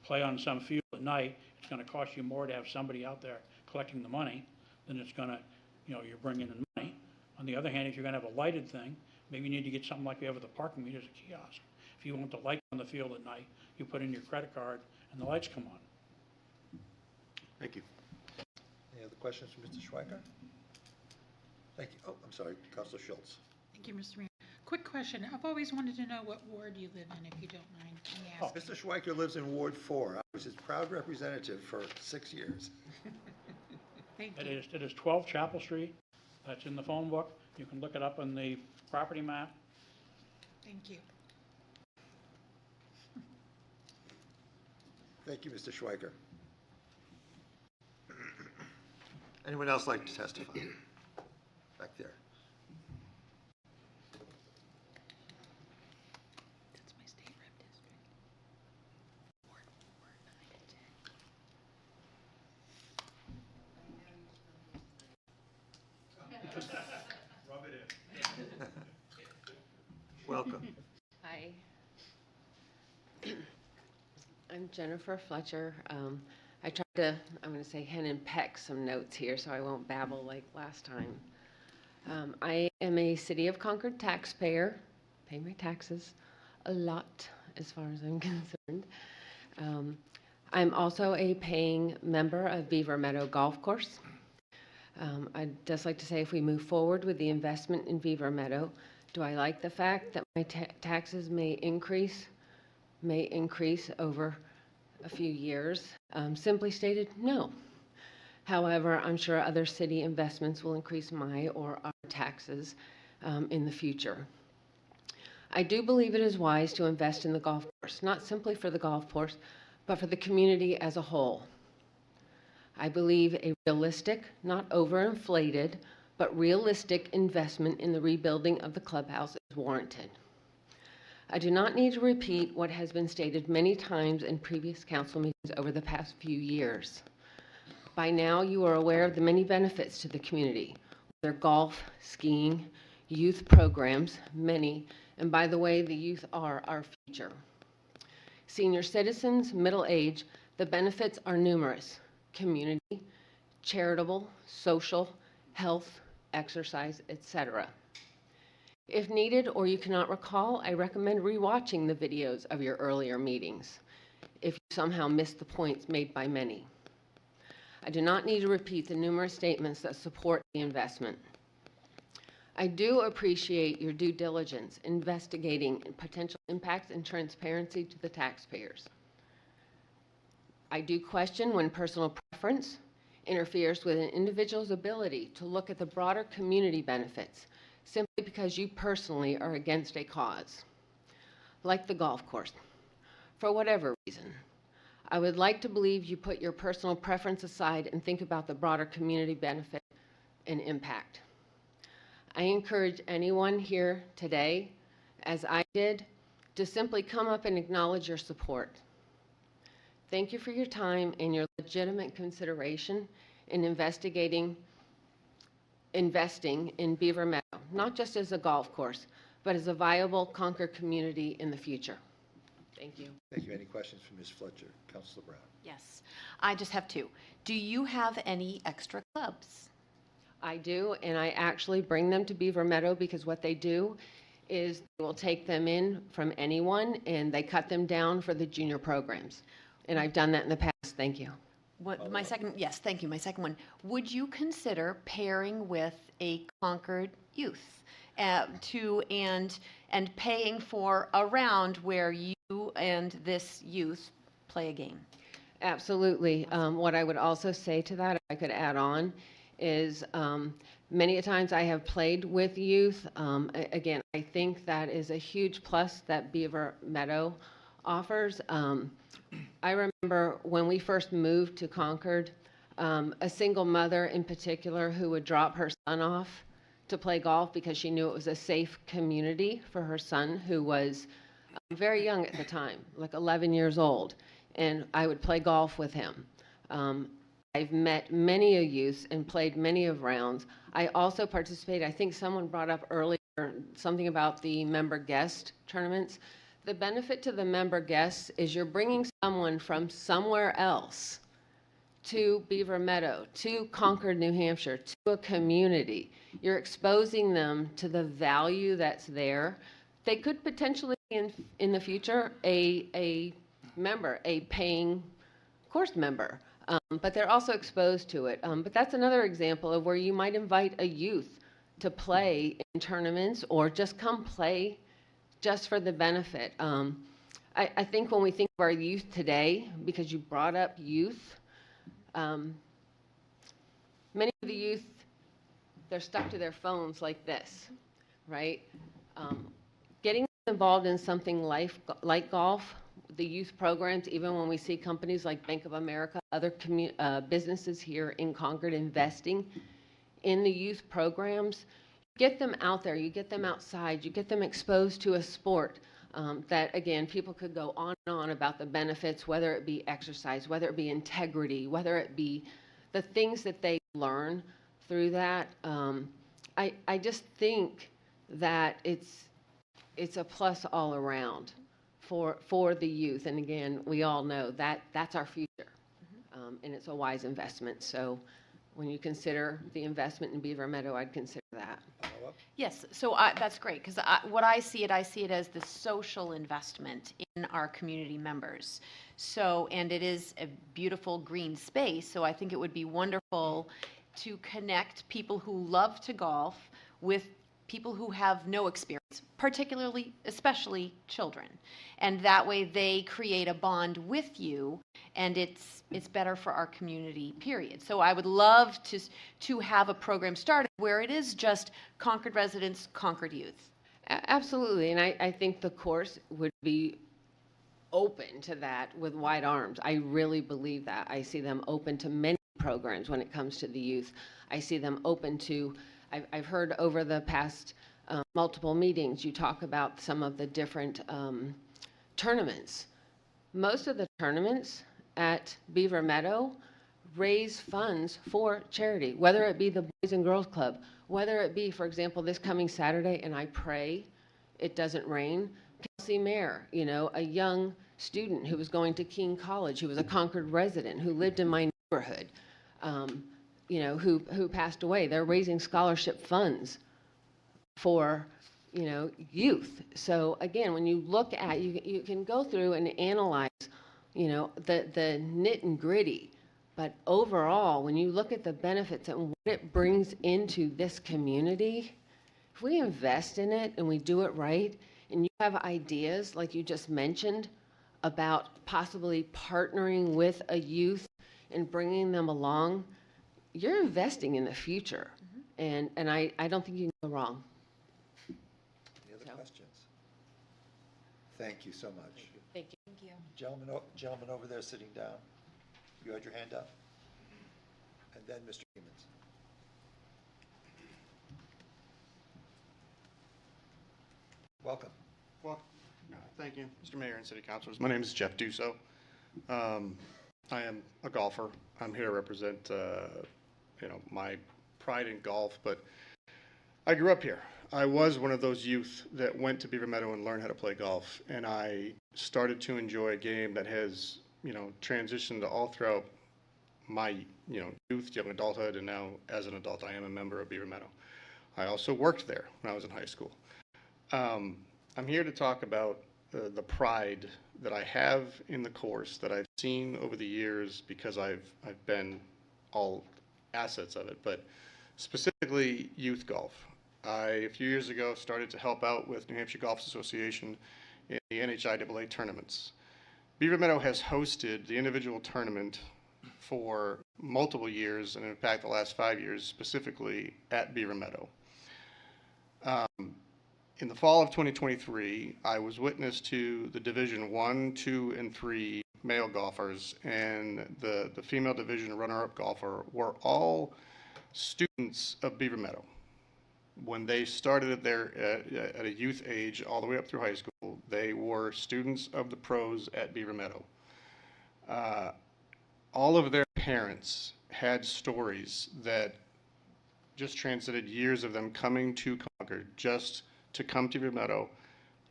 play on some field at night, it's going to cost you more to have somebody out there collecting the money than it's going to, you're bringing in money. On the other hand, if you're going to have a lighted thing, maybe you need to get something like we have with the parking meters, a kiosk. If you want the light on the field at night, you put in your credit card and the lights come on. Thank you. Any other questions for Mr. Schweiker? Thank you. Oh, I'm sorry, Councilor Schultz. Thank you, Mr. Mayor. Quick question. I've always wanted to know what ward you live in, if you don't mind me asking. Mr. Schweiker lives in Ward 4. I was his proud representative for 6 years. Thank you. It is 12 Chapel Street. That's in the phone book. You can look it up on the property map. Thank you. Thank you, Mr. Schweiker. Anyone else like to testify? Back there. That's my state rep district. Ward 4, 9 and 10. Rub it in. Welcome. Hi. I'm Jennifer Fletcher. I tried to, I'm going to say, hen and peck some notes here so I won't babble like last time. I am a City of Concord taxpayer, pay my taxes a lot as far as I'm concerned. I'm also a paying member of Beaver Meadow Golf Course. I'd just like to say if we move forward with the investment in Beaver Meadow, do I like the fact that my taxes may increase over a few years? Simply stated, no. However, I'm sure other city investments will increase my or our taxes in the future. I do believe it is wise to invest in the golf course, not simply for the golf course, but for the community as a whole. I believe a realistic, not overinflated, but realistic investment in the rebuilding of the clubhouse is warranted. I do not need to repeat what has been stated many times in previous council meetings over the past few years. By now, you are aware of the many benefits to the community, whether golf, skiing, youth programs, many, and by the way, the youth are our future. Senior citizens, middle age, the benefits are numerous: community, charitable, social, health, exercise, etc. If needed or you cannot recall, I recommend rewatching the videos of your earlier meetings if you somehow missed the points made by many. I do not need to repeat the numerous statements that support the investment. I do appreciate your due diligence investigating potential impacts and transparency to the taxpayers. I do question when personal preference interferes with an individual's ability to look at the broader community benefits simply because you personally are against a cause, like the golf course, for whatever reason. I would like to believe you put your personal preference aside and think about the broader community benefit and impact. I encourage anyone here today, as I did, to simply come up and acknowledge your support. Thank you for your time and your legitimate consideration in investing in Beaver Meadow, not just as a golf course, but as a viable Concord community in the future. Thank you. Thank you. Any questions for Ms. Fletcher? Councilor Brown. Yes, I just have two. Do you have any extra clubs? I do, and I actually bring them to Beaver Meadow because what they do is they will take them in from anyone and they cut them down for the junior programs. And I've done that in the past. Thank you. My second, yes, thank you. My second one, would you consider pairing with a Concord youth and paying for a round where you and this youth play a game? Absolutely. What I would also say to that, if I could add on, is many a times I have played with youth. Again, I think that is a huge plus that Beaver Meadow offers. I remember when we first moved to Concord, A single mother in particular who would drop her son off to play golf because she knew it was a safe community for her son, who was very young at the time, like 11 years old, and I would play golf with him. I've met many a youth and played many of rounds. I also participate, I think someone brought up earlier something about the member guest tournaments. The benefit to the member guests is you're bringing someone from somewhere else to Beaver Meadow, to Concord, New Hampshire, to a community. You're exposing them to the value that's there. They could potentially be in the future a member, a paying course member, but they're also exposed to it. But that's another example of where you might invite a youth to play in tournaments or just come play just for the benefit. I think when we think of our youth today, because you brought up youth, many of the youth, they're stuck to their phones like this, right? Getting involved in something like golf, the youth programs, even when we see companies like Bank of America, other businesses here in Concord investing in the youth programs, get them out there, you get them outside, you get them exposed to a sport that, again, people could go on and on about the benefits, whether it be exercise, whether it be integrity, whether it be the things that they learn through that. I just think that it's a plus all around for the youth. And again, we all know that that's our future, and it's a wise investment. So when you consider the investment in Beaver Meadow, I'd consider that. Yes, so that's great, because what I see it as the social investment in our community members. So, and it is a beautiful green space, so I think it would be wonderful to connect people who love to golf with people who have no experience, especially children. And that way they create a bond with you, and it's better for our community, period. So I would love to have a program started where it is just Concord residents, Concord youth. Absolutely, and I think the course would be open to that with wide arms. I really believe that. I see them open to many programs when it comes to the youth. I see them open to, I've heard over the past multiple meetings, you talk about some of the different tournaments. Most of the tournaments at Beaver Meadow raise funds for charity, whether it be the Boys and Girls Club, whether it be, for example, this coming Saturday, and I pray it doesn't rain, Kelsey Mayer, a young student who was going to King College, who was a Concord resident, who lived in my neighborhood, who passed away. They're raising scholarship funds for, youth. So again, when you look at, you can go through and analyze, the nit and gritty, but overall, when you look at the benefits and what it brings into this community, if we invest in it and we do it right, and you have ideas like you just mentioned about possibly partnering with a youth and bringing them along, you're investing in the future. And I don't think you can go wrong. Any other questions? Thank you so much. Thank you. Thank you. Gentleman over there sitting down, you had your hand up? And then Mr. Siemens. Welcome. Well, thank you, Mr. Mayor and City Councilors. My name is Jeff Duso. I am a golfer. I'm here to represent, my pride in golf, but I grew up here. I was one of those youth that went to Beaver Meadow and learned how to play golf, and I started to enjoy a game that has, transitioned all throughout my, youth, young adulthood, and now as an adult, I am a member of Beaver Meadow. I also worked there when I was in high school. I'm here to talk about the pride that I have in the course that I've seen over the years, because I've been all assets of it, but specifically youth golf. I, a few years ago, started to help out with New Hampshire Golf Association in the NHIAA tournaments. Beaver Meadow has hosted the individual tournament for multiple years, and in fact the last 5 years specifically at Beaver Meadow. In the fall of 2023, I was witness to the Division 1, 2, and 3 male golfers and the female division runner-up golfer were all students of Beaver Meadow. When they started at a youth age all the way up through high school, they were students of the pros at Beaver Meadow. All of their parents had stories that just transcended years of them coming to Concord just to come to Beaver Meadow,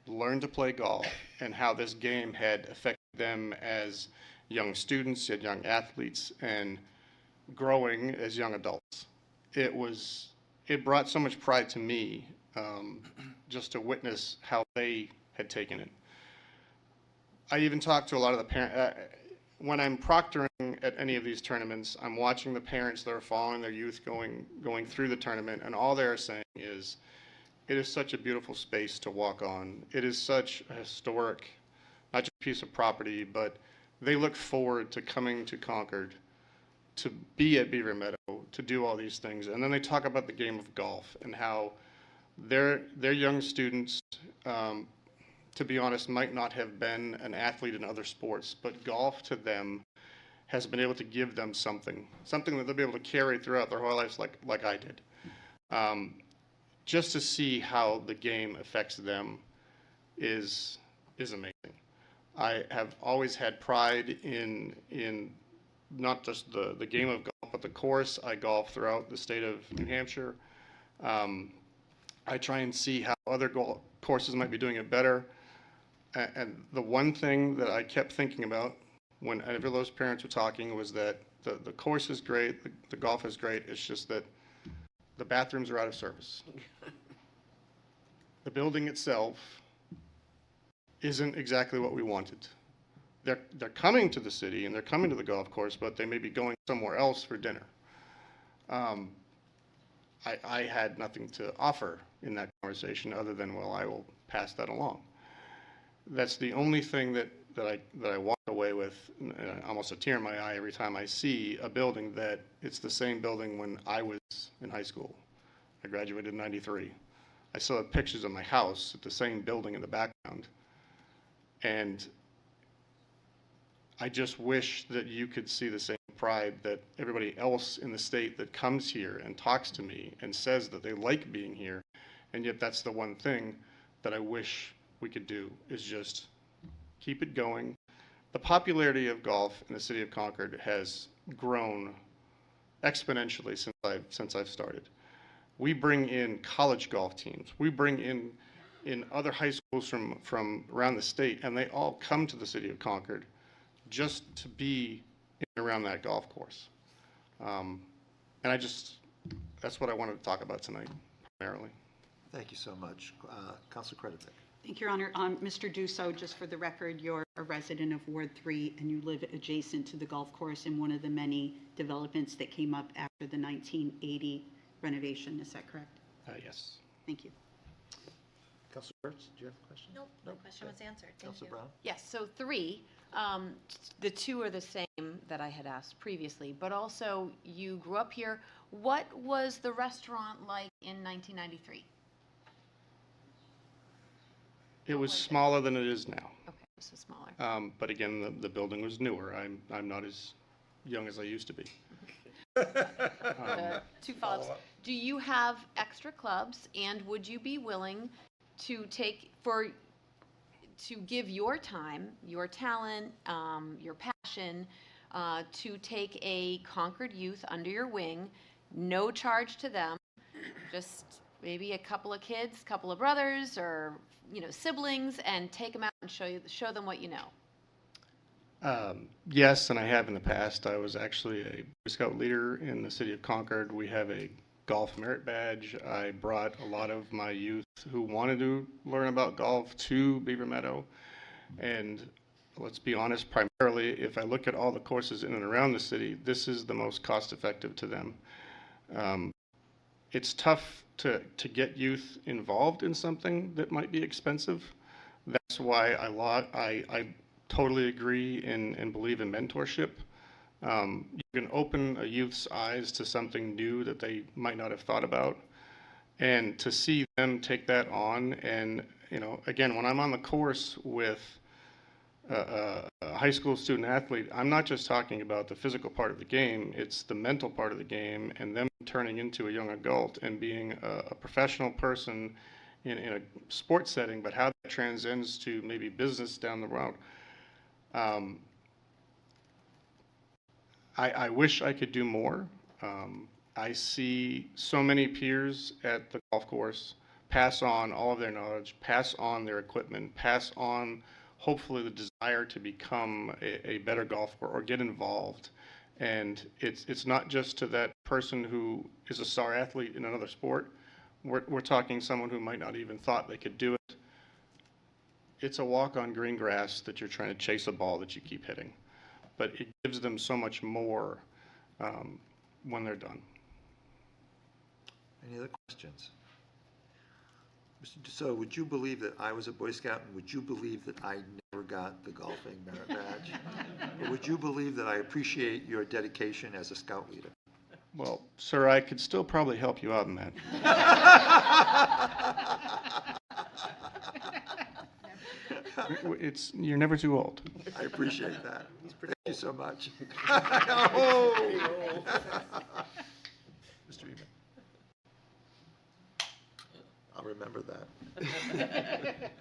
learn to play golf, and how this game had affected them as young students, as young athletes, and growing as young adults. It brought so much pride to me just to witness how they had taken it. I even talked to a lot of the parents. When I'm proctoring at any of these tournaments, I'm watching the parents that are following their youth going through the tournament, and all they're saying is, it is such a beautiful space to walk on. It is such a historic, not just piece of property, but they look forward to coming to Concord to be at Beaver Meadow, to do all these things. And then they talk about the game of golf and how their young students, to be honest, might not have been an athlete in other sports, but golf to them has been able to give them something that they'll be able to carry throughout their whole lives like I did. Just to see how the game affects them is amazing. I have always had pride in not just the game of golf, but the course. I golf throughout the state of New Hampshire. I try and see how other golf courses might be doing it better. And the one thing that I kept thinking about whenever those parents were talking was that the course is great, the golf is great, it's just that the bathrooms are out of service. The building itself isn't exactly what we wanted. They're coming to the city and they're coming to the golf course, but they may be going somewhere else for dinner. I had nothing to offer in that conversation other than, well, I will pass that along. That's the only thing that I walk away with, almost a tear in my eye every time I see a building that it's the same building when I was in high school. I graduated in '93. I still have pictures of my house at the same building in the background. And I just wish that you could see the same pride that everybody else in the state that comes here and talks to me and says that they like being here, and yet that's the one thing that I wish we could do, is just keep it going. The popularity of golf in the city of Concord has grown exponentially since I've started. We bring in college golf teams. We bring in other high schools from around the state, and they all come to the city of Concord just to be in and around that golf course. And that's what I wanted to talk about tonight, primarily. Thank you so much. Councilor Kretovic. Thank you, Your Honor. Mr. Dusso, just for the record, you're a resident of Ward 3 and you live adjacent to the golf course in one of the many developments that came up after the 1980 renovation. Is that correct? Yes. Thank you. Councilor Kurtz, do you have a question? Nope, my question was answered. Thank you. Councilor Brown? Yes, so 3, the 2 are the same that I had asked previously, but also you grew up here. What was the restaurant like in 1993? It was smaller than it is now. Okay, so smaller. But again, the building was newer. I'm not as young as I used to be. 2 follow-ups. Do you have extra clubs, and would you be willing to give your time, your talent, your passion, to take a Concord youth under your wing, no charge to them, just maybe a couple of kids, couple of brothers, or siblings, and take them out and show them what you know? Yes, and I have in the past. I was actually a Boy Scout leader in the city of Concord. We have a golf merit badge. I brought a lot of my youth who wanted to learn about golf to Beaver Meadow. And let's be honest, primarily, if I look at all the courses in and around the city, this is the most cost-effective to them. It's tough to get youth involved in something that might be expensive. That's why I totally agree and believe in mentorship. You can open a youth's eyes to something new that they might not have thought about, and to see them take that on. And again, when I'm on the course with a high school student athlete, I'm not just talking about the physical part of the game, it's the mental part of the game, and them turning into a young adult and being a professional person in a sports setting, but how that transcends to maybe business down the road. I wish I could do more. I see so many peers at the golf course pass on all of their knowledge, pass on their equipment, pass on hopefully the desire to become a better golfer or get involved. And it's not just to that person who is a star athlete in another sport. We're talking someone who might not even thought they could do it. It's a walk on green grass that you're trying to chase a ball that you keep hitting. But it gives them so much more when they're done. Any other questions? Mr. Dussault, would you believe that I was a Boy Scout, and would you believe that I never got the golfing merit badge? Or would you believe that I appreciate your dedication as a scout leader? Well, sir, I could still probably help you out in that. You're never too old. I appreciate that. Thank you so much. Oh! Mr. Eman. I'll remember that.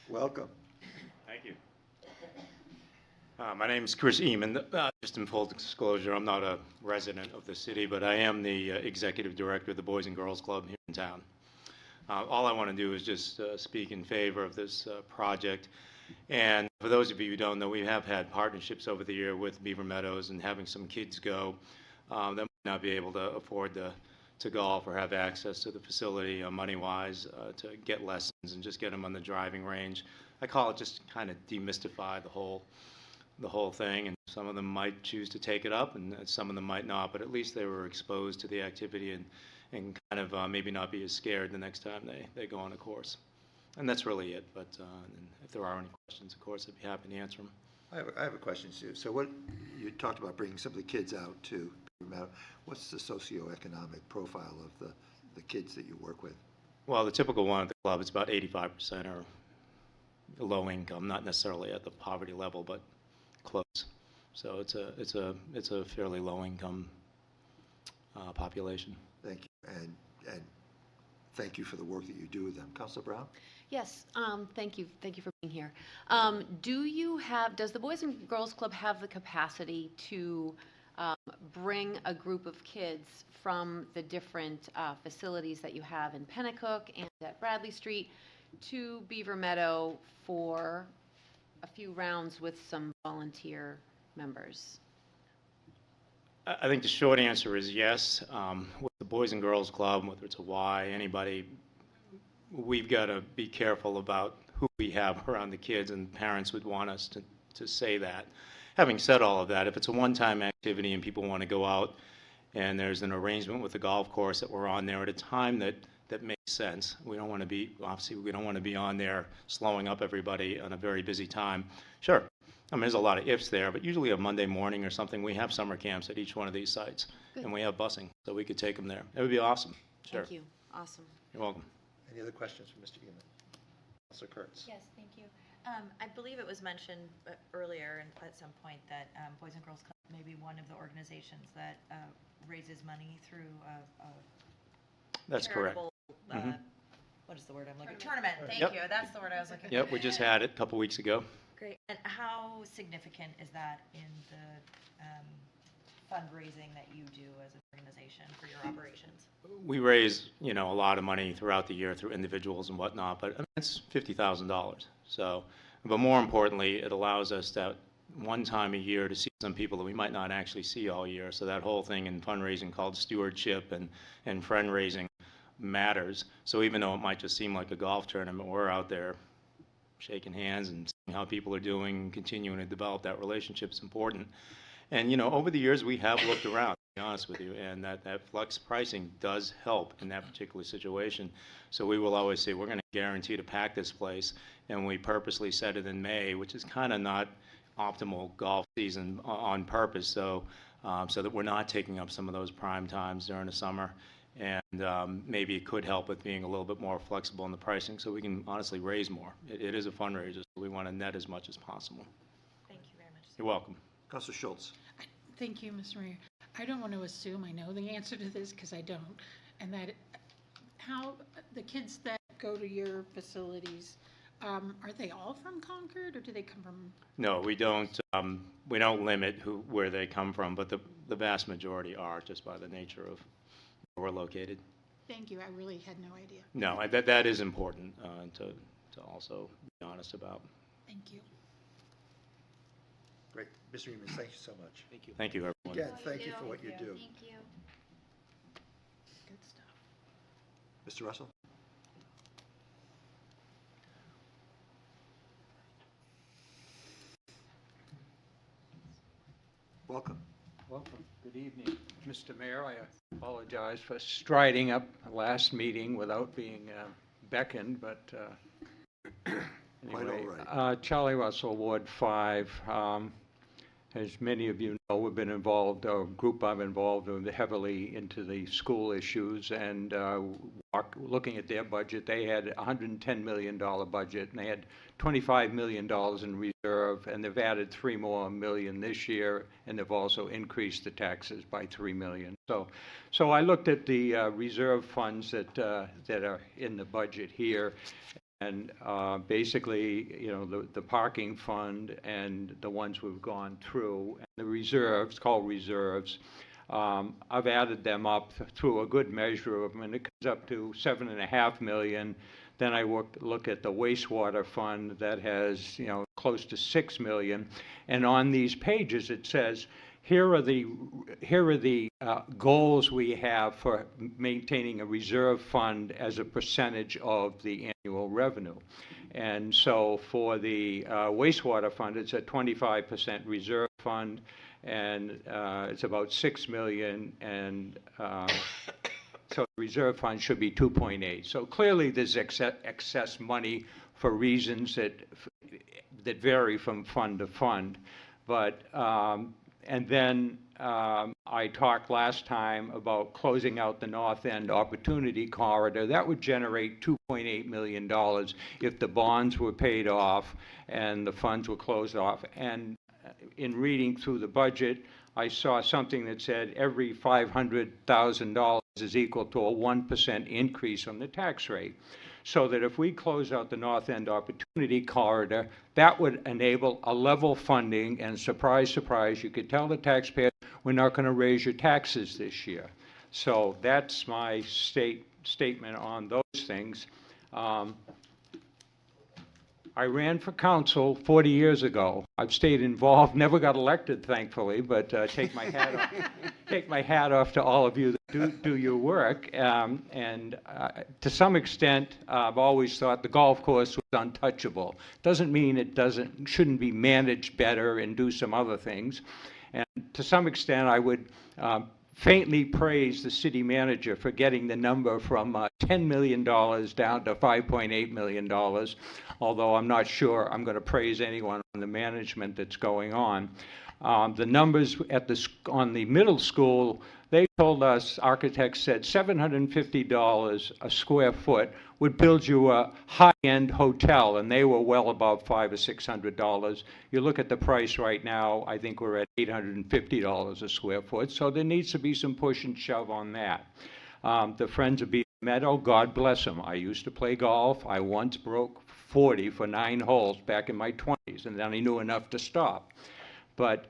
Welcome. Thank you. My name is Chris Eman. Just in full disclosure, I'm not a resident of the city, but I am the executive director of the Boys and Girls Club here in town. All I want to do is just speak in favor of this project. And for those of you who don't know, we have had partnerships over the year with Beaver Meadows, and having some kids go that might not be able to afford to golf or have access to the facility money-wise to get lessons and just get them on the driving range. I call it just kind of demystify the whole thing, and some of them might choose to take it up and some of them might not, but at least they were exposed to the activity and kind of maybe not be as scared the next time they go on a course. And that's really it, but if there are any questions, of course, I'd be happy to answer them. I have a question, Sue. So what, you talked about bringing some of the kids out to Beaver Meadow. What's the socioeconomic profile of the kids that you work with? Well, the typical one at the club, it's about 85% are low income, not necessarily at the poverty level, but close. So it's a fairly low income population. Thank you, and thank you for the work that you do with them. Councilor Brown? Yes, thank you for being here. Does the Boys and Girls Club have the capacity to bring a group of kids from the different facilities that you have in Pennacook and at Bradley Street to Beaver Meadow for a few rounds with some volunteer members? I think the short answer is yes. With the Boys and Girls Club, whether it's a Y, anybody, we've got to be careful about who we have around the kids, and parents would want us to say that. Having said all of that, if it's a one-time activity and people want to go out and there's an arrangement with the golf course that we're on there at a time that makes sense, we don't want to be, obviously we don't want to be on there slowing up everybody on a very busy time. Sure, I mean, there's a lot of ifs there, but usually a Monday morning or something, we have summer camps at each one of these sites. Good. And we have busing, so we could take them there. It would be awesome. Sure. Thank you. Awesome. You're welcome. Any other questions for Mr. Eman? Councilor Kurtz? Yes, thank you. I believe it was mentioned earlier at some point that Boys and Girls Club may be one of the organizations that raises money through That's correct. What is the word I'm looking for? Tournament. Thank Yep. you. That's the word I was looking for. Yep, we just had it a couple weeks ago. Great. And how significant is that in the fundraising that you do as an organization for your operations? We raise, a lot of money throughout the year through individuals and whatnot, but I mean, it's $50,000. So, but more importantly, it allows us that one time a year to see some people that we might not actually see all year. So that whole thing in fundraising called stewardship and friend raising matters. So even though it might just seem like a golf tournament, we're out there shaking hands and seeing how people are doing, continuing to develop that relationship is important. And over the years we have looked around, to be honest with you, and that flex pricing does help in that particular situation. So we will always say we're going to guarantee to pack this place, and we purposely set it in May, which is kind of not optimal golf season on purpose, so that we're not taking up some of those prime times during the summer. And maybe it could help with being a little bit more flexible in the pricing so we can honestly raise more. It is a fundraiser, so we want to net as much as possible. Thank you very much. You're welcome. Councilor Schultz. Thank you, Mr. Mayor. I don't want to assume I know the answer to this because I don't. And that, how, the kids that go to your facilities, are they all from Concord or do they come from? No, we don't limit where they come from, but the vast majority are, just by the nature of where we're located. Thank you. I really had no idea. No, that is important to also be honest about. Thank you. Great. Mr. Eames, thank you so much. Thank you. Thank you, everyone. Again, thank you for what you do. Thank you. Good stuff. Mr. Russell? Welcome. Welcome. Good evening. Mr. Mayor, I apologize for striding up last meeting without being beckoned, but Quite anyway. all right. Charlie Russell, Ward 5. As many of you know, we've been involved, a group I'm involved in heavily into the school issues, and looking at their budget, they had a $110 million budget, and they had $25 million in reserve, and they've added $3 more million this year, and they've also increased the taxes by $3 million. So I looked at the reserve funds that are in the budget here, and basically, you know, the parking fund and the ones we've gone through, and the reserves, called reserves, I've added them up through a good measure of them, and it comes up to $7.5 million. Then I look at the wastewater fund that has, you know, close to $6 million. And on these pages, it says, here are the goals we have for maintaining a reserve fund as a percentage of the annual revenue. And so for the wastewater fund, it's a 25% reserve fund, and it's about $6 million, and so the reserve fund should be 2.8. So clearly there's excess money for reasons that vary from fund to fund. But and then I talked last time about closing out the North End Opportunity Corridor. That would generate $2.8 million if the bonds were paid off and the funds were closed off. And in reading through the budget, I saw something that said every $500,000 is equal to a 1% increase on the tax rate. So that if we close out the North End Opportunity Corridor, that would enable a level funding, and surprise, surprise, you could tell the taxpayers, we're not going to raise your taxes this year. So that's my statement on those things. I ran for council 40 years ago. I've stayed involved, never got elected, thankfully, but take my hat off. Take my hat off to all of you that do your work. And to some extent, I've always thought the golf course was untouchable. Doesn't mean it shouldn't be managed better and do some other things. And to some extent, I would faintly praise the city manager for getting the number from $10 million down to $5.8 million, although I'm not sure I'm going to praise anyone on the management that's going on. The numbers on the middle school, they told us, architects said $750 a square foot would build you a high-end hotel, and they were well above $500 or $600. You look at the price right now, I think we're at $850 a square foot, so there needs to be some push and shove on that. The Friends of Beaver Meadow, God bless them. I used to play golf. I once broke 40 for 9 holes back in my 20s, and then I knew enough to stop. But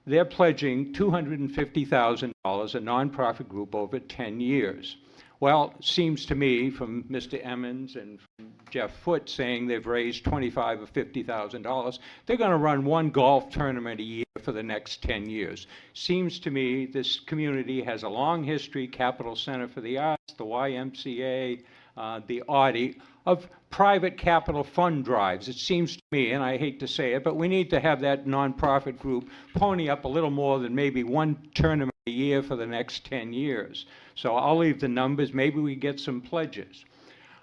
they're pledging $250,000, a nonprofit group, over 10 years. Well, it seems to me from Mr. Emmons and from Jeff Foote saying they've raised $25,000 or $50,000, they're going to run one golf tournament a year for the next 10 years. Seems to me this community has a long history, Capital Center for the Arts, the YMCA, the Audi, of private capital fund drives. It seems to me, and I hate to say it, but we need to have that nonprofit group pony up a little more than maybe one tournament a year for the next 10 years. So I'll leave the numbers. Maybe we get some pledges.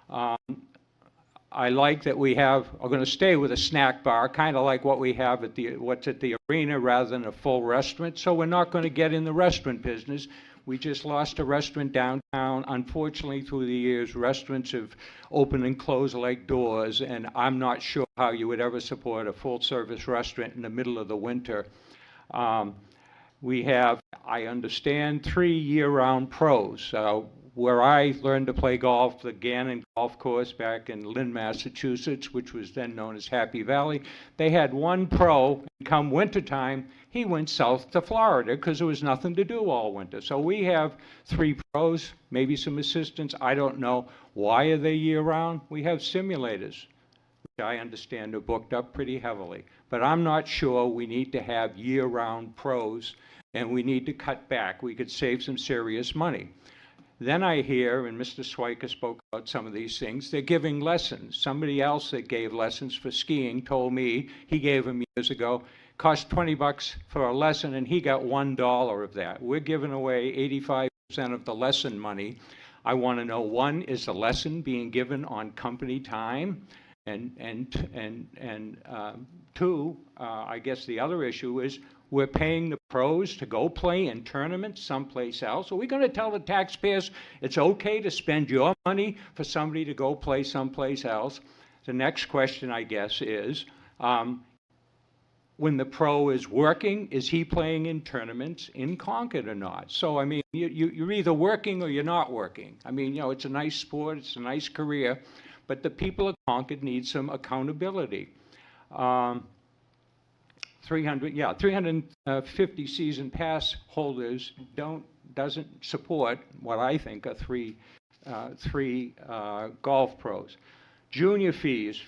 I like that we are going to stay with a snack bar, kind of like what we have at what's at the arena rather than a full restaurant. So we're not going to get in the restaurant business. We just lost a restaurant downtown. Unfortunately, through the years, restaurants have opened and closed like doors, and I'm not sure how you would ever support a full-service restaurant in the middle of the winter. We have, I understand, 3 year-round pros. Where I learned to play golf, the Gannon Golf Course back in Lynn, Massachusetts, which was then known as Happy Valley, they had one pro, and come wintertime, he went south to Florida because there was nothing to do all winter. So we have 3 pros, maybe some assistants, I don't know. Why are they year-round? We have simulators, which I understand are booked up pretty heavily. But I'm not sure we need to have year-round pros, and we need to cut back. We could save some serious money. Then I hear, and Mr. Swiker spoke about some of these things, they're giving lessons. Somebody else that gave lessons for skiing told me, he gave them years ago, cost $20 for a lesson, and he got $1 of that. We're giving away 85% of the lesson money. I want to know, one, is the lesson being given on company time? And two, I guess the other issue is, we're paying the pros to go play in tournaments someplace else. Are we going to tell the taxpayers it's okay to spend your money for somebody to go play someplace else? The next question, I guess, is when the pro is working, is he playing in tournaments in Concord or not? So, I mean, you're either working or you're not working. I mean, you know, it's a nice sport, it's a nice career, but the people of Concord need some accountability. 350 season pass holders doesn't support what I think are three golf pros. Junior fees,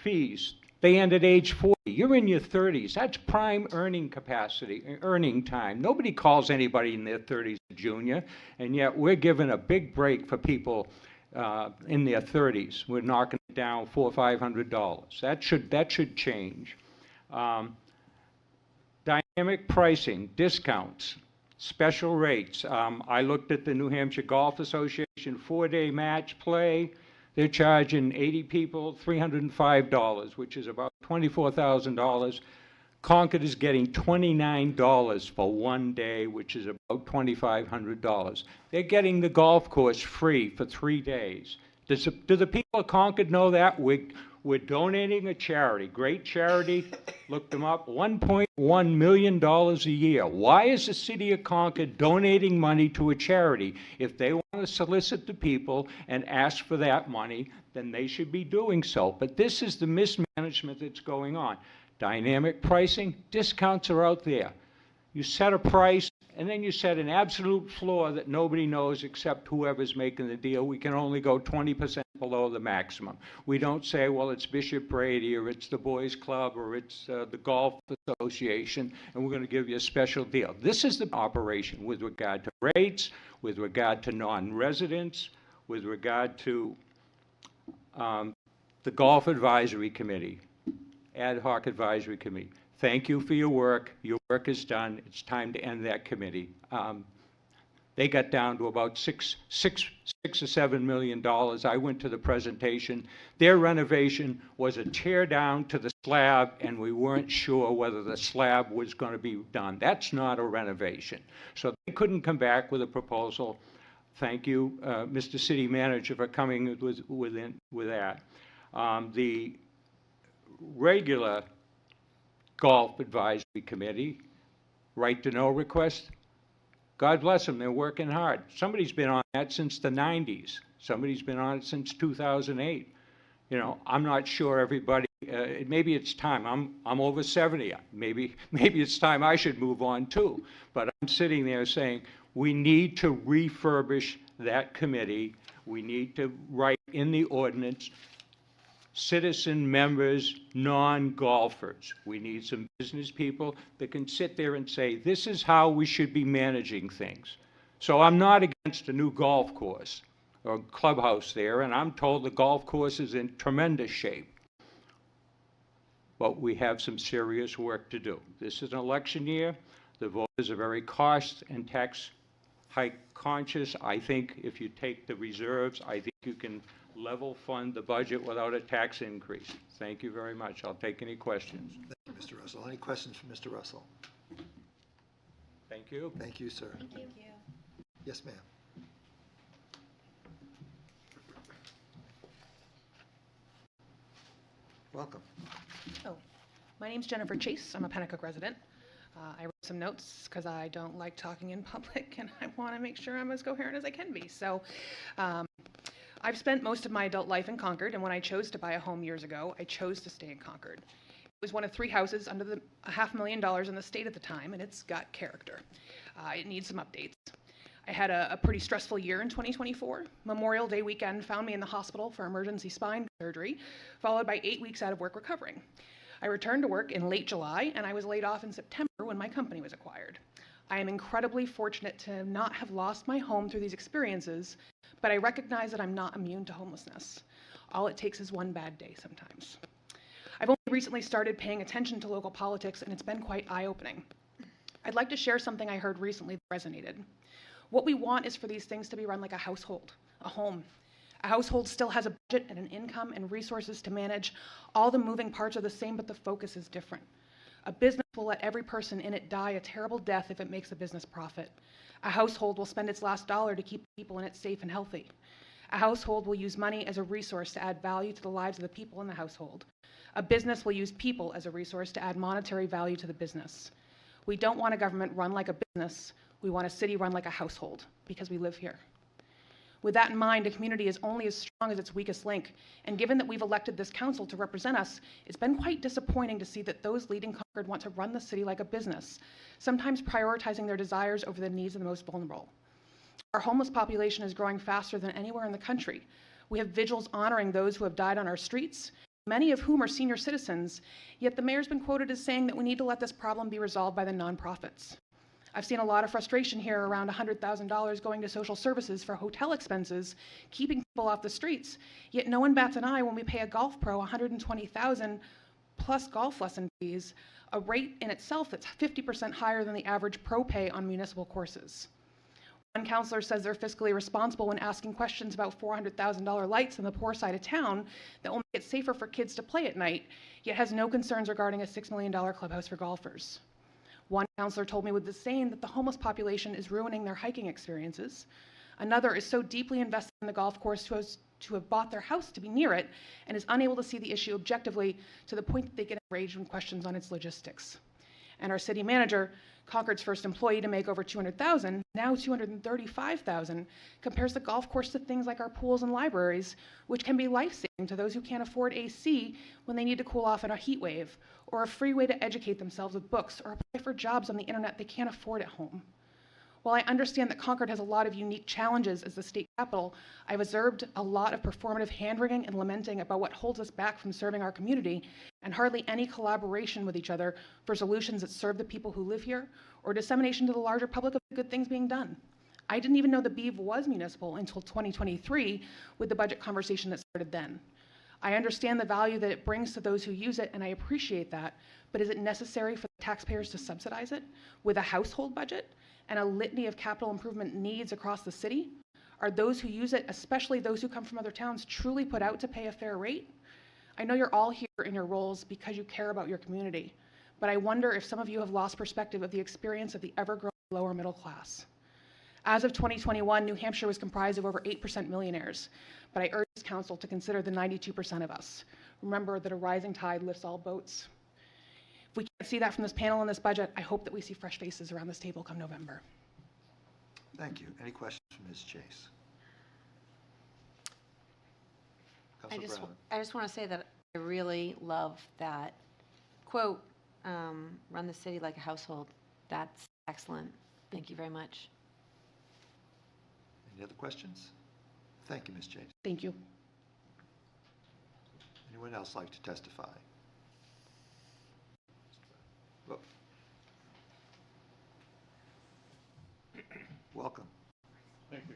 they end at age 40. You're in your 30s. That's prime earning capacity, earning time. Nobody calls anybody in their 30s a junior, and yet we're giving a big break for people in their 30s. We're knocking it down $400 or $500. That should change. Dynamic pricing, discounts, special rates. I looked at the New Hampshire Golf Association 4-day match play. They're charging 80 people $305, which is about $24,000. Concord is getting $29 for 1 day, which is about $2,500. They're getting the golf course free for 3 days. Do the people of Concord know that? We're donating a charity, great charity, look them up, $1.1 million a year. Why is the city of Concord donating money to a charity? If they want to solicit the people and ask for that money, then they should be doing so. But this is the mismanagement that's going on. Dynamic pricing, discounts are out there. You set a price, and then you set an absolute floor that nobody knows except whoever's making the deal. We can only go 20% below the maximum. We don't say, well, it's Bishop Brady, or it's the Boys Club, or it's the Golf Association, and we're going to give you a special deal. This is the operation with regard to rates, with regard to non-residents, with regard to the Golf Advisory Committee, Ad hoc Advisory Committee. Thank you for your work. Your work is done. It's time to end that committee. They got down to about $6 or $7 million. I went to the presentation. Their renovation was a tear down to the slab, and we weren't sure whether the slab was going to be done. That's not a renovation. So they couldn't come back with a proposal. Thank you, Mr. City Manager, for coming with that. The regular Golf Advisory Committee, right to know request, God bless them, they're working hard. Somebody's been on that since the 90s. Somebody's been on it since 2008. You know, I'm not sure everybody, maybe it's time. I'm over 70. Maybe it's time I should move on too. But I'm sitting there saying, we need to refurbish that committee. We need to write in the ordinance, citizen members, non-golfers. We need some business people that can sit there and say, this is how we should be managing things. So I'm not against a new golf course or clubhouse there, and I'm told the golf course is in tremendous shape. But we have some serious work to do. This is an election year. The voters are very cost and tax hike conscious. I think if you take the reserves, I think you can level fund the budget without a tax increase. Thank you very much. I'll take any questions. Thank you, Mr. Russell. Any questions for Mr. Russell? Thank you. Thank you, sir. Thank you. Yes, ma'am. Welcome. Oh, my name's Jennifer Chase. I'm a Pennacook resident. I wrote some notes because I don't like talking in public and I want to make sure I'm as coherent as I can be. So I've spent most of my adult life in Concord, and when I chose to buy a home years ago, I chose to stay in Concord. It was one of 3 houses under the $500,000 in the state at the time, and it's got character. It needs some updates. I had a pretty stressful year in 2024. Memorial Day weekend found me in the hospital for emergency spine surgery, followed by 8 weeks out of work recovering. I returned to work in late July, and I was laid off in September when my company was acquired. I am incredibly fortunate to not have lost my home through these experiences, but I recognize that I'm not immune to homelessness. All it takes is one bad day sometimes. I've only recently started paying attention to local politics, and it's been quite eye-opening. I'd like to share something I heard recently that resonated. What we want is for these things to be run like a household, a home. A household still has a budget and an income and resources to manage. All the moving parts are the same, but the focus is different. A business will let every person in it die a terrible death if it makes a business profit. A household will spend its last dollar to keep people in it safe and healthy. A household will use money as a resource to add value to the lives of the people in the household. A business will use people as a resource to add monetary value to the business. We don't want a government run like a business. We want a city run like a household, because we live here. With that in mind, a community is only as strong as its weakest link, and given that we've elected this council to represent us, it's been quite disappointing to see that those leading Concord want to run the city like a business, sometimes prioritizing their desires over the needs of the most vulnerable. Our homeless population is growing faster than anywhere in the country. We have vigils honoring those who have died on our streets, many of whom are senior citizens, yet the mayor's been quoted as saying that we need to let this problem be resolved by the nonprofits. I've seen a lot of frustration here around $100,000 going to social services for hotel expenses, keeping people off the streets, yet no one bats an eye when we pay a golf pro $120,000 plus golf lesson fees, a rate in itself that's 50% higher than the average pro pay on municipal courses. One counselor says they're fiscally responsible when asking questions about $400,000 lights in the poor side of town that will make it safer for kids to play at night, yet has no concerns regarding a $6 million clubhouse for golfers. One counselor told me with disdain that the homeless population is ruining their hiking experiences. Another is so deeply invested in the golf course to have bought their house to be near it and is unable to see the issue objectively to the point that they get enraged when questions on its logistics. And our city manager, Concord's first employee to make over $200,000, now $235,000, compares the golf course to things like our pools and libraries, which can be life-saving to those who can't afford AC when they need to cool off in a heat wave, or a free way to educate themselves with books or apply for jobs on the internet they can't afford at home. While I understand that Concord has a lot of unique challenges as the state capital, I've observed a lot of performative hand-wringing and lamenting about what holds us back from serving our community, and hardly any collaboration with each other for solutions that serve the people who live here, or dissemination to the larger public of the good things being done. I didn't even know the BEAV was municipal until 2023 with the budget conversation that started then. I understand the value that it brings to those who use it, and I appreciate that, but is it necessary for the taxpayers to subsidize it with a household budget and a litany of capital improvement needs across the city? Are those who use it, especially those who come from other towns, truly put out to pay a fair rate? I know you're all here in your roles because you care about your community, but I wonder if some of you have lost perspective of the experience of the ever-growing lower middle class. As of 2021, New Hampshire was comprised of over 8% millionaires, but I urge this council to consider the 92% of us. Remember that a rising tide lifts all boats. If we can't see that from this panel and this budget, I hope that we see fresh faces around this table come November. Thank you. Any questions from Ms. Chase? Councilor Brown. I just want to say that I really love that quote, run the city like a household. That's excellent. Thank you very much. Any other questions? Thank you, Ms. Chase. Thank you. Anyone else like to testify? Well, welcome. Thank you.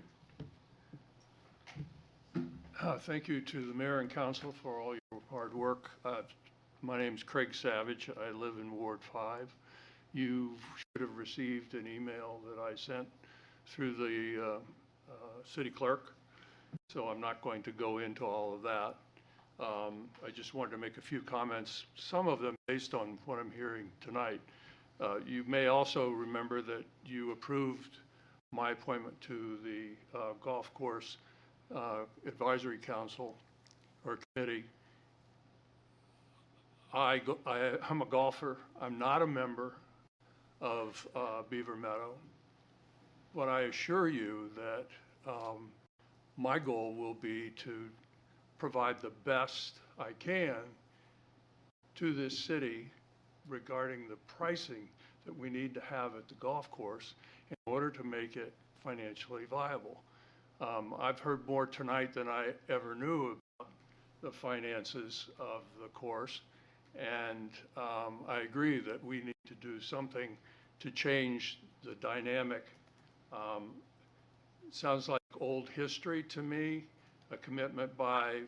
Thank you to the mayor and council for all your hard work. My name's Craig Savage. I live in Ward 5. You should have received an email that I sent through the city clerk, so I'm not going to go into all of that. I just wanted to make a few comments, some of them based on what I'm hearing tonight. You may also remember that you approved my appointment to the Golf Course Advisory Council or Committee. I'm a golfer. I'm not a member of Beaver Meadow, but I assure you that my goal will be to provide the best I can to this city regarding the pricing that we need to have at the golf course in order to make it financially viable. I've heard more tonight than I ever knew about the finances of the course, and I agree that we need to do something to change the dynamic. Sounds like old history to me, a commitment by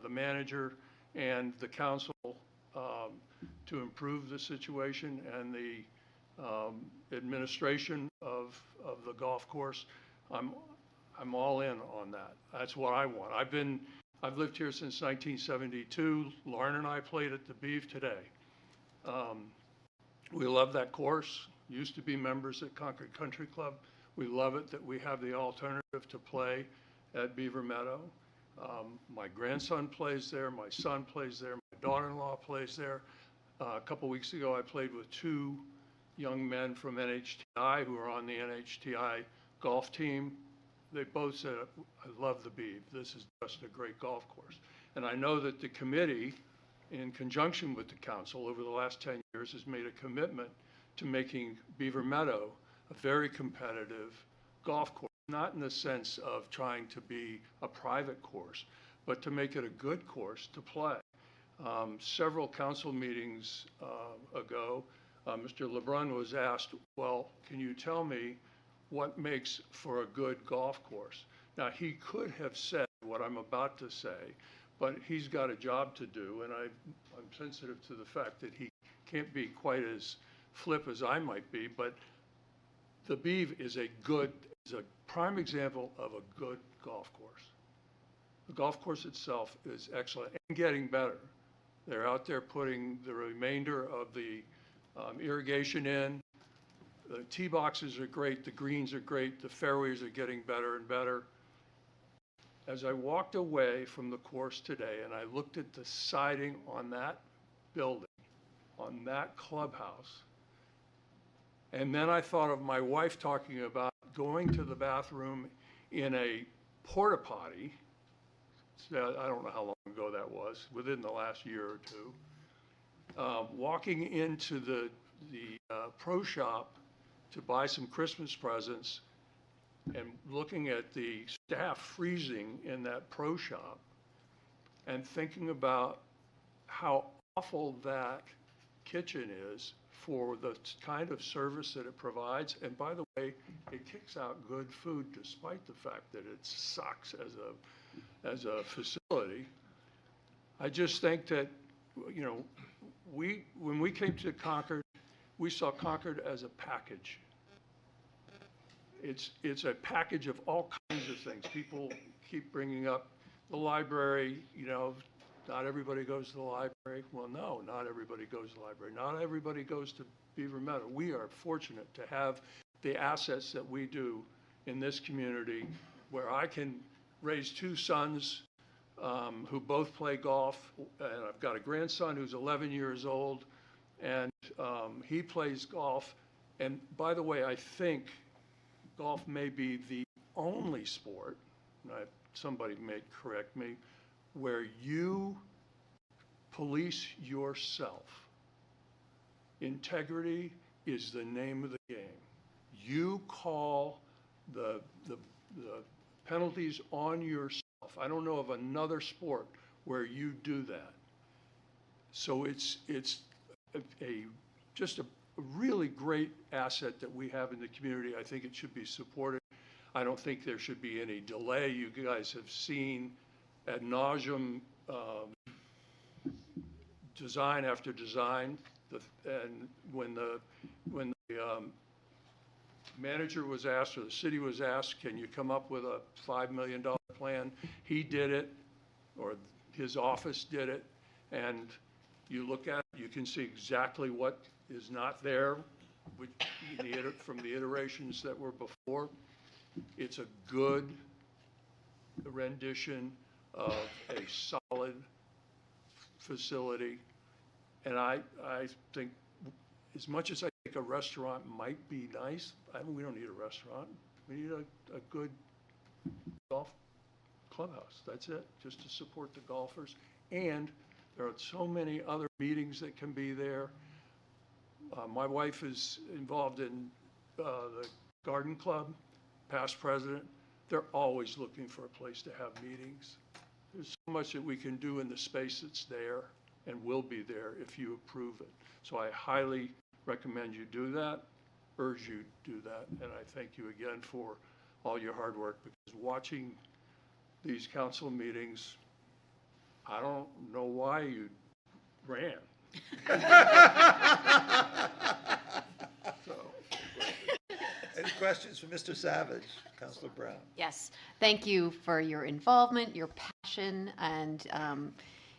the manager and the council to improve the situation, and the administration of the golf course. I'm all in on that. That's what I want. I've lived here since 1972. Lauren and I played at the Beeve today. We love that course. Used to be members at Concord Country Club. We love it that we have the alternative to play at Beaver Meadow. My grandson plays there. My son plays there. My daughter-in-law plays there. A couple weeks ago, I played with two young men from NHTI who are on the NHTI golf team. They both said, I love the Beeve. This is just a great golf course. And I know that the committee, in conjunction with the council over the last 10 years, has made a commitment to making Beaver Meadow a very competitive golf course, not in the sense of trying to be a private course, but to make it a good course to play. Several council meetings ago, Mr. LeBrun was asked, well, can you tell me what makes for a good golf course? Now, he could have said what I'm about to say, but he's got a job to do, and I'm sensitive to the fact that he can't be quite as flip as I might be, but the Beeve is a prime example of a good golf course. The golf course itself is excellent and getting better. They're out there putting the remainder of the irrigation in. The tee boxes are great, the greens are great, the fairways are getting better and better. As I walked away from the course today and I looked at the siding on that building, on that clubhouse, and then I thought of my wife talking about going to the bathroom in a porta potty. I don't know how long ago that was, within the last year or two. Walking into the pro shop to buy some Christmas presents and looking at the staff freezing in that pro shop and thinking about how awful that kitchen is for the kind of service that it provides. And by the way, it kicks out good food despite the fact that it sucks as a facility. I just think that, you know, when we came to Concord, we saw Concord as a package. It's a package of all kinds of things. People keep bringing up the library, you know, not everybody goes to the library. Well, no, not everybody goes to the library. Not everybody goes to Beaver Meadow. We are fortunate to have the assets that we do in this community, where I can raise two sons who both play golf, and I've got a grandson who's 11 years old, and he plays golf. And by the way, I think golf may be the only sport, and somebody may correct me, where you police yourself. Integrity is the name of the game. You call the penalties on yourself. I don't know of another sport where you do that. So it's just a really great asset that we have in the community. I think it should be supported. I don't think there should be any delay. You guys have seen ad nauseum design after design, and when the manager was asked, or the city was asked, can you come up with a $5 million plan? He did it, or his office did it, and you look at it, you can see exactly what is not there from the iterations that were before. It's a good rendition of a solid facility. And I think, as much as I think a restaurant might be nice, we don't need a restaurant. We need a good golf clubhouse. That's it, just to support the golfers. And there are so many other meetings that can be there. My wife is involved in the garden club, past president. They're always looking for a place to have meetings. There's so much that we can do in the space that's there and will be there if you approve it. So I highly recommend you do that, urge you to do that, and I thank you again for all your hard work, because watching these council meetings, I don't know why you ran. So, Any questions for Mr. Savage? Councilor Brown? Yes, thank you for your involvement, your passion, and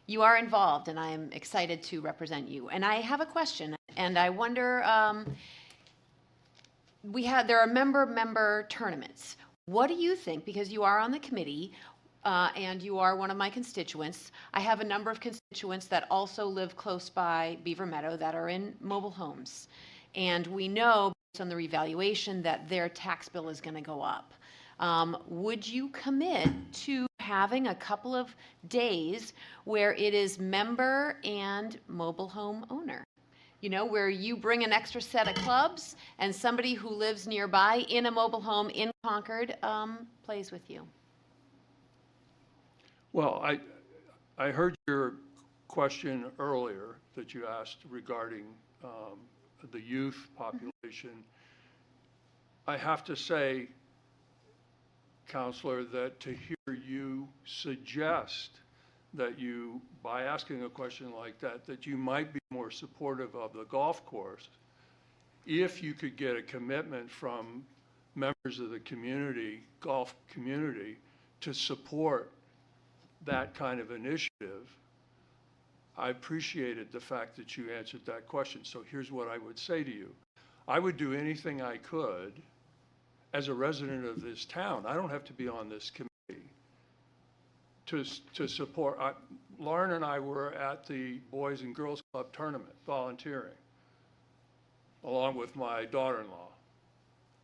you are involved, and I am excited to represent you. And I have a question, and I wonder, there are member tournaments. What do you think, because you are on the committee, and you are one of my constituents, I have a number of constituents that also live close by Beaver Meadow that are in mobile homes. And we know, based on the revaluation, that their tax bill is going to go up. Would you commit to having a couple of days where it is member and mobile home owner? You know, where you bring an extra set of clubs and somebody who lives nearby in a mobile home in Concord plays with you. well, I heard your question earlier that you asked regarding the youth population. I have to say, Counselor, that to hear you suggest that you, by asking a question like that you might be more supportive of the golf course, if you could get a commitment from members of the community, golf community, to support that kind of initiative. I appreciated the fact that you answered that question. So here's what I would say to you. I would do anything I could as a resident of this town. I don't have to be on this committee to support. Lauren and I were at the Boys and Girls Club tournament volunteering, along with my daughter-in-law.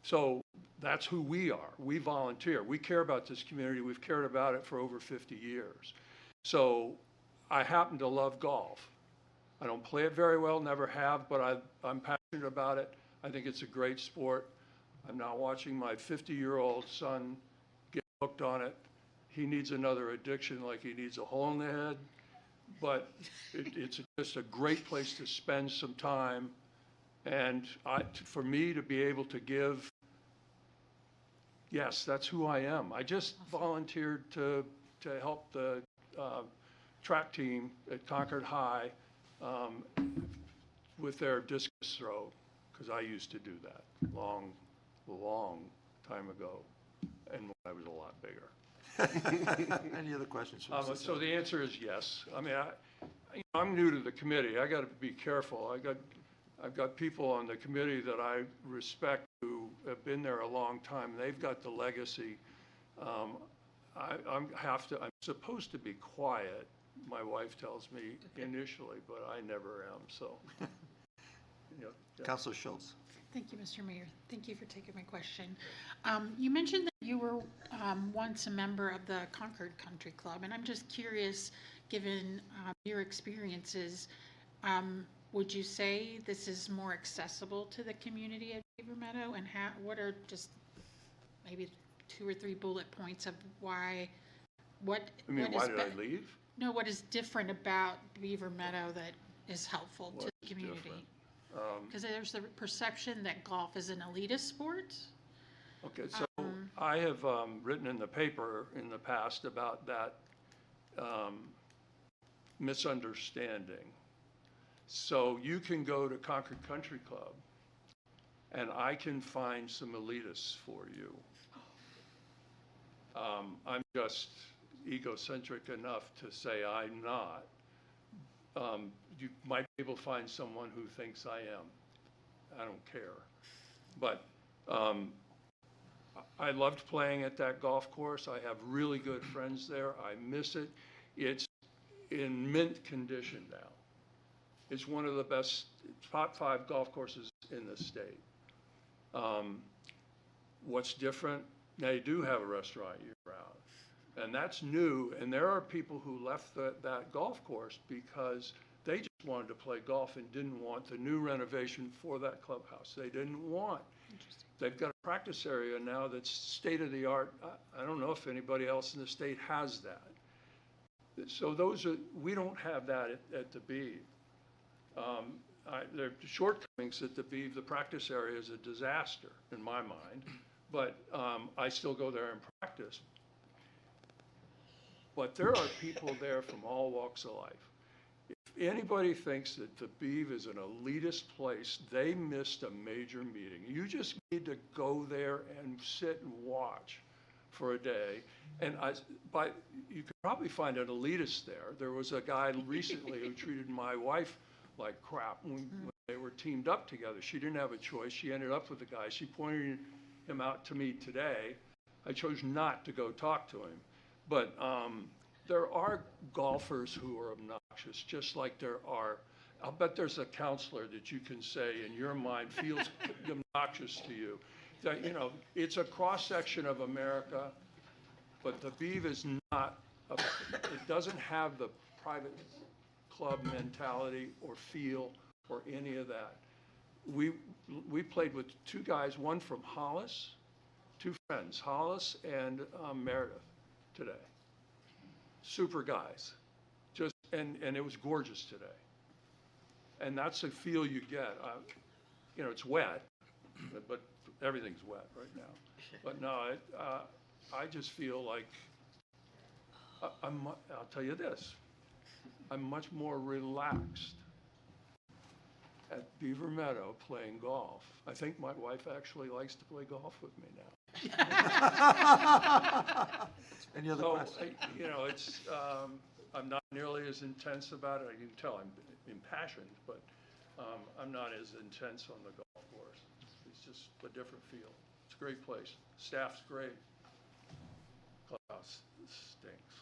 So that's who we are. We volunteer. We care about this community. We've cared about it for over 50 years. So I happen to love golf. I don't play it very well, never have, but I'm passionate about it. I think it's a great sport. I'm now watching my 50-year-old son get hooked on it. He needs another addiction like he needs a hole in the head. But it's just a great place to spend some time. And for me to be able to give, yes, that's who I am. I just volunteered to help the track team at Concord High with their discus throw, because I used to do that long time ago, and when I was a lot bigger. Any other questions? So the answer is yes. I mean, I'm new to the committee. I got to be careful. I've got people on the committee that I respect who have been there a long time. They've got the legacy. I'm supposed to be quiet, my wife tells me initially, but I never am, so. Yeah. Councilor Schultz. Thank you, Mr. Mayor. Thank you for taking my question. You mentioned that you were once a member of the Concord Country Club, and I'm just curious, given your experiences, would you say this is more accessible to the community of Beaver Meadow? And what are just maybe 2 or 3 bullet points of why? Why did I leave? No, what is different about Beaver Meadow that is helpful to the community? Because there's the perception that golf is an elitist sport. Okay, so I have written in the paper in the past about that misunderstanding. So you can go to Concord Country Club and I can find some elitists for you. I'm just egocentric enough to say I'm not. You might be able to find someone who thinks I am. I don't care. But I loved playing at that golf course. I have really good friends there. I miss it. It's in mint condition now. It's one of the best, top 5 golf courses in the state. What's different? They do have a restaurant year-round, and that's new. And there are people who left that golf course because they just wanted to play golf and didn't want the new renovation for that clubhouse. They didn't want. They've got a practice area now that's state-of-the-art. I don't know if anybody else in the state has that. So we don't have that at the Beeve. There are shortcomings at the Beeve. The practice area is a disaster in my mind, but I still go there and practice. But there are people there from all walks of life. If anybody thinks that the Beeve is an elitist place, they missed a major meeting. You just need to go there and sit and watch for a day. And you could probably find an elitist there. There was a guy recently who treated my wife like crap when they were teamed up together. She didn't have a choice. She ended up with the guy. She pointed him out to me today. I chose not to go talk to him. But there are golfers who are obnoxious, just like there are. I'll bet there's a counselor that you can say in your mind feels obnoxious to you. That, it's a cross-section of America, but the Beeve is not, it doesn't have the private club mentality or feel or any of that. We played with 2 guys, one from Hollis, 2 friends, Hollis and Meredith today. Super guys, and it was gorgeous today. And that's the feel you get. It's wet, but everything's wet right now. But no, I just feel like I'll tell you this. I'm much more relaxed at Beaver Meadow playing golf. I think my wife actually likes to play golf with me now. Any other questions? It's I'm not nearly as intense about it. You can tell I'm impassioned, but I'm not as intense on the golf course. It's just a different feel. It's a great place. Staff's great. Clubhouse stinks.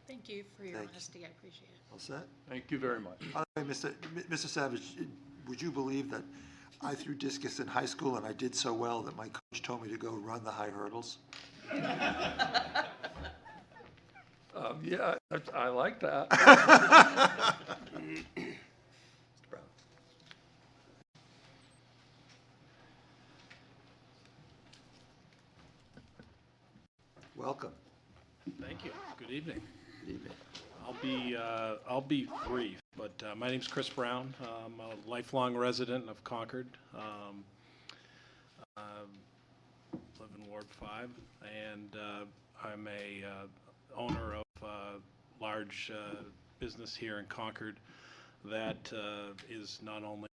Thank you for your Thank you. honesty. I appreciate it. All set? Thank you very much. By the way, Mr. Savage, would you believe that I threw discus in high school and I did so well that my coach told me to go run the high hurdles? Yeah, I like that. Mr. Brown. Welcome. Thank you. Good evening. Good evening. I'll be brief, but my name's Chris Brown. I'm a lifelong resident of Concord. Live in Ward 5, and I'm a owner of a large business here in Concord that is not only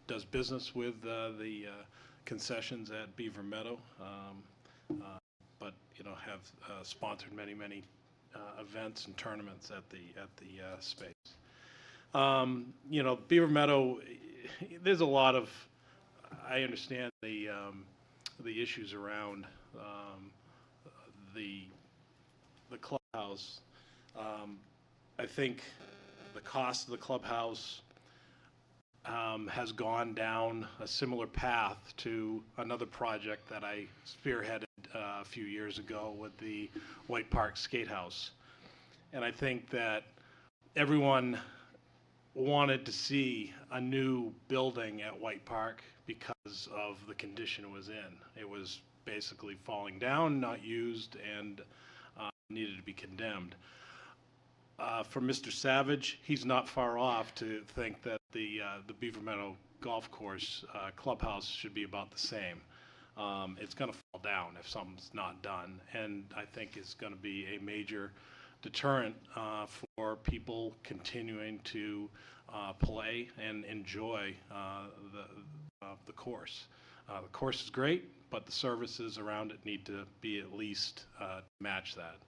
does business with the concessions at Beaver Meadow, but have sponsored many events and tournaments at the space. Beaver Meadow, there's a lot of, I understand the issues around the clubhouse. I think the cost of the clubhouse has gone down a similar path to another project that I spearheaded a few years ago with the White Park Skate House. And I think that everyone wanted to see a new building at White Park because of the condition it was in. It was basically falling down, not used, and needed to be condemned. For Mr. Savage, he's not far off to think that the Beaver Meadow Golf Course clubhouse should be about the same. It's going to fall down if something's not done, and I think it's going to be a major deterrent for people continuing to play and enjoy the course. The course is great, but the services around it need to be at least match that.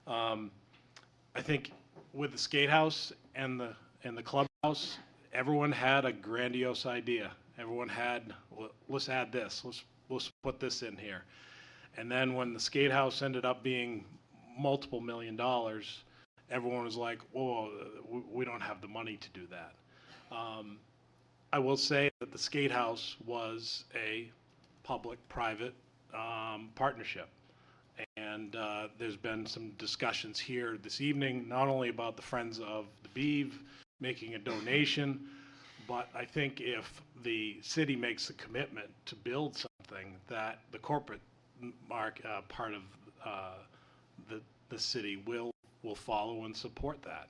I think with the skate house and the clubhouse, everyone had a grandiose idea. Everyone had, let's add this, let's put this in here. And then when the skate house ended up being multiple $1 million, everyone was like, "Whoa, we don't have the money to do that." I will say that the skate house was a public-private partnership. And there's been some discussions here this evening, not only about the Friends of the Beeve making a donation, but I think if the city makes a commitment to build something, that the corporate part of the city will follow and support that.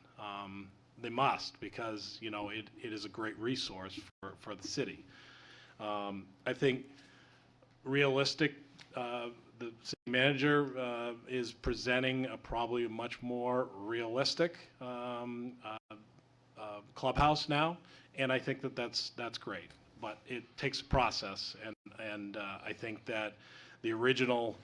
They must, because it is a great resource for the city. I think realistic. The city manager is presenting probably a much more realistic clubhouse now, and I think that's great. But it takes a process, and I think that the original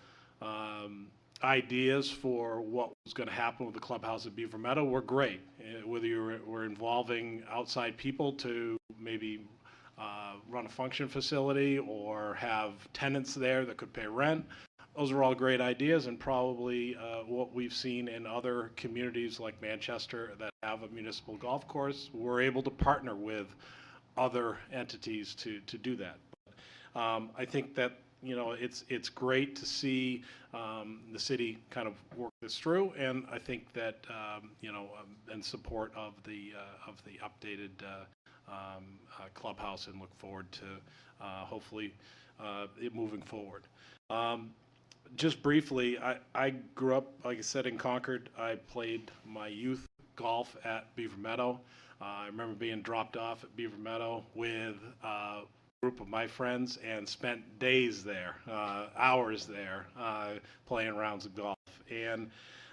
ideas for what was going to happen with the clubhouse at Beaver Meadow were great. Whether you were involving outside people to maybe run a function facility or have tenants there that could pay rent. Those are all great ideas, and probably what we've seen in other communities like Manchester that have a municipal golf course. We're able to partner with other entities to do that. I think that it's great to see the city kind of work this through, and I think that in support of the updated clubhouse, and look forward to hopefully it moving forward. Just briefly, I grew up, like I said, in Concord. I played my youth golf at Beaver Meadow. I remember being dropped off at Beaver Meadow with a group of my friends and spent days there, hours there, playing rounds of golf. And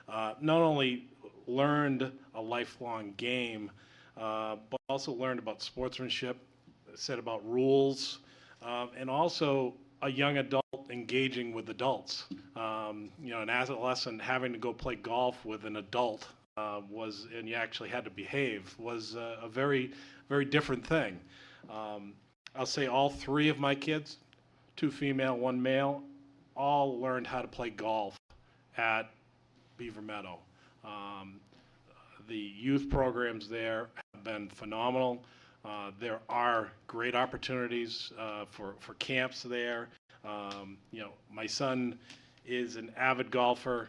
not only learned a lifelong game, but also learned about sportsmanship, said about rules, and also a young adult engaging with adults. An adolescent having to go play golf with an adult and you actually had to behave, was a very, very different thing. I'll say all three of my kids, 2 female, 1 male, all learned how to play golf at Beaver Meadow. The youth programs there have been phenomenal. There are great opportunities for camps there. My son is an avid golfer.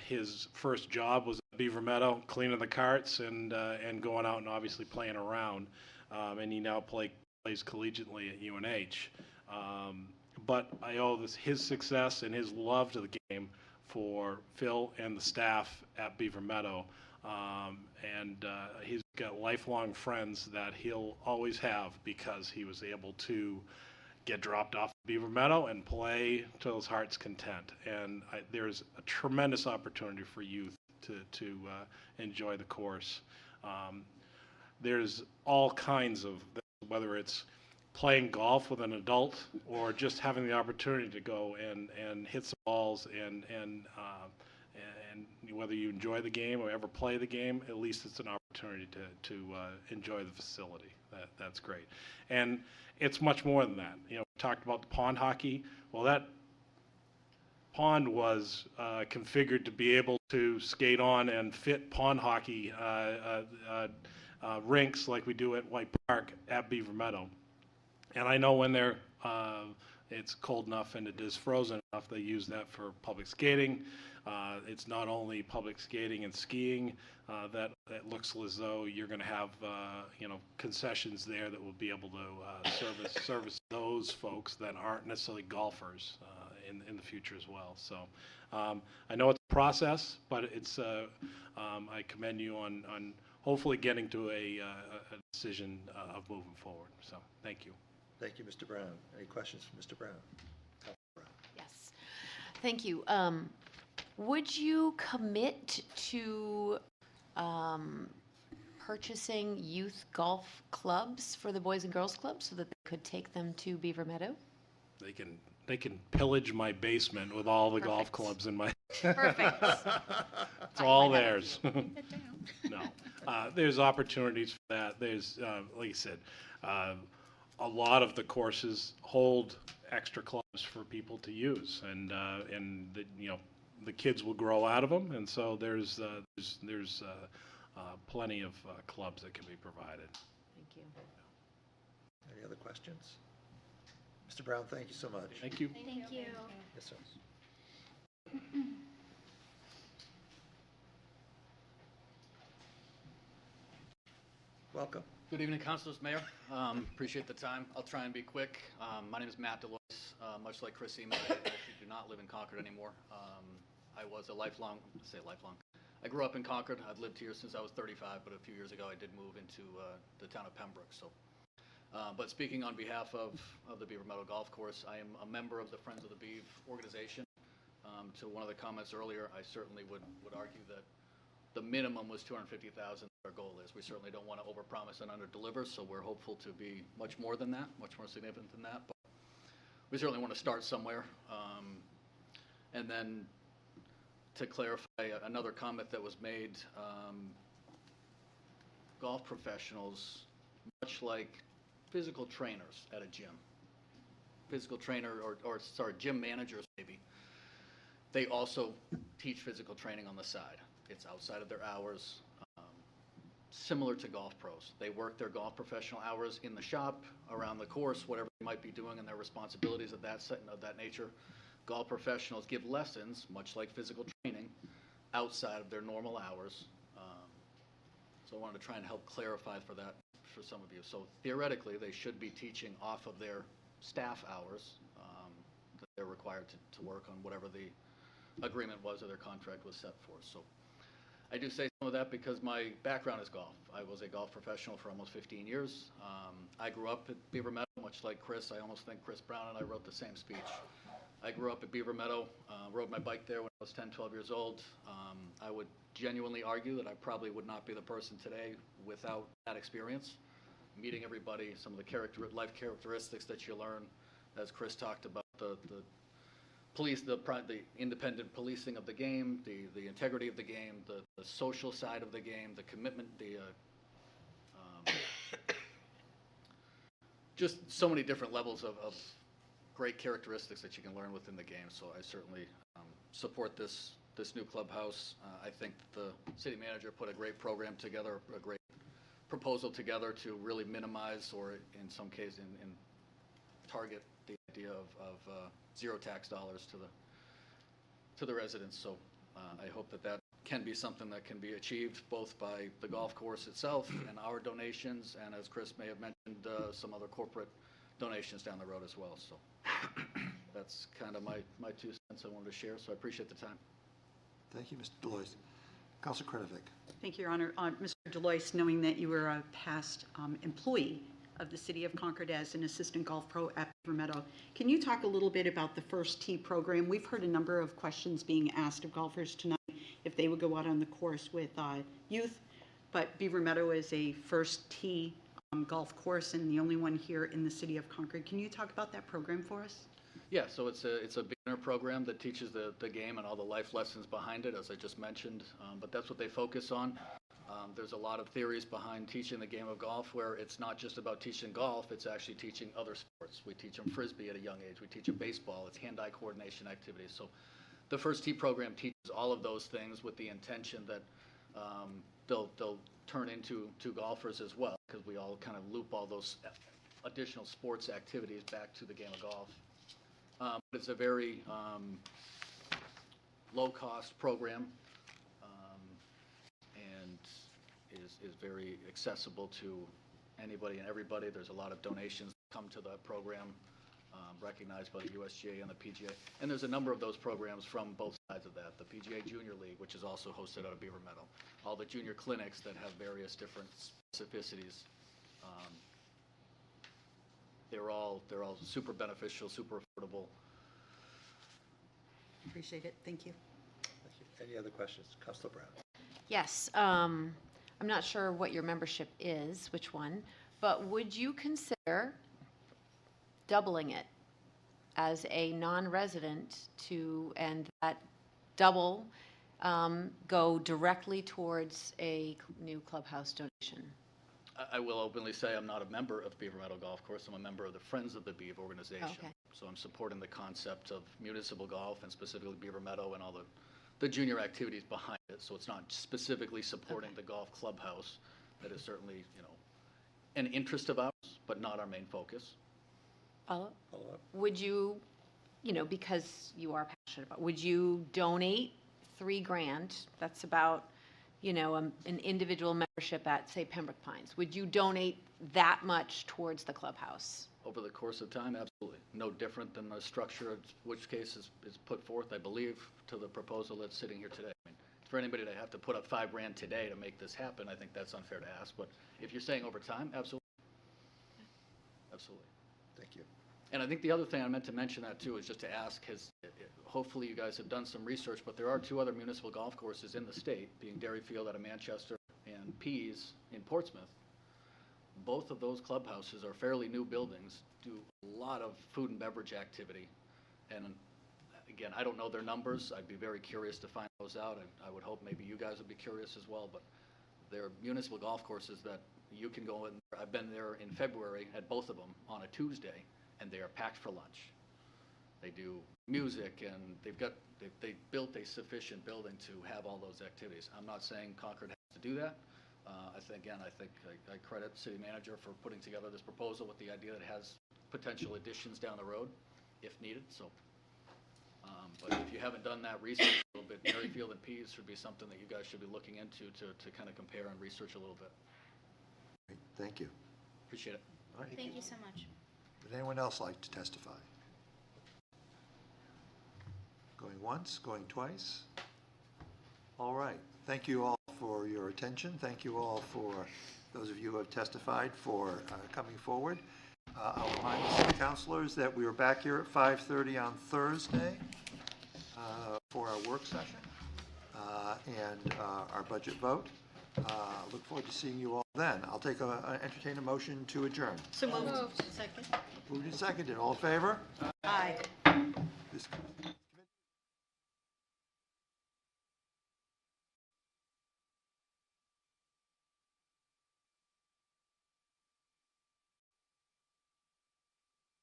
His first job was at Beaver Meadow, cleaning the carts and going out and obviously playing around. And he now plays collegiately at UNH. But I owe his success and his love to the game for Phil and the staff at Beaver Meadow. He's got lifelong friends that he'll always have because he was able to get dropped off at Beaver Meadow and play till his heart's content. And there's a tremendous opportunity for youth to enjoy the course. There's all kinds of, whether it's playing golf with an adult or just having the opportunity to go and hit some balls and whether you enjoy the game or ever play the game, at least it's an opportunity to enjoy the facility. That's great. And it's much more than that. We talked about the pond hockey. Well, that pond was configured to be able to skate on and fit pond hockey rinks like we do at White Park at Beaver Meadow. And I know when it's cold enough and it is frozen enough, they use that for public skating. It's not only public skating and skiing that looks as though you're going to have concessions there that will be able to service those folks that aren't necessarily golfers in the future as well. So I know it's a process, but it's I commend you on hopefully getting to a decision of moving forward. So thank you. Thank you, Mr. Brown. Any questions for Mr. Brown? Yes. Thank you. Would you commit to purchasing youth golf clubs for the Boys and Girls Club so that they could take them to Beaver Meadow? They can pillage my basement with all the golf clubs in my. Perfect. It's all theirs. No, there's opportunities for that. There's, like you said, a lot of the courses hold extra clubs for people to use, and the, you know, the kids will grow out of them, and so there's plenty of clubs that can be provided. Thank you. Any other questions? Mr. Brown, thank you so much. Thank you. Thank you. Yes, sir. Welcome. Good evening, councilors, mayor. Appreciate the time. I'll try and be quick. My name is Matt Delois. Much like Chris Seaman, I actually do not live in Concord anymore. I was a lifelong, I grew up in Concord. I've lived here since I was 35, but a few years ago I did move into the town of Pembroke. So, but speaking on behalf of the Beaver Meadow Golf Course, I am a member of the Friends of the Beav organization. To one of the comments earlier, I certainly would argue that the minimum was $250,000. Our goal is. We certainly don't want to overpromise and underdeliver, so we're hopeful to be much more than that, much more significant than that. But we certainly want to start somewhere. And then to clarify another comment that was made, golf professionals, much like physical trainers at a gym, physical trainer or gym managers maybe, they also teach physical training on the side. It's outside of their hours, similar to golf pros. They work their golf professional hours in the shop, around the course, whatever they might be doing and their responsibilities of that nature. Golf professionals give lessons, much like physical training, outside of their normal hours. So I wanted to try and help clarify for that for some of you. So theoretically, they should be teaching off of their staff hours that they're required to work on whatever the agreement was or their contract was set for. So I do say some of that because my background is golf. I was a golf professional for almost 15 years. I grew up at Beaver Meadow, much like Chris. I almost think Chris Brown and I wrote the same speech. I grew up at Beaver Meadow, rode my bike there when I was 10, 12 years old. I would genuinely argue that I probably would not be the person today without that experience. Meeting everybody, some of the life characteristics that you learn, as Chris talked about, the independent policing of the game, the integrity of the game, the social side of the game, the commitment, just so many different levels of great characteristics that you can learn within the game. So I certainly support this new clubhouse. I think the city manager put a great program together, a great proposal together to really minimize, or in some cases, in target the idea of zero tax dollars to the residents. So I hope that can be something that can be achieved both by the golf course itself and our donations, and as Chris may have mentioned, some other corporate donations down the road as well. So that's kind of my 2 cents I wanted to share, so I appreciate the time. Thank you, Mr. Delois. Councilor Kretovic. Thank you, Your Honor. Mr. Delois, knowing that you were a past employee of the City of Concord as an assistant golf pro at Beaver Meadow, can you talk a little bit about the First Tee program? We've heard a number of questions being asked of golfers tonight if they would go out on the course with youth, but Beaver Meadow is a First Tee golf course and the only one here in the City of Concord. Can you talk about that program for us? Yeah, so it's a beginner program that teaches the game and all the life lessons behind it, as I just mentioned, but that's what they focus on. There's a lot of theories behind teaching the game of golf where it's not just about teaching golf, it's actually teaching other sports. We teach them Frisbee at a young age, we teach them baseball, it's hand-eye coordination activities. So the First Tee program teaches all of those things with the intention that they'll turn into golfers as well, because we all kind of loop all those additional sports activities back to the game of golf. But it's a very low-cost program and is very accessible to anybody and everybody. There's a lot of donations that come to the program, recognized by the USGA and the PGA. And there's a number of those programs from both sides of that. The PGA Junior League, which is also hosted out of Beaver Meadow. All the junior clinics that have various different specificities. They're all super beneficial, super affordable. Appreciate it. Thank you. Thank you. Any other questions? Councilor Brown. Yes, I'm not sure what your membership is, which one, but would you consider doubling it as a non-resident and that double go directly towards a new clubhouse donation? I will openly say I'm not a member of Beaver Meadow Golf Course. I'm a member of the Friends of the Beaver organization. Okay. So I'm supporting the concept of municipal golf and specifically Beaver Meadow and all the junior activities behind it. So it's not specifically supporting the golf clubhouse. That is certainly, you know, an interest of ours, but not our main focus. Follow-up? Would you, you know, because you are passionate about, would you donate $3,000? That's about, you know, an individual membership at, say, Pembroke Pines. Would you donate that much towards the clubhouse? Over the course of time, absolutely. No different than the structure, which case is put forth, I believe, to the proposal that's sitting here today. I mean, for anybody to have to put up $5,000 today to make this happen, I think that's unfair to ask. But if you're saying over time, absolutely. Absolutely. Thank you. And I think the other thing I meant to mention that too is just to ask, because hopefully you guys have done some research, but there are 2 other municipal golf courses in the state, being Derryfield out of Manchester and Pease in Portsmouth. Both of those clubhouses are fairly new buildings, do a lot of food and beverage activity. And again, I don't know their numbers. I'd be very curious to find those out. And I would hope maybe you guys would be curious as well. But they're municipal golf courses that you can go in. I've been there in February at both of them on a Tuesday, and they are packed for lunch. They do music, and they built a sufficient building to have all those activities. I'm not saying Concord has to do that. I think I credit the city manager for putting together this proposal with the idea that it has potential additions down the road if needed. So, but if you haven't done that research a little bit, Derryfield and Pease should be something that you guys should be looking into to kind of compare and research a little bit. Great. Thank you. Appreciate it. All right. Thank you so much. Would anyone else like to testify? Going once, going twice? All right. Thank you all for your attention. Thank you all for those of you who have testified for coming forward. I'll remind the city councilors that we are back here at 5:30 on Thursday for our work session and our budget vote. Look forward to seeing you all then. I'll entertain a motion to adjourn. So moved. Second. Moved and seconded. All in favor? Aye.